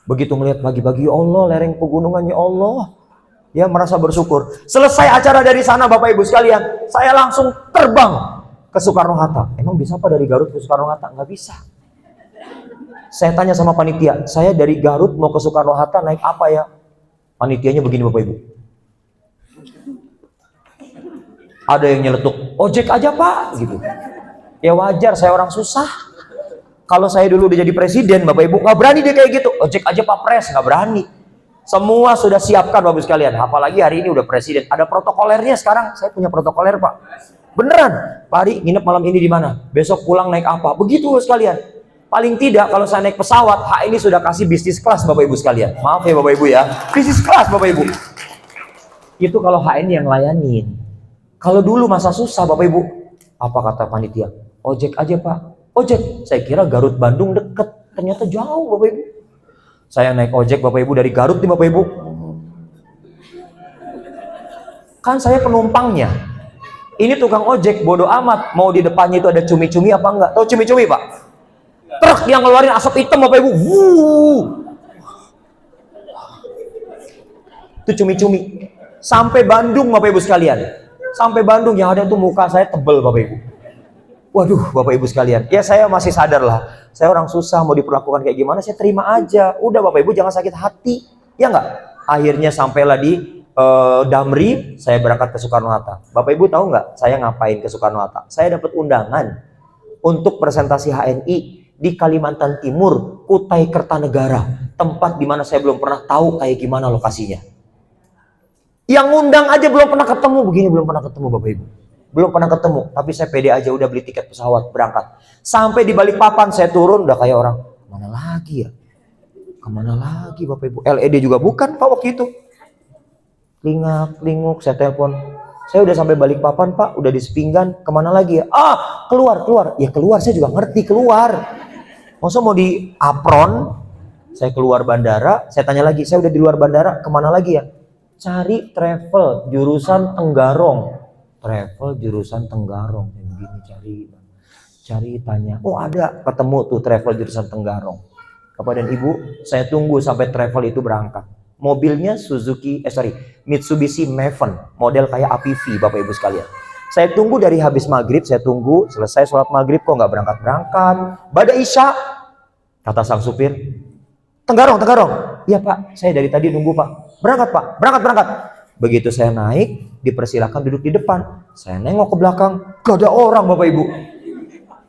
[SPEAKER 1] Begitu melihat pagi-pagi, ya Allah, lereng pegunungan, ya Allah. Ya, merasa bersyukur. Selesai acara dari sana Bapak Ibu sekalian, saya langsung terbang ke Soekarno-Hatta. Emang bisa Pak dari Garut ke Soekarno-Hatta? Nggak bisa. Saya tanya sama panitia, saya dari Garut mau ke Soekarno-Hatta naik apa ya? Panitianya begini Bapak Ibu. Ada yang nyeletuk, ojek aja Pak, gitu. Ya wajar, saya orang susah. Kalau saya dulu udah jadi presiden Bapak Ibu, nggak berani dia kayak gitu. Ojek aja Pak Pres, nggak berani. Semua sudah siapkan Bapak Ibu sekalian. Apalagi hari ini udah presiden, ada protokolernya sekarang. Saya punya protokoler Pak. Beneran, Pak Ari nginep malam ini di mana? Besok pulang naik apa? Begitu sekalian. Paling tidak kalau saya naik pesawat, ini sudah kasih bisnis kelas Bapak Ibu sekalian. Maaf ya Bapak Ibu ya, bisnis kelas Bapak Ibu. Itu kalau HN yang layanin. Kalau dulu masa susah Bapak Ibu, apa kata panitia? Ojek aja Pak. Ojek, saya kira Garut Bandung deket, ternyata jauh Bapak Ibu. Saya naik ojek Bapak Ibu dari Garut nih Bapak Ibu. Kan saya penumpangnya. Ini tukang ojek bodoh amat, mau di depannya itu ada cumi-cumi apa enggak? Tahu cumi-cumi Pak? Truk yang ngeluarin asap hitam Bapak Ibu. Itu cumi-cumi. Sampai Bandung Bapak Ibu sekalian. Sampai Bandung yang ada tuh muka saya tebel Bapak Ibu. Waduh Bapak Ibu sekalian. Ya saya masih sadar lah. Saya orang susah, mau diperlakukan kayak gimana saya terima aja. Udah Bapak Ibu jangan sakit hati. Ya enggak? Akhirnya sampailah di Damri, saya berangkat ke Soekarno-Hatta. Bapak Ibu tahu nggak saya ngapain ke Soekarno-Hatta? Saya dapat undangan untuk presentasi HNI di Kalimantan Timur, Kutai Kertanegara, tempat di mana saya belum pernah tahu kayak gimana lokasinya. Yang ngundang aja belum pernah ketemu, begini belum pernah ketemu Bapak Ibu. Belum pernah ketemu, tapi saya pede aja udah beli tiket pesawat berangkat. Sampai di Balikpapan saya turun udah kayak orang, kemana lagi ya? Kemana lagi Bapak Ibu? LED juga bukan Pak waktu itu. Lingak-linguk saya telepon. Saya udah sampai Balikpapan Pak, udah di Sepinggan, kemana lagi ya? Keluar. Ya keluar, saya juga ngerti keluar. Masa mau di apron, saya keluar bandara, saya tanya lagi, saya udah di luar bandara, kemana lagi ya? Cari travel jurusan Tenggarong. Travel jurusan Tenggarong. Begini cari tanya. Oh ada, ketemu tuh travel jurusan Tenggarong. Bapak dan Ibu, saya tunggu sampai travel itu berangkat. Mobilnya Mitsubishi Maven, model kayak APV Bapak Ibu sekalian. Saya tunggu dari habis maghrib, saya tunggu selesai sholat maghrib kok nggak berangkat. Bada Isya, kata sang supir, Tenggarong. Iya Pak, saya dari tadi nunggu Pak. Berangkat Pak, berangkat. Begitu saya naik, dipersilakan duduk di depan. Saya nengok ke belakang, gak ada orang Bapak Ibu.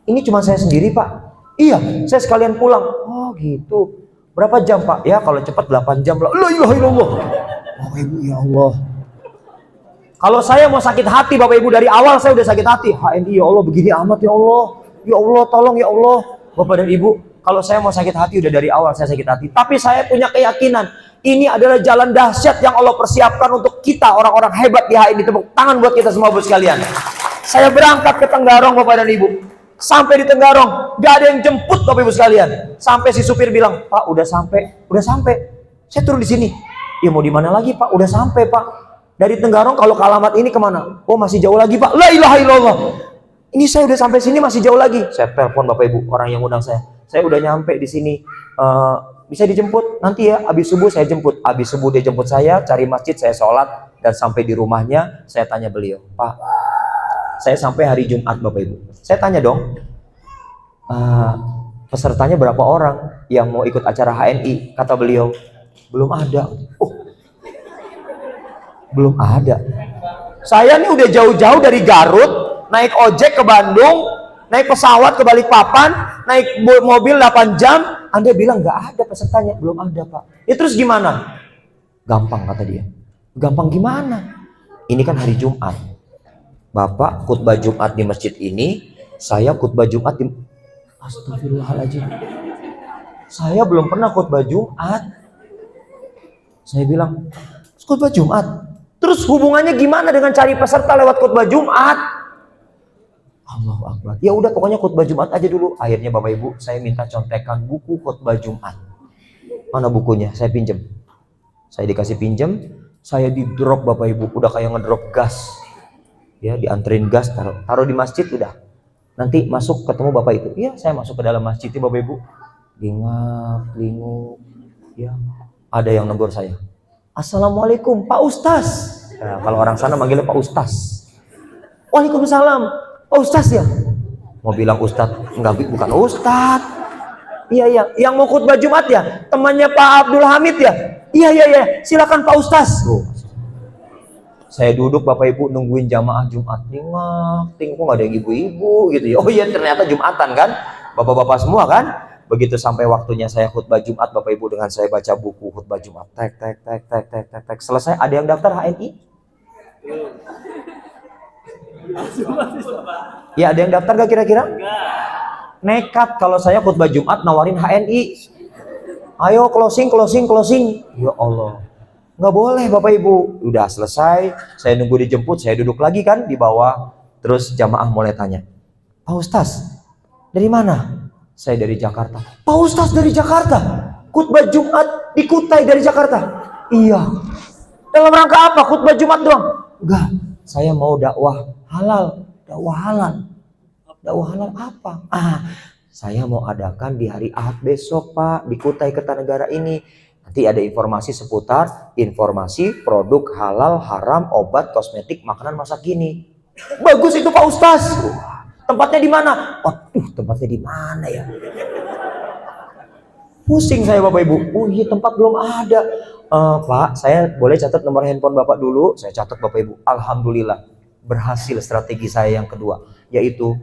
[SPEAKER 1] Ini cuma saya sendiri Pak. Iya, saya sekalian pulang. Oh gitu. Berapa jam Pak? Ya kalau cepat 8 jam lah. La ilaha illallah. Bapak Ibu ya Allah. Kalau saya mau sakit hati Bapak Ibu dari awal saya udah sakit hati. HNI ya Allah begini amat ya Allah. Ya Allah tolong ya Allah. Bapak dan Ibu, kalau saya mau sakit hati udah dari awal saya sakit hati. Tapi saya punya keyakinan ini adalah jalan dahsyat yang Allah persiapkan untuk kita orang-orang hebat di HNI. Tepuk tangan buat kita semua Bapak sekalian. Saya berangkat ke Tenggarong Bapak dan Ibu. Sampai di Tenggarong, gak ada yang jemput Bapak Ibu sekalian. Sampai si supir bilang, Pak udah sampai. Saya turun di sini. Ya mau di mana lagi Pak? Udah sampai Pak. Dari Tenggarong kalau ke alamat ini kemana? Oh masih jauh lagi Pak. La ilaha illallah. Ini saya udah sampai sini masih jauh lagi. Saya telepon Bapak Ibu, orang yang undang saya. Saya udah nyampe di sini. Bisa dijemput nanti ya. Habis subuh saya jemput. Habis subuh dia jemput saya, cari masjid, saya sholat. Dan sampai di rumahnya, saya tanya beliau, Pak, saya sampai hari Jumat Bapak Ibu. Saya tanya dong, pesertanya berapa orang yang mau ikut acara HNI? Kata beliau, belum ada. Oh, belum ada. Saya nih udah jauh-jauh dari Garut, naik ojek ke Bandung, naik pesawat ke Balikpapan, naik mobil 8 jam. Anda bilang nggak ada pesertanya? Belum ada Pak. Ya terus gimana? Gampang kata dia. Gampang gimana? Ini kan hari Jumat. Bapak khutbah Jumat di masjid ini, saya khutbah Jumat di... Astagfirullahaladzim. Saya belum pernah khutbah Jumat. Saya bilang, khutbah Jumat? Terus hubungannya gimana dengan cari peserta lewat khutbah Jumat? Allahu Akbar. Ya udah pokoknya khutbah Jumat aja dulu. Akhirnya Bapak Ibu, saya minta contekan buku khutbah Jumat. Mana bukunya? Saya pinjem. Saya dikasih pinjem, saya di drop Bapak Ibu, udah kayak ngedrop gas. Ya, dianterin gas, taruh di masjid udah. Nanti masuk ketemu Bapak itu. Iya, saya masuk ke dalam masjid Bapak Ibu. Lingup. Ya, ada yang negur saya. Assalamualaikum, Pak Ustaz. Nah, kalau orang sana manggilnya Pak Ustaz. Waalaikumsalam, Pak Ustaz ya. Mau bilang Ustaz, enggak, bukan Ustaz. Iya, yang mau khutbah Jumat ya, temannya Pak Abdul Hamid ya. Iya, silakan Pak Ustaz. Saya duduk Bapak Ibu nungguin jamaah Jumat. Kok nggak ada yang ibu-ibu gitu ya. Oh iya ternyata Jumatan kan. Bapak-bapak semua kan. Begitu sampai waktunya saya khutbah Jumat Bapak Ibu dengan saya baca buku khutbah Jumat. Tek. Selesai, ada yang daftar HNI? Ya ada yang daftar gak kira-kira? Nekat kalau saya khutbah Jumat nawarin HNI. Ayo closing. Ya Allah. Nggak boleh Bapak Ibu. Udah selesai, saya nunggu dijemput, saya duduk lagi kan di bawah. Terus jamaah mulai tanya, Pak Ustaz, dari mana? Saya dari Jakarta. Pak Ustaz dari Jakarta? Khutbah Jumat di Kutai dari Jakarta? Iya. Dalam rangka apa? Khutbah Jumat doang? Enggak, saya mau dakwah halal. Dakwah halal apa? Saya mau adakan di hari Ahad besok Pak, di Kutai Kertanegara ini. Nanti ada informasi seputar informasi produk halal, haram, obat, kosmetik, makanan masa kini. Bagus itu Pak Ustaz. Tempatnya di mana? Tempatnya di mana ya? Pusing saya Bapak Ibu. Oh iya tempat belum ada. Pak, saya boleh catat nomor handphone Bapak dulu? Saya catat Bapak Ibu. Alhamdulillah berhasil strategi saya yang kedua, yaitu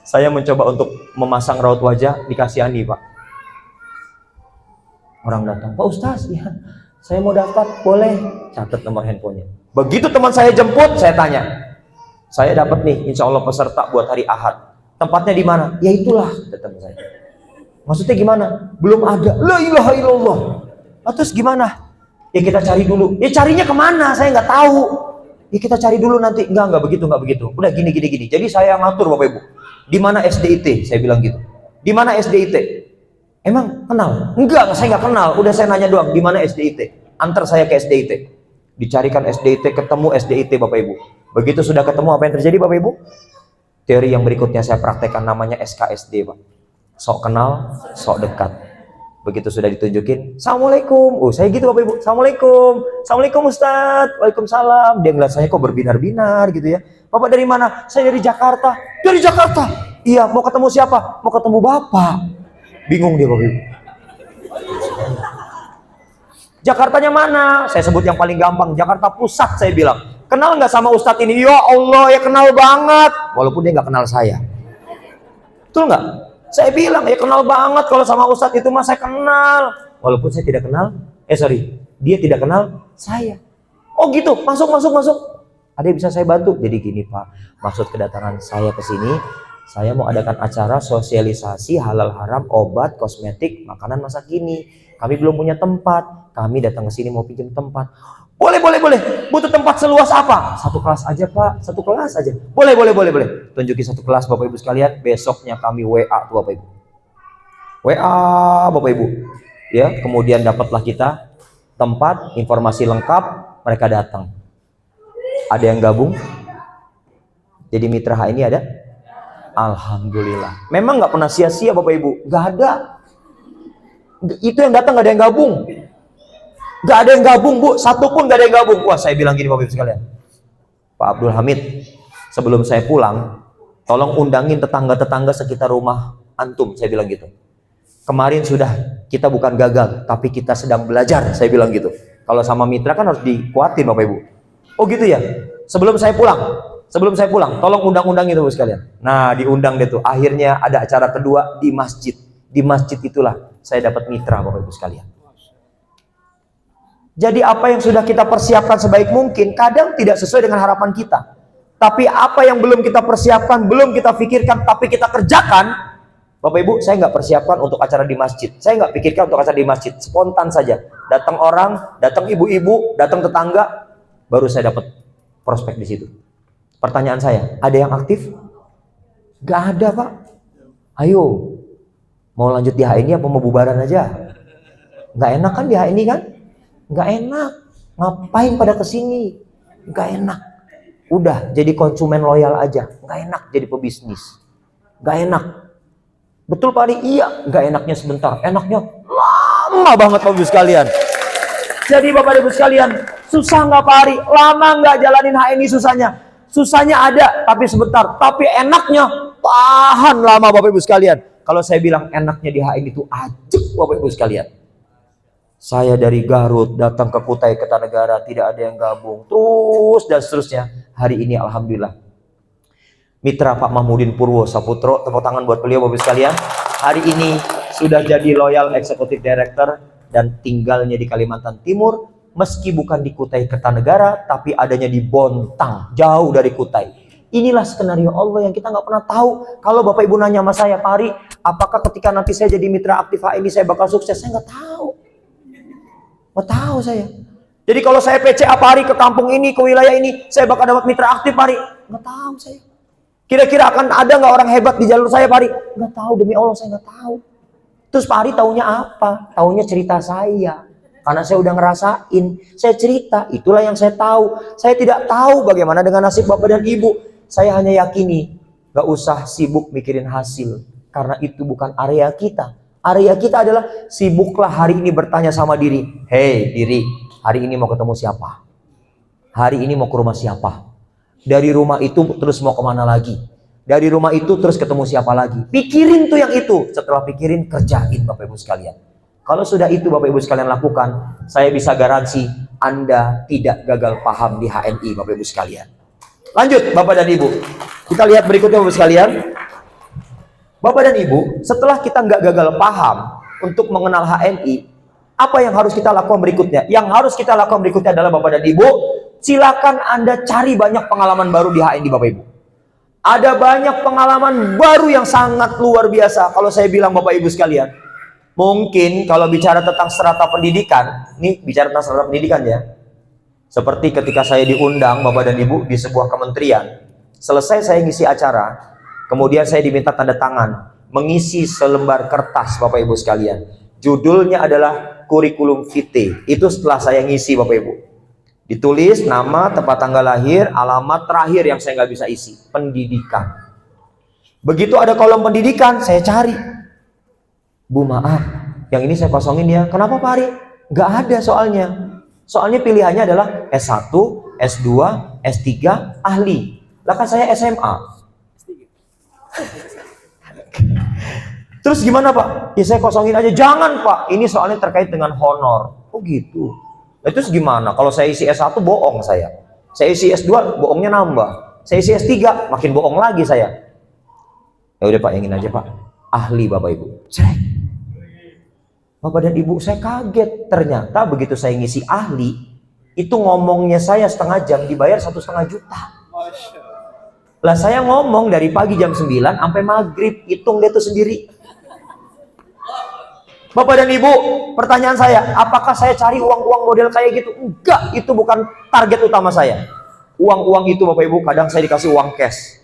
[SPEAKER 1] saya mencoba untuk memasang raut wajah, dikasihani Pak. Orang datang, Pak Ustaz, ya, saya mau daftar, boleh? Catat nomor handphonenya. Begitu teman saya jemput, saya tanya, saya dapat nih, insya Allah peserta buat hari Ahad. Tempatnya di mana? Ya itulah, kata teman saya. Maksudnya gimana? Belum ada. La ilaha illallah. Terus gimana? Ya kita cari dulu. Ya carinya kemana? Saya nggak tahu. Ya kita cari dulu nanti. Enggak begitu. Udah gini. Jadi saya ngatur Bapak Ibu. Di mana SDIT? Saya bilang gitu. Di mana SDIT? Emang kenal? Enggak, saya nggak kenal. Udah saya nanya doang. Di mana SDIT? Antar saya ke SDIT. Dicarikan SDIT, ketemu SDIT Bapak Ibu. Begitu sudah ketemu, apa yang terjadi Bapak Ibu? Teori yang berikutnya saya praktekkan namanya SKSD Pak. Sok kenal, sok dekat. Begitu sudah ditunjukin, Assalamualaikum. Saya gitu Bapak Ibu. Assalamualaikum Ustadz. Waalaikumsalam. Dia ngeliat saya kok berbinar-binar gitu ya. Bapak dari mana? Saya dari Jakarta. Dari Jakarta? Iya, mau ketemu siapa? Mau ketemu Bapak. Bingung dia Bapak Ibu. Jakartanya mana? Saya sebut yang paling gampang, Jakarta Pusat saya bilang. Kenal nggak sama Ustadz ini? Ya Allah, ya kenal banget. Walaupun dia nggak kenal saya. Betul nggak? Saya bilang, ya kenal banget. Kalau sama Ustadz itu mah saya kenal. Walaupun saya tidak kenal. Dia tidak kenal saya. Oh gitu, masuk. Ada yang bisa saya bantu? Jadi gini Pak, maksud kedatangan saya ke sini, Saya mau adakan acara sosialisasi halal haram, obat, kosmetik, makanan masa kini. Kami belum punya tempat. Kami datang ke sini mau pinjam tempat. Boleh. Butuh tempat seluas apa? Satu kelas aja, Pak. Satu kelas aja. Boleh. Tunjukin satu kelas, Bapak Ibu sekalian. Besoknya kami WA tuh Bapak Ibu. WA Bapak Ibu. Ya, kemudian dapatlah kita tempat, informasi lengkap, mereka datang. Ada yang gabung? Jadi mitra HNI ada? Alhamdulillah. Memang nggak pernah sia-sia Bapak Ibu. Nggak ada. Itu yang datang nggak ada yang gabung. Nggak ada yang gabung Bu. Satu pun nggak ada yang gabung. Wah, saya bilang gini Bapak Ibu sekalian. Pak Abdul Hamid, sebelum saya pulang, tolong undangin tetangga-tetangga sekitar rumah antum. Saya bilang gitu. Kemarin sudah, kita bukan gagal, tapi kita sedang belajar. Saya bilang gitu. Kalau sama mitra kan harus dikuatin Bapak Ibu. Oh gitu ya. Sebelum saya pulang, tolong undang-undang itu sekalian. Nah, diundang deh tuh. Akhirnya ada acara kedua di masjid. Di masjid itulah saya dapat mitra Bapak Ibu sekalian. Jadi apa yang sudah kita persiapkan sebaik mungkin, kadang tidak sesuai dengan harapan kita. Tapi apa yang belum kita persiapkan, belum kita pikirkan, tapi kita kerjakan, Bapak Ibu, saya nggak persiapkan untuk acara di masjid. Saya nggak pikirkan untuk acara di masjid. Spontan saja. Datang orang, datang ibu-ibu, datang tetangga, baru saya dapat prospek di situ. Pertanyaan saya, ada yang aktif? Gak ada Pak. Ayo, mau lanjut di HNI apa mau bubaran aja? Gak enak kan di HNI kan? Gak enak. Ngapain pada kesini? Gak enak. Udah jadi konsumen loyal aja. Gak enak jadi pebisnis. Gak enak. Betul Pak Ari? Iya. Gak enaknya sebentar. Enaknya lama banget Bapak Ibu sekalian. Jadi Bapak Ibu sekalian, susah nggak Pak Ari? Lama nggak jalanin HNI susahnya? Susahnya ada, tapi sebentar. Tapi enaknya tahan lama Bapak Ibu sekalian. Kalau saya bilang enaknya di HNI itu ajak Bapak Ibu sekalian. Saya dari Garut datang ke Kutai Kertanegara, tidak ada yang gabung. Terus dan seterusnya. Hari ini Alhamdulillah. Mitra Pak Mahmudin Purwo Saputro, tepuk tangan buat beliau Bapak Ibu sekalian. Hari ini sudah jadi Loyal Executive Director dan tinggalnya di Kalimantan Timur. Meski bukan di Kutai Kertanegara, tapi adanya di Bontang, jauh dari Kutai. Inilah skenario Allah yang kita nggak pernah tahu. Kalau Bapak Ibu nanya sama saya, Pak Ari, apakah ketika nanti saya jadi mitra aktif HNI saya bakal sukses? Saya nggak tahu. Nggak tahu saya. Jadi kalau saya PCA Pak Ari ke kampung ini, ke wilayah ini, saya bakal dapat mitra aktif Pak Ari? Nggak tahu saya. Kira-kira akan ada nggak orang hebat di jalur saya Pak Ari? Nggak tahu, demi Allah saya nggak tahu. Terus Pak Ari taunya apa? Taunya cerita saya. Karena saya udah ngerasain, saya cerita, itulah yang saya tahu. Saya tidak tahu bagaimana dengan nasib Bapak dan Ibu. Saya hanya yakini, gak usah sibuk mikirin hasil. Karena itu bukan area kita. Area kita adalah sibuklah hari ini bertanya sama diri. Hei diri, hari ini mau ketemu siapa? Hari ini mau ke rumah siapa? Dari rumah itu terus mau kemana lagi? Dari rumah itu terus ketemu siapa lagi? Pikirin tuh yang itu. Setelah pikirin, kerjain Bapak Ibu sekalian. Kalau sudah itu Bapak Ibu sekalian lakukan, saya bisa garansi Anda tidak gagal paham di HNI Bapak Ibu sekalian. Lanjut Bapak dan Ibu. Kita lihat berikutnya Bapak sekalian. Bapak dan Ibu, setelah kita nggak gagal paham untuk mengenal HNI, apa yang harus kita lakukan berikutnya? Yang harus kita lakukan berikutnya adalah Bapak dan Ibu, silakan Anda cari banyak pengalaman baru di HNI Bapak Ibu. Ada banyak pengalaman baru yang sangat luar biasa. Kalau saya bilang Bapak Ibu sekalian, mungkin kalau bicara tentang strata pendidikan, ini bicara tentang strata pendidikan ya. Seperti ketika saya diundang Bapak dan Ibu di sebuah kementerian, selesai saya ngisi acara, kemudian saya diminta tanda tangan, mengisi selembar kertas Bapak Ibu sekalian. Judulnya adalah kurikulum vitae. Itu setelah saya ngisi Bapak Ibu. Ditulis nama, tempat tanggal lahir, alamat terakhir yang saya nggak bisa isi, pendidikan. Begitu ada kolom pendidikan, saya cari. Bu maaf, yang ini saya kosongin ya. Kenapa Pak Ari? Nggak ada soalnya. Soalnya pilihannya adalah S1, S2, S3, ahli. Lah kan saya SMA. Terus gimana Pak? Ya saya kosongin aja. Jangan Pak, ini soalnya terkait dengan honor. Oh gitu. Nah, terus gimana? Kalau saya isi S1 bohong saya. Saya isi S2 bohongnya nambah. Saya isi S3 makin bohong lagi saya. Ya udah Pak, yang ini aja Pak. Ahli Bapak Ibu. Cek. Bapak dan Ibu, saya kaget. Ternyata begitu saya ngisi ahli, itu ngomongnya saya setengah jam dibayar 1,5 juta. Lah saya ngomong dari pagi jam 9 sampai maghrib, hitung deh tuh sendiri. Bapak dan Ibu, pertanyaan saya, apakah saya cari uang-uang model kayak gitu? Enggak, itu bukan target utama saya. Uang-uang itu Bapak Ibu, kadang saya dikasih uang cash.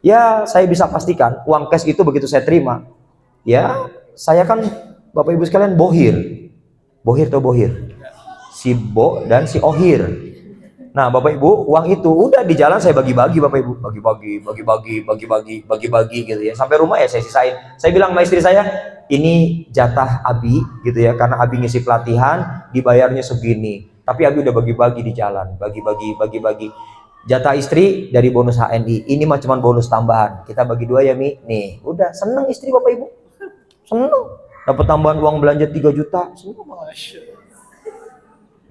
[SPEAKER 1] Ya, saya bisa pastikan, uang cash itu begitu saya terima, ya, saya kan Bapak Ibu sekalian bohir. Bohir atau bohir? Si Bo dan si Ohir. Nah, Bapak Ibu, uang itu udah di jalan saya bagi-bagi Bapak Ibu, bagi-bagi gitu ya. Sampai rumah ya saya sisain. Saya bilang sama istri saya, ini jatah Abi gitu ya, karena Abi ngisi pelatihan, dibayarnya segini. Tapi Abi udah bagi-bagi di jalan, bagi-bagi. Jatah istri dari bonus HNI, ini mah cuma bonus tambahan. Kita bagi dua ya Mi. Nih, udah seneng istri Bapak Ibu. Seneng. Dapat tambahan uang belanja 3 juta. Seneng.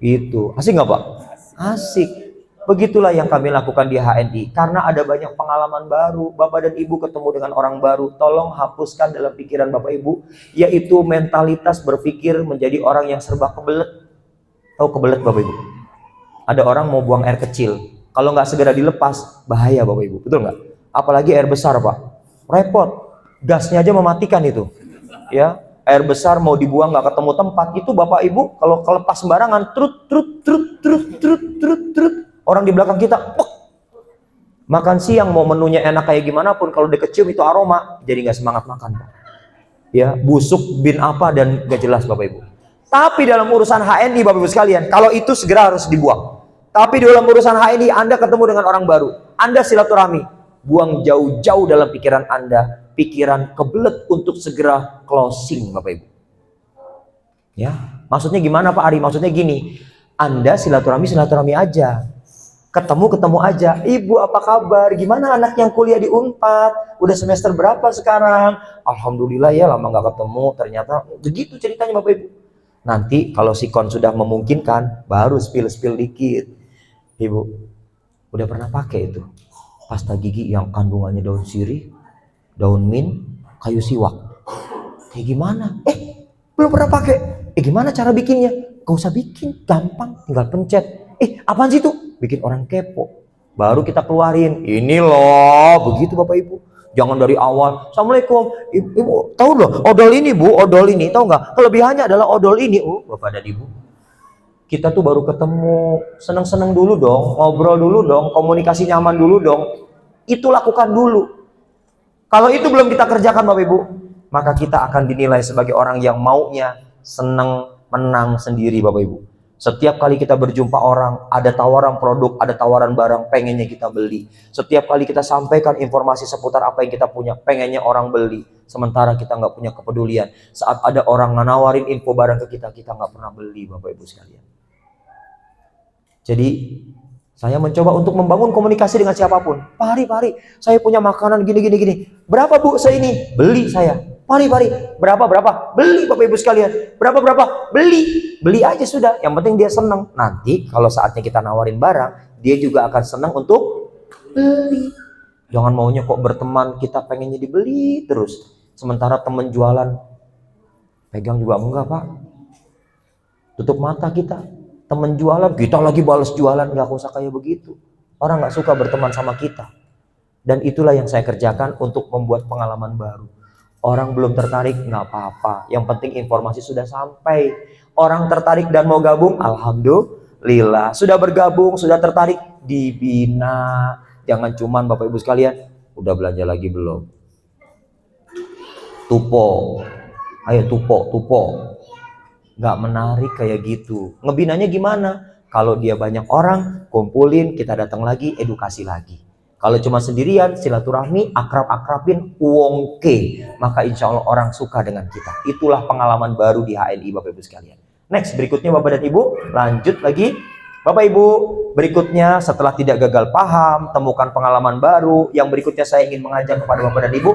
[SPEAKER 1] Itu. Asik nggak Pak? Asik. Begitulah yang kami lakukan di HNI. Karena ada banyak pengalaman baru. Bapak dan Ibu ketemu dengan orang baru. Tolong hapuskan dalam pikiran Bapak Ibu, yaitu mentalitas berpikir menjadi orang yang serba kebelet. Tahu kebelet Bapak Ibu? Ada orang mau buang air kecil. Kalau nggak segera dilepas, bahaya Bapak Ibu. Betul nggak? Apalagi air besar Pak. Repot. Gasnya aja mematikan itu. Ya. Air besar mau dibuang nggak ketemu tempat, itu Bapak Ibu kalau kelepas sembarangan, trut. Orang di belakang kita, pek. Makan siang mau menunya enak kayak gimana pun, kalau dikecium itu aroma, jadi nggak semangat makan Pak. Ya, busuk bin apa dan gak jelas Bapak Ibu. Tapi dalam urusan HNI Bapak Ibu sekalian, kalau itu segera harus dibuang. Tapi dalam urusan HNI Anda ketemu dengan orang baru, Anda silaturahmi, buang jauh-jauh dalam pikiran Anda pikiran kebelet untuk segera closing Bapak Ibu. Ya, maksudnya gimana Pak Ari? Maksudnya gini, Anda silaturahmi aja. Ketemu aja. Ibu apa kabar? Gimana anak yang kuliah di Unpad? Udah semester berapa sekarang? Alhamdulillah ya, lama nggak ketemu. Ternyata begitu ceritanya Bapak Ibu. Nanti kalau sikon sudah memungkinkan, baru spill dikit. Ibu, udah pernah pakai itu pasta gigi yang kandungannya daun sirih, daun mint, kayu siwak. Kayak gimana? Belum pernah pakai. Gimana cara bikinnya? Gak usah bikin, gampang, tinggal pencet. Apaan sih itu? Bikin orang kepo. Baru kita keluarin. Ini loh, begitu Bapak Ibu. Jangan dari awal. Assalamualaikum, Ibu. Tahu loh, odol ini Bu, odol ini. Tahu nggak? Kelebihannya adalah odol ini. Bapak dan Ibu. Kita tuh baru ketemu, seneng-seneng dulu dong, ngobrol dulu dong, komunikasi nyaman dulu dong. Itu lakukan dulu. Kalau itu belum kita kerjakan Bapak Ibu, maka kita akan dinilai sebagai orang yang maunya seneng menang sendiri Bapak Ibu. Setiap kali kita berjumpa orang, ada tawaran produk, ada tawaran barang, pengennya kita beli. Setiap kali kita sampaikan informasi seputar apa yang kita punya, pengennya orang beli. Sementara kita nggak punya kepedulian. Saat ada orang nawarin info barang ke kita, kita nggak pernah beli Bapak Ibu sekalian. Jadi saya mencoba untuk membangun komunikasi dengan siapapun. Pak Hari, saya punya makanan gini. Berapa Bu saya ini? Beli saya. Pak Hari, berapa? Beli Bapak Ibu sekalian. Berapa? Beli aja sudah. Yang penting dia senang. Nanti kalau saatnya kita nawarin barang, dia juga akan senang untuk beli. Jangan maunya kok berteman, kita pengennya dibeli terus. Sementara teman jualan, pegang juga enggak Pak. Tutup mata kita. Temen jualan, kita lagi balas jualan, nggak usah kayak begitu. Orang nggak suka berteman sama kita. Dan itulah yang saya kerjakan untuk membuat pengalaman baru. Orang belum tertarik, nggak apa-apa. Yang penting informasi sudah sampai. Orang tertarik dan mau gabung, alhamdulillah. Sudah bergabung, sudah tertarik, dibina. Jangan cuman Bapak Ibu sekalian, udah belanja lagi belum? Tupo. Ayo tupo. Nggak menarik kayak gitu. Ngebinanya gimana? Kalau dia banyak orang, kumpulin, kita datang lagi, edukasi lagi. Kalau cuma sendirian, silaturahmi, akrab-akrabin, uongke, maka insya Allah orang suka dengan kita. Itulah pengalaman baru di HNI Bapak Ibu sekalian. Next, berikutnya Bapak dan Ibu, lanjut lagi. Bapak Ibu, berikutnya setelah tidak gagal paham, temukan pengalaman baru, yang berikutnya saya ingin mengajak kepada Bapak dan Ibu,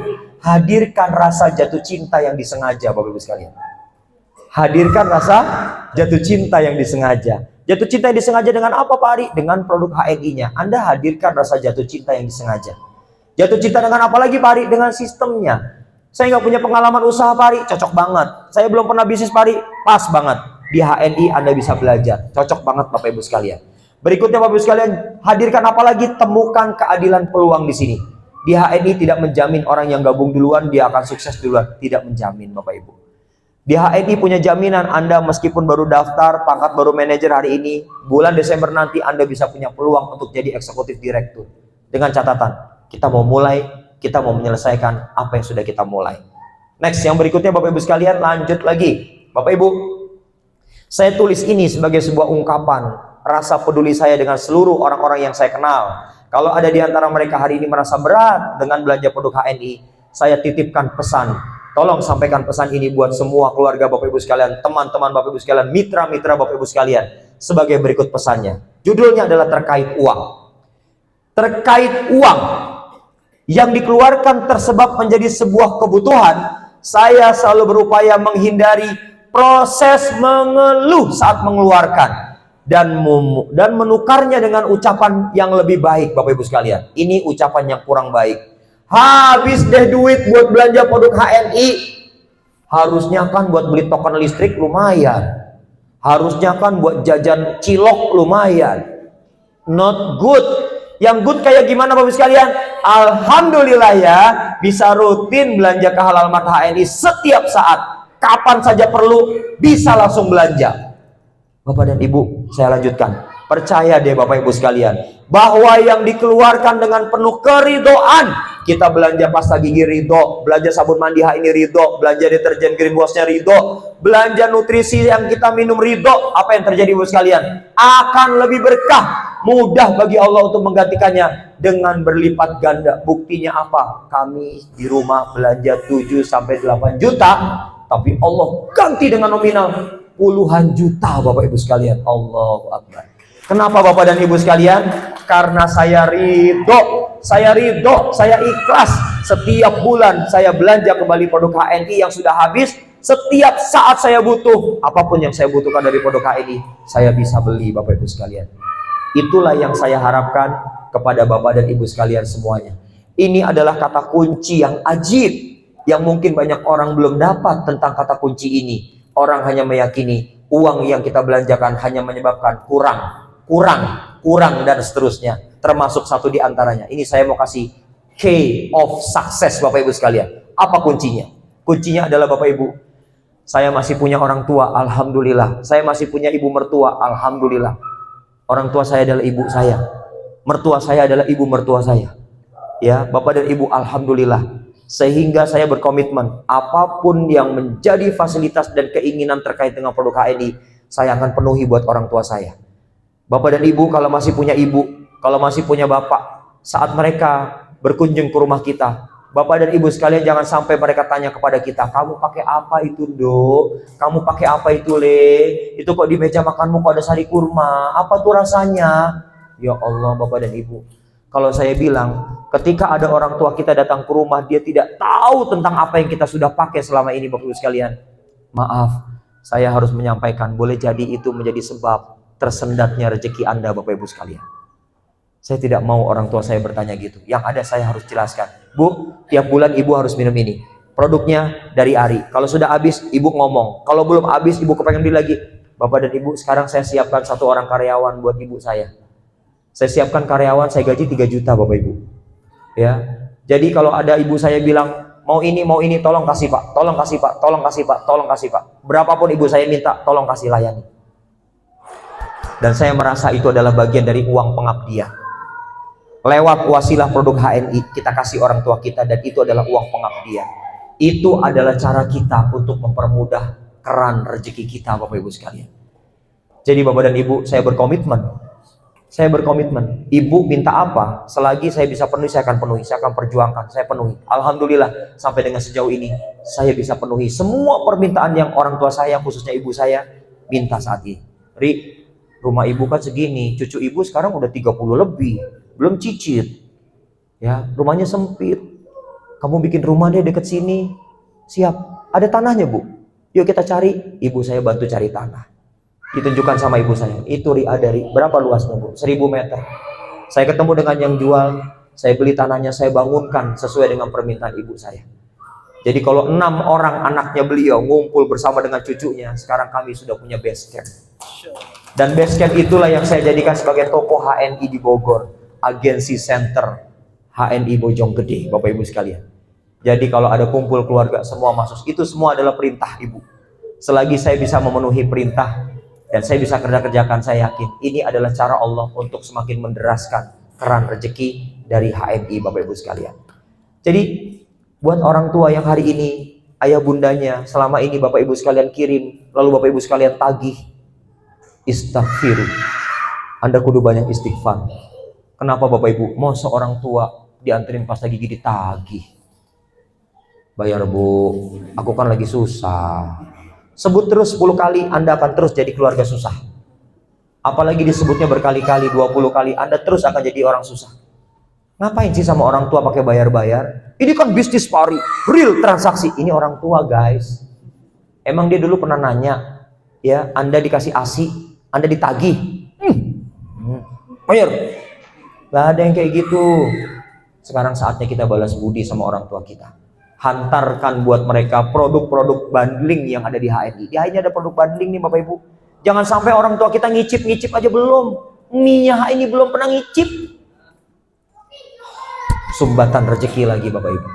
[SPEAKER 1] hadirkan rasa jatuh cinta yang disengaja Bapak Ibu sekalian. Hadirkan rasa jatuh cinta yang disengaja. Jatuh cinta yang disengaja dengan apa Pak Ari? Dengan produk HNI-nya. Anda hadirkan rasa jatuh cinta yang disengaja. Jatuh cinta dengan apa lagi Pak Ari? Dengan sistemnya. Saya nggak punya pengalaman usaha Pak Ari, cocok banget. Saya belum pernah bisnis Pak Ari, pas banget. Di HNI Anda bisa belajar. Cocok banget Bapak Ibu sekalian. Berikutnya Bapak Ibu sekalian, hadirkan apa lagi? Temukan keadilan peluang di sini. Di HNI tidak menjamin orang yang gabung duluan dia akan sukses duluan, tidak menjamin Bapak Ibu. Di HNI punya jaminan Anda meskipun baru daftar, pangkat baru manajer hari ini, bulan Desember nanti Anda bisa punya peluang untuk jadi eksekutif direktur. Dengan catatan, kita mau mulai, kita mau menyelesaikan apa yang sudah kita mulai. Next, yang berikutnya Bapak Ibu sekalian, lanjut lagi. Bapak Ibu, saya tulis ini sebagai sebuah ungkapan rasa peduli saya dengan seluruh orang-orang yang saya kenal. Kalau ada di antara mereka hari ini merasa berat dengan belanja produk HNI, saya titipkan pesan. Tolong sampaikan pesan ini buat semua keluarga Bapak Ibu sekalian, teman-teman Bapak Ibu sekalian, mitra-mitra Bapak Ibu sekalian. Sebagai berikut pesannya. Judulnya adalah terkait uang. Terkait uang yang dikeluarkan tersebab menjadi sebuah kebutuhan, saya selalu berupaya menghindari proses mengeluh saat mengeluarkan. Dan menukarnya dengan ucapan yang lebih baik Bapak Ibu sekalian. Ini ucapan yang kurang baik. Habis deh duit buat belanja produk HNI. Harusnya kan buat beli token listrik lumayan. Harusnya kan buat jajan cilok lumayan. Not good. Yang good kayak gimana Bapak Ibu sekalian? Alhamdulillah ya, bisa rutin belanja ke Halal Mart HNI setiap saat. Kapan saja perlu, bisa langsung belanja. Bapak dan Ibu, saya lanjutkan. Percaya deh Bapak Ibu sekalian, bahwa yang dikeluarkan dengan penuh keridoan. Kita belanja pasta gigi ridho, belanja sabun mandi HNI ridho, belanja deterjen Green Wash-nya ridho, belanja nutrisi yang kita minum ridho. Apa yang terjadi Ibu sekalian? Akan lebih berkah, mudah bagi Allah untuk menggantikannya dengan berlipat ganda. Buktinya apa? Kami di rumah belanja 7-8 juta, tapi Allah ganti dengan nominal puluhan juta Bapak Ibu sekalian. Allahu Akbar. Kenapa Bapak dan Ibu sekalian? Karena saya ridho, saya ikhlas. Setiap bulan saya belanja kembali produk HNI yang sudah habis. Setiap saat saya butuh, apapun yang saya butuhkan dari produk HNI, saya bisa beli Bapak Ibu sekalian. Itulah yang saya harapkan kepada Bapak dan Ibu sekalian semuanya. Ini adalah kata kunci yang ajib, yang mungkin banyak orang belum dapat tentang kata kunci ini. Orang hanya meyakini uang yang kita belanjakan hanya menyebabkan kurang dan seterusnya. Termasuk satu di antaranya. Ini saya mau kasih key of success Bapak Ibu sekalian. Apa kuncinya? Kuncinya adalah Bapak Ibu, saya masih punya orang tua, alhamdulillah. Saya masih punya ibu mertua, alhamdulillah. Orang tua saya adalah ibu saya. Mertua saya adalah ibu mertua saya. Ya, Bapak dan Ibu, alhamdulillah. Sehingga saya berkomitmen, apapun yang menjadi fasilitas dan keinginan terkait dengan produk HNI, saya akan penuhi buat orang tua saya. Bapak dan Ibu, kalau masih punya ibu, kalau masih punya bapak, saat mereka berkunjung ke rumah kita, Bapak dan Ibu sekalian, jangan sampai mereka tanya kepada kita, kamu pakai apa itu Dok? Kamu pakai apa itu Le? Itu kok di meja makanmu kok ada sari kurma? Apa tuh rasanya? Ya Allah Bapak dan Ibu, kalau saya bilang, ketika ada orang tua kita datang ke rumah, dia tidak tahu tentang apa yang kita sudah pakai selama ini Bapak Ibu sekalian. Maaf, saya harus menyampaikan, boleh jadi itu menjadi sebab tersendatnya rezeki Anda Bapak Ibu sekalian. Saya tidak mau orang tua saya bertanya gitu. Yang ada saya harus jelaskan, Bu, tiap bulan Ibu harus minum ini. Produknya dari Ari. Kalau sudah habis, Ibu ngomong. Kalau belum habis, Ibu kepengen beli lagi. Bapak dan Ibu, sekarang saya siapkan 1 orang karyawan buat Ibu saya. Saya siapkan karyawan, saya gaji 3 juta Bapak Ibu. Ya. Jadi kalau ada ibu saya bilang, mau ini, tolong kasih Pak. Tolong kasih Pak, tolong kasih Pak, tolong kasih Pak. Berapapun ibu saya minta, tolong kasih layani. Dan saya merasa itu adalah bagian dari uang pengabdian. Lewat wasilah produk HNI, kita kasih orang tua kita, dan itu adalah uang pengabdian. Itu adalah cara kita untuk mempermudah keran rezeki kita Bapak Ibu sekalian. Jadi Bapak dan Ibu, saya berkomitmen. Ibu minta apa, selagi saya bisa penuhi, saya akan penuhi, saya akan perjuangkan, saya penuhi. Alhamdulillah, sampai dengan sejauh ini, saya bisa penuhi semua permintaan yang orang tua saya, khususnya ibu saya, minta saat ini. Ri, rumah ibu kan segini, cucu ibu sekarang udah 30 lebih, belum cicit. Ya, rumahnya sempit. Kamu bikin rumah deh deket sini. Siap, ada tanahnya Bu. Yuk kita cari. Ibu saya bantu cari tanah. Ditunjukkan sama ibu saya, itu dari berapa luasnya Bu? 1000 meter. Saya ketemu dengan yang jual, saya beli tanahnya, saya bangunkan sesuai dengan permintaan ibu saya. Jadi kalau 6 orang anaknya beliau ngumpul bersama dengan cucunya, sekarang kami sudah punya base camp. Dan basecamp itulah yang saya jadikan sebagai toko HNI di Bogor, Agensi Center HNI Bojonggede, Bapak Ibu sekalian. Jadi kalau ada kumpul keluarga semua masuk, itu semua adalah perintah Ibu. Selagi saya bisa memenuhi perintah dan saya bisa kerjakan, saya yakin ini adalah cara Allah untuk semakin menderaskan keran rezeki dari HNI, Bapak Ibu sekalian. Jadi buat orang tua yang hari ini ayah bundanya selama ini Bapak Ibu sekalian kirim, lalu Bapak Ibu sekalian tagih, istighfar. Anda kudu banyak istighfar. Kenapa Bapak Ibu? Mau seorang tua dianterin pas lagi ditagih, bayar Bu, aku kan lagi susah. Sebut terus 10 kali, Anda akan terus jadi keluarga susah. Apalagi disebutnya berkali-kali, 20 kali, Anda terus akan jadi orang susah. Ngapain sih sama orang tua pakai bayar-bayar? Ini kan bisnis pari, real transaksi. Ini orang tua guys. Emang dia dulu pernah nanya, ya Anda dikasih ASI, Anda ditagih. Bayar. Gak ada yang kayak gitu. Sekarang saatnya kita balas budi sama orang tua kita. Hantarkan buat mereka produk-produk bundling yang ada di HNI. Di HNI ada produk bundling nih Bapak Ibu. Jangan sampai orang tua kita ngicip-ngicip aja belum. Mie-nya HNI belum pernah ngicip. Sumbatan rezeki lagi Bapak Ibu.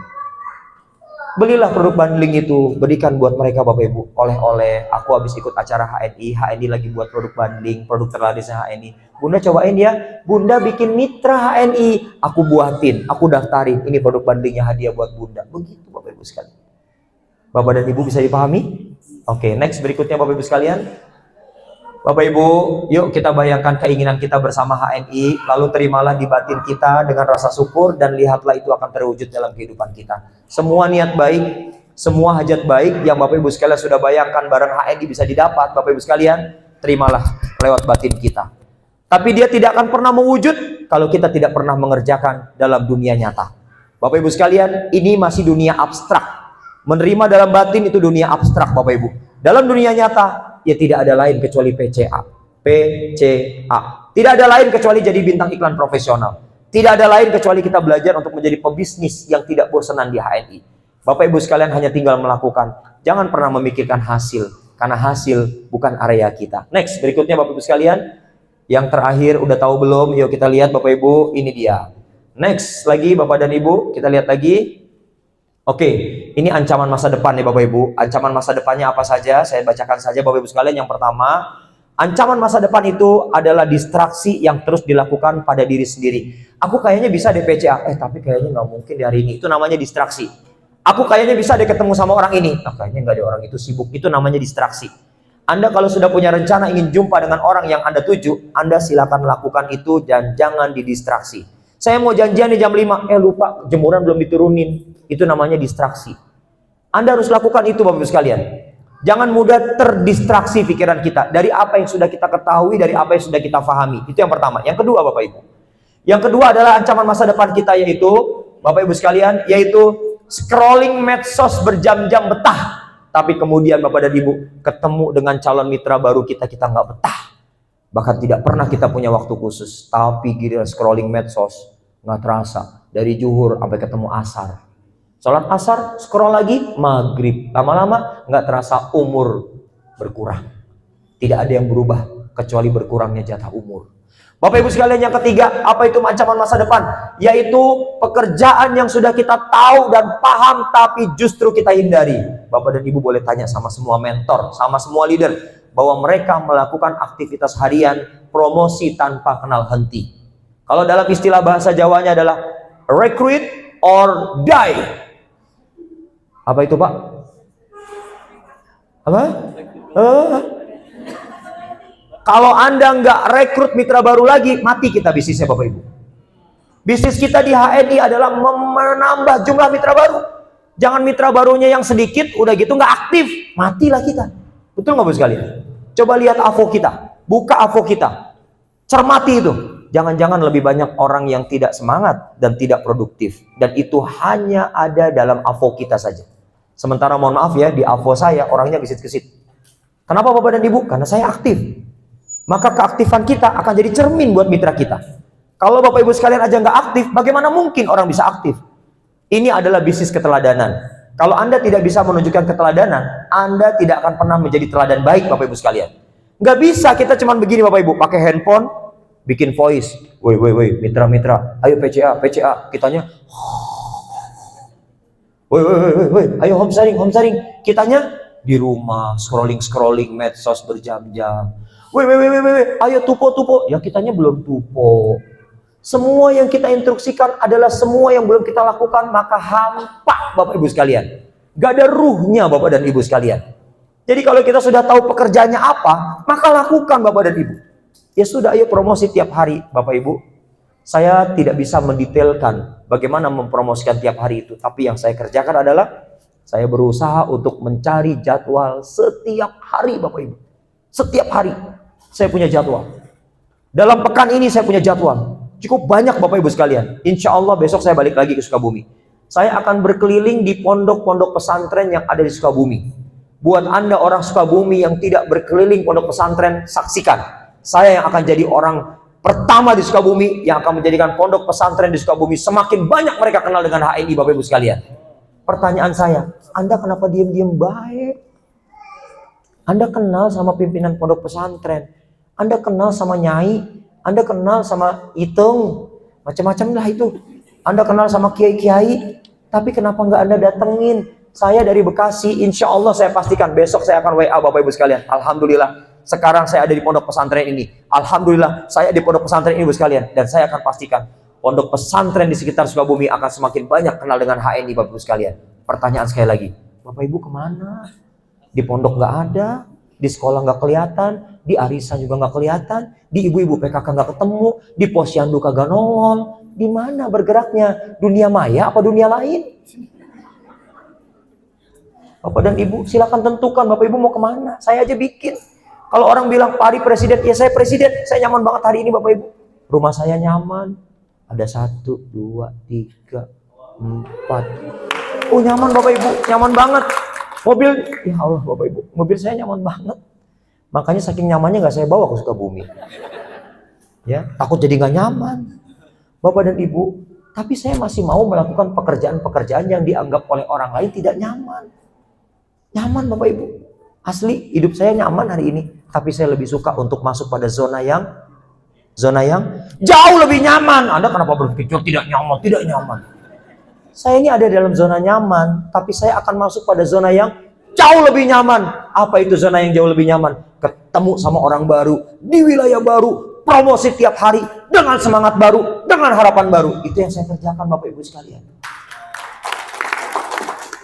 [SPEAKER 1] Belilah produk bundling itu, berikan buat mereka Bapak Ibu. Oleh-oleh, aku habis ikut acara HNI, HNI lagi buat produk bundling, produk terlarisnya HNI. Bunda cobain ya, Bunda bikin mitra HNI, aku buatin, aku daftarin, ini produk bundlingnya hadiah buat Bunda. Begitu Bapak Ibu sekalian. Bapak dan Ibu bisa dipahami? Oke, next berikutnya Bapak Ibu sekalian. Bapak Ibu, yuk kita bayangkan keinginan kita bersama HNI, lalu terimalah di batin kita dengan rasa syukur dan lihatlah itu akan terwujud dalam kehidupan kita. Semua niat baik, semua hajat baik yang Bapak Ibu sekalian sudah bayangkan bareng HNI bisa didapat, Bapak Ibu sekalian, terimalah lewat batin kita. Tapi dia tidak akan pernah mewujud kalau kita tidak pernah mengerjakan dalam dunia nyata. Bapak Ibu sekalian, ini masih dunia abstrak. Menerima dalam batin itu dunia abstrak Bapak Ibu. Dalam dunia nyata, ya tidak ada lain kecuali PCA. PCA. Tidak ada lain kecuali jadi bintang iklan profesional. Tidak ada lain kecuali kita belajar untuk menjadi pebisnis yang tidak bosanan di HNI. Bapak Ibu sekalian hanya tinggal melakukan. Jangan pernah memikirkan hasil. Karena hasil bukan area kita. Next, berikutnya Bapak Ibu sekalian. Yang terakhir, udah tahu belum? Yuk kita lihat Bapak Ibu, ini dia. Next, lagi Bapak dan Ibu, kita lihat lagi. Oke, ini ancaman masa depan nih Bapak Ibu. Ancaman masa depannya apa saja? Saya bacakan saja Bapak Ibu sekalian. Yang pertama, ancaman masa depan itu adalah distraksi yang terus dilakukan pada diri sendiri. Aku kayaknya bisa DPCA, tapi kayaknya nggak mungkin di hari ini. Itu namanya distraksi. Aku kayaknya bisa deh ketemu sama orang ini. Kayaknya nggak ada orang itu, sibuk. Itu namanya distraksi. Anda kalau sudah punya rencana ingin jumpa dengan orang yang Anda tuju, Anda silakan lakukan itu dan jangan didistraksi. Saya mau janjian di jam 5, lupa jemuran belum diturunin. Itu namanya distraksi. Anda harus lakukan itu Bapak Ibu sekalian. Jangan mudah terdistraksi pikiran kita dari apa yang sudah kita ketahui, dari apa yang sudah kita pahami. Itu yang pertama. Yang kedua Bapak Ibu. Yang kedua adalah ancaman masa depan kita, yaitu Bapak Ibu sekalian, yaitu scrolling medsos berjam-jam betah. Tapi kemudian Bapak dan Ibu ketemu dengan calon mitra baru kita nggak betah. Bahkan tidak pernah kita punya waktu khusus. Tapi giliran scrolling medsos nggak terasa. Dari zuhur sampai ketemu asar. Sholat asar, scroll lagi, maghrib. Lama-lama nggak terasa umur berkurang. Tidak ada yang berubah kecuali berkurangnya jatah umur. Bapak Ibu sekalian, yang ketiga, apa itu ancaman masa depan? Yaitu pekerjaan yang sudah kita tahu dan paham tapi justru kita hindari. Bapak dan Ibu boleh tanya sama semua mentor, sama semua leader, bahwa mereka melakukan aktivitas harian promosi tanpa kenal henti. Kalau dalam istilah bahasa Jawanya adalah recruit or die. Apa itu Pak? Apa? Kalau Anda nggak rekrut mitra baru lagi, mati kita bisnisnya Bapak Ibu. Bisnis kita di HNI adalah menambah jumlah mitra baru. Jangan mitra barunya yang sedikit, udah gitu nggak aktif, matilah kita. Betul nggak Bapak sekalian? Coba lihat AVO kita, buka AVO kita, cermati itu. Jangan-jangan lebih banyak orang yang tidak semangat dan tidak produktif. Dan itu hanya ada dalam AVO kita saja. Sementara mohon maaf ya, di AVO saya orangnya gesit-gesit. Kenapa Bapak dan Ibu? Karena saya aktif. Maka keaktifan kita akan jadi cermin buat mitra kita. Kalau Bapak Ibu sekalian aja nggak aktif, bagaimana mungkin orang bisa aktif? Ini adalah bisnis keteladanan. Kalau Anda tidak bisa menunjukkan keteladanan, Anda tidak akan pernah menjadi teladan baik Bapak Ibu sekalian. Nggak bisa kita cuman begini Bapak Ibu, pakai handphone, bikin voice. Woi, mitra, ayo PCA, kitanya. Woi, ayo home sharing. Kitanya di rumah, scrolling medsos berjam-jam. Woi, ayo tupo. Ya kitanya belum tupo. Semua yang kita instruksikan adalah semua yang belum kita lakukan, maka hampa Bapak Ibu sekalian. Gak ada ruhnya Bapak dan Ibu sekalian. Jadi kalau kita sudah tahu pekerjaannya apa, maka lakukan Bapak dan Ibu. Ya sudah, ayo promosi tiap hari Bapak Ibu. Saya tidak bisa mendetailkan bagaimana mempromosikan tiap hari itu. Tapi yang saya kerjakan adalah saya berusaha untuk mencari jadwal setiap hari Bapak Ibu. Setiap hari saya punya jadwal. Dalam pekan ini saya punya jadwal. Cukup banyak Bapak Ibu sekalian. Insya Allah besok saya balik lagi ke Sukabumi. Saya akan berkeliling di pondok-pondok pesantren yang ada di Sukabumi. Buat Anda orang Sukabumi yang tidak berkeliling pondok pesantren, saksikan. Saya yang akan jadi orang pertama di Sukabumi yang akan menjadikan pondok pesantren di Sukabumi semakin banyak mereka kenal dengan HNI Bapak Ibu sekalian. Pertanyaan saya, Anda kenapa diam-diam baik? Anda kenal sama pimpinan pondok pesantren, Anda kenal sama nyai, Anda kenal sama iteng, macam-macam lah itu. Anda kenal sama kiai-kiai, tapi kenapa nggak Anda datengin? Saya dari Bekasi, insya Allah saya pastikan besok saya akan WA Bapak Ibu sekalian. Alhamdulillah, sekarang saya ada di pondok pesantren ini. Alhamdulillah, saya di pondok pesantren ini Ibu sekalian. Dan saya akan pastikan, pondok pesantren di sekitar Sukabumi akan semakin banyak kenal dengan HNI Bapak Ibu sekalian. Pertanyaan sekali lagi, Bapak Ibu kemana? Di pondok nggak ada, di sekolah nggak kelihatan, di arisan juga nggak kelihatan, di ibu-ibu PKK nggak ketemu, di posyandu kagak nongol. Di mana bergeraknya? Dunia maya apa dunia lain? Bapak dan Ibu silakan tentukan Bapak Ibu mau kemana. Saya aja bikin. Kalau orang bilang Pak Ari presiden, ya saya presiden. Saya nyaman banget hari ini Bapak Ibu. Rumah saya nyaman. Ada 1, 2, 3, 4. Oh nyaman Bapak Ibu, nyaman banget. Mobil, ya Allah Bapak Ibu, mobil saya nyaman banget. Makanya saking nyamannya nggak saya bawa ke Sukabumi. Ya, takut jadi nggak nyaman. Bapak dan Ibu, tapi saya masih mau melakukan pekerjaan-pekerjaan yang dianggap oleh orang lain tidak nyaman. Nyaman Bapak Ibu. Asli, hidup saya nyaman hari ini. Tapi saya lebih suka untuk masuk pada zona yang jauh lebih nyaman. Anda kenapa berpikir tidak nyaman? Tidak nyaman. Saya ini ada dalam zona nyaman, tapi saya akan masuk pada zona yang jauh lebih nyaman. Apa itu zona yang jauh lebih nyaman? Ketemu sama orang baru, di wilayah baru, promosi tiap hari, dengan semangat baru, dengan harapan baru. Itu yang saya kerjakan Bapak Ibu sekalian.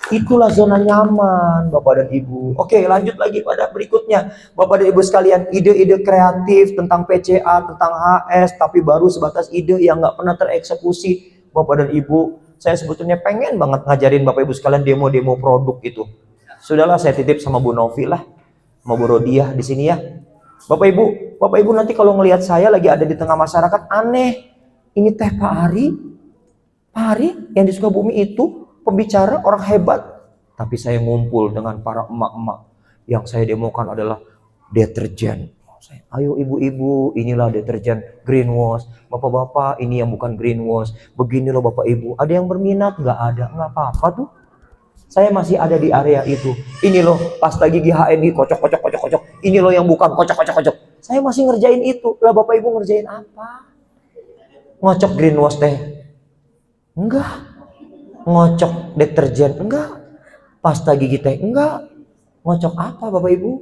[SPEAKER 1] Itulah zona nyaman Bapak dan Ibu. Oke, lanjut lagi pada berikutnya. Bapak dan Ibu sekalian, ide-ide kreatif tentang PCA, tentang HS, tapi baru sebatas ide yang nggak pernah tereksekusi. Bapak dan Ibu, saya sebetulnya pengen banget ngajarin Bapak Ibu sekalian demo-demo produk itu. Sudahlah saya titip sama Bu Novi lah, sama Bu Rodiah di sini ya. Bapak Ibu nanti kalau ngelihat saya lagi ada di tengah masyarakat aneh. Ini teh Pak Ari yang di Sukabumi itu pembicara orang hebat. Tapi saya ngumpul dengan para emak-emak. Yang saya demokan adalah deterjen. Ayo ibu-ibu, inilah deterjen green wash. Bapak-bapak, ini yang bukan green wash. Begini loh Bapak Ibu. Ada yang berminat? Nggak ada, nggak apa-apa tuh. Saya masih ada di area itu. Ini loh pasta gigi HNI, kocok. Ini loh yang bukan, kocok. Saya masih ngerjain itu. Lah Bapak Ibu ngerjain apa? Ngocok green wash teh? Enggak. Ngocok deterjen? Enggak. Pasta gigi teh? Enggak. Ngocok apa Bapak Ibu?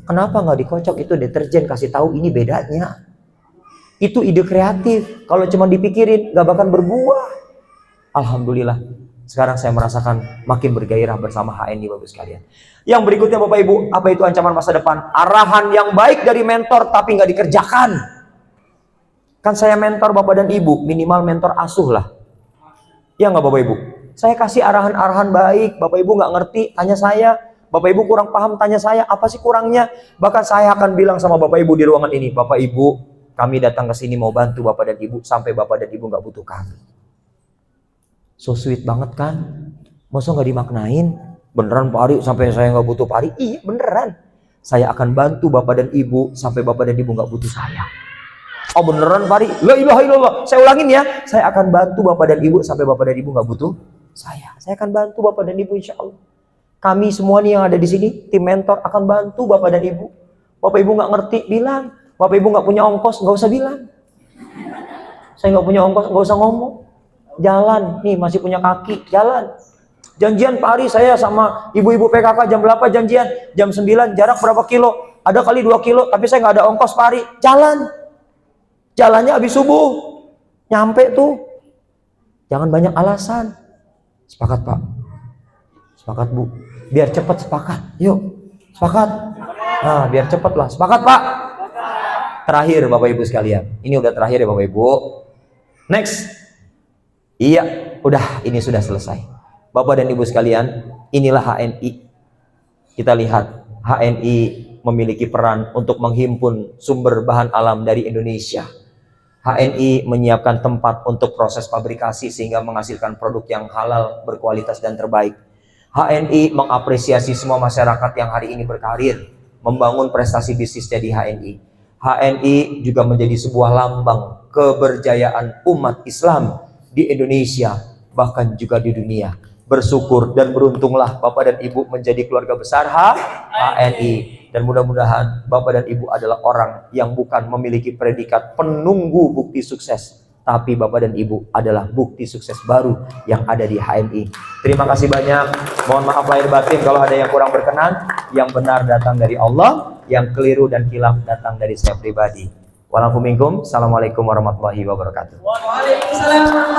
[SPEAKER 1] Kenapa nggak dikocok? Itu deterjen, kasih tahu ini bedanya. Itu ide kreatif. Kalau cuma dipikirin nggak bakal berbuah. Alhamdulillah. Sekarang saya merasakan makin bergairah bersama HNI Bapak sekalian. Yang berikutnya Bapak Ibu, apa itu ancaman masa depan? Arahan yang baik dari mentor tapi nggak dikerjakan. Kan saya mentor Bapak dan Ibu, minimal mentor asuh lah. Ya nggak Bapak Ibu? Saya kasih arahan-arahan baik, Bapak Ibu nggak ngerti, tanya saya. Bapak Ibu kurang paham, tanya saya, apa sih kurangnya? Bahkan saya akan bilang sama Bapak Ibu di ruangan ini, Bapak Ibu, kami datang ke sini mau bantu Bapak dan Ibu, sampai Bapak dan Ibu nggak butuh kami. So sweet banget kan? Masa nggak dimaknain? Beneran Pak Ari sampai saya nggak butuh Pak Ari? Iya beneran. Saya akan bantu Bapak dan Ibu sampai Bapak dan Ibu nggak butuh saya. Oh beneran Pak Ari? La ilaha illallah. Saya ulangin ya. Saya akan bantu Bapak dan Ibu sampai Bapak dan Ibu nggak butuh saya. Saya akan bantu Bapak dan Ibu insya Allah. Kami semua nih yang ada di sini, tim mentor akan bantu Bapak dan Ibu. Bapak Ibu nggak ngerti, bilang. Bapak Ibu nggak punya ongkos, nggak usah bilang. Saya nggak punya ongkos, nggak usah ngomong. Jalan, nih masih punya kaki, jalan. Janjian Pak Ari, saya sama ibu-ibu PKK jam berapa janjian? Jam 9, jarak berapa kilo? Ada kali 2 kilo, tapi saya nggak ada ongkos Pak Ari. Jalan. Jalannya habis subuh. Nyampe tuh. Jangan banyak alasan. Sepakat Pak? Sepakat Bu? Biar cepat sepakat. Yuk, sepakat. Nah, biar cepat lah. Sepakat Pak? Terakhir Bapak Ibu sekalian. Ini udah terakhir ya Bapak Ibu. Next. Iya, udah, ini sudah selesai. Bapak dan Ibu sekalian, inilah HNI. Kita lihat, HNI memiliki peran untuk menghimpun sumber bahan alam dari Indonesia. HNI menyiapkan tempat untuk proses fabrikasi sehingga menghasilkan produk yang halal, berkualitas dan terbaik. HNI mengapresiasi semua masyarakat yang hari ini berkarir, membangun prestasi bisnisnya di HNI. HNI juga menjadi sebuah lambang keberjayaan umat Islam di Indonesia, bahkan juga di dunia. Bersyukur dan beruntunglah Bapak dan Ibu menjadi keluarga besar HNI. Dan mudah-mudahan Bapak dan Ibu adalah orang yang bukan memiliki predikat penunggu bukti sukses, tapi Bapak dan Ibu adalah bukti sukses baru yang ada di HNI. Terima kasih banyak. Mohon maaf lahir batin kalau ada yang kurang berkenan. Yang benar datang dari Allah, yang keliru dan khilaf datang dari saya pribadi. Walaupun minkum. Assalamualaikum warahmatullahi wabarakatuh.
[SPEAKER 2] Waalaikumsalam.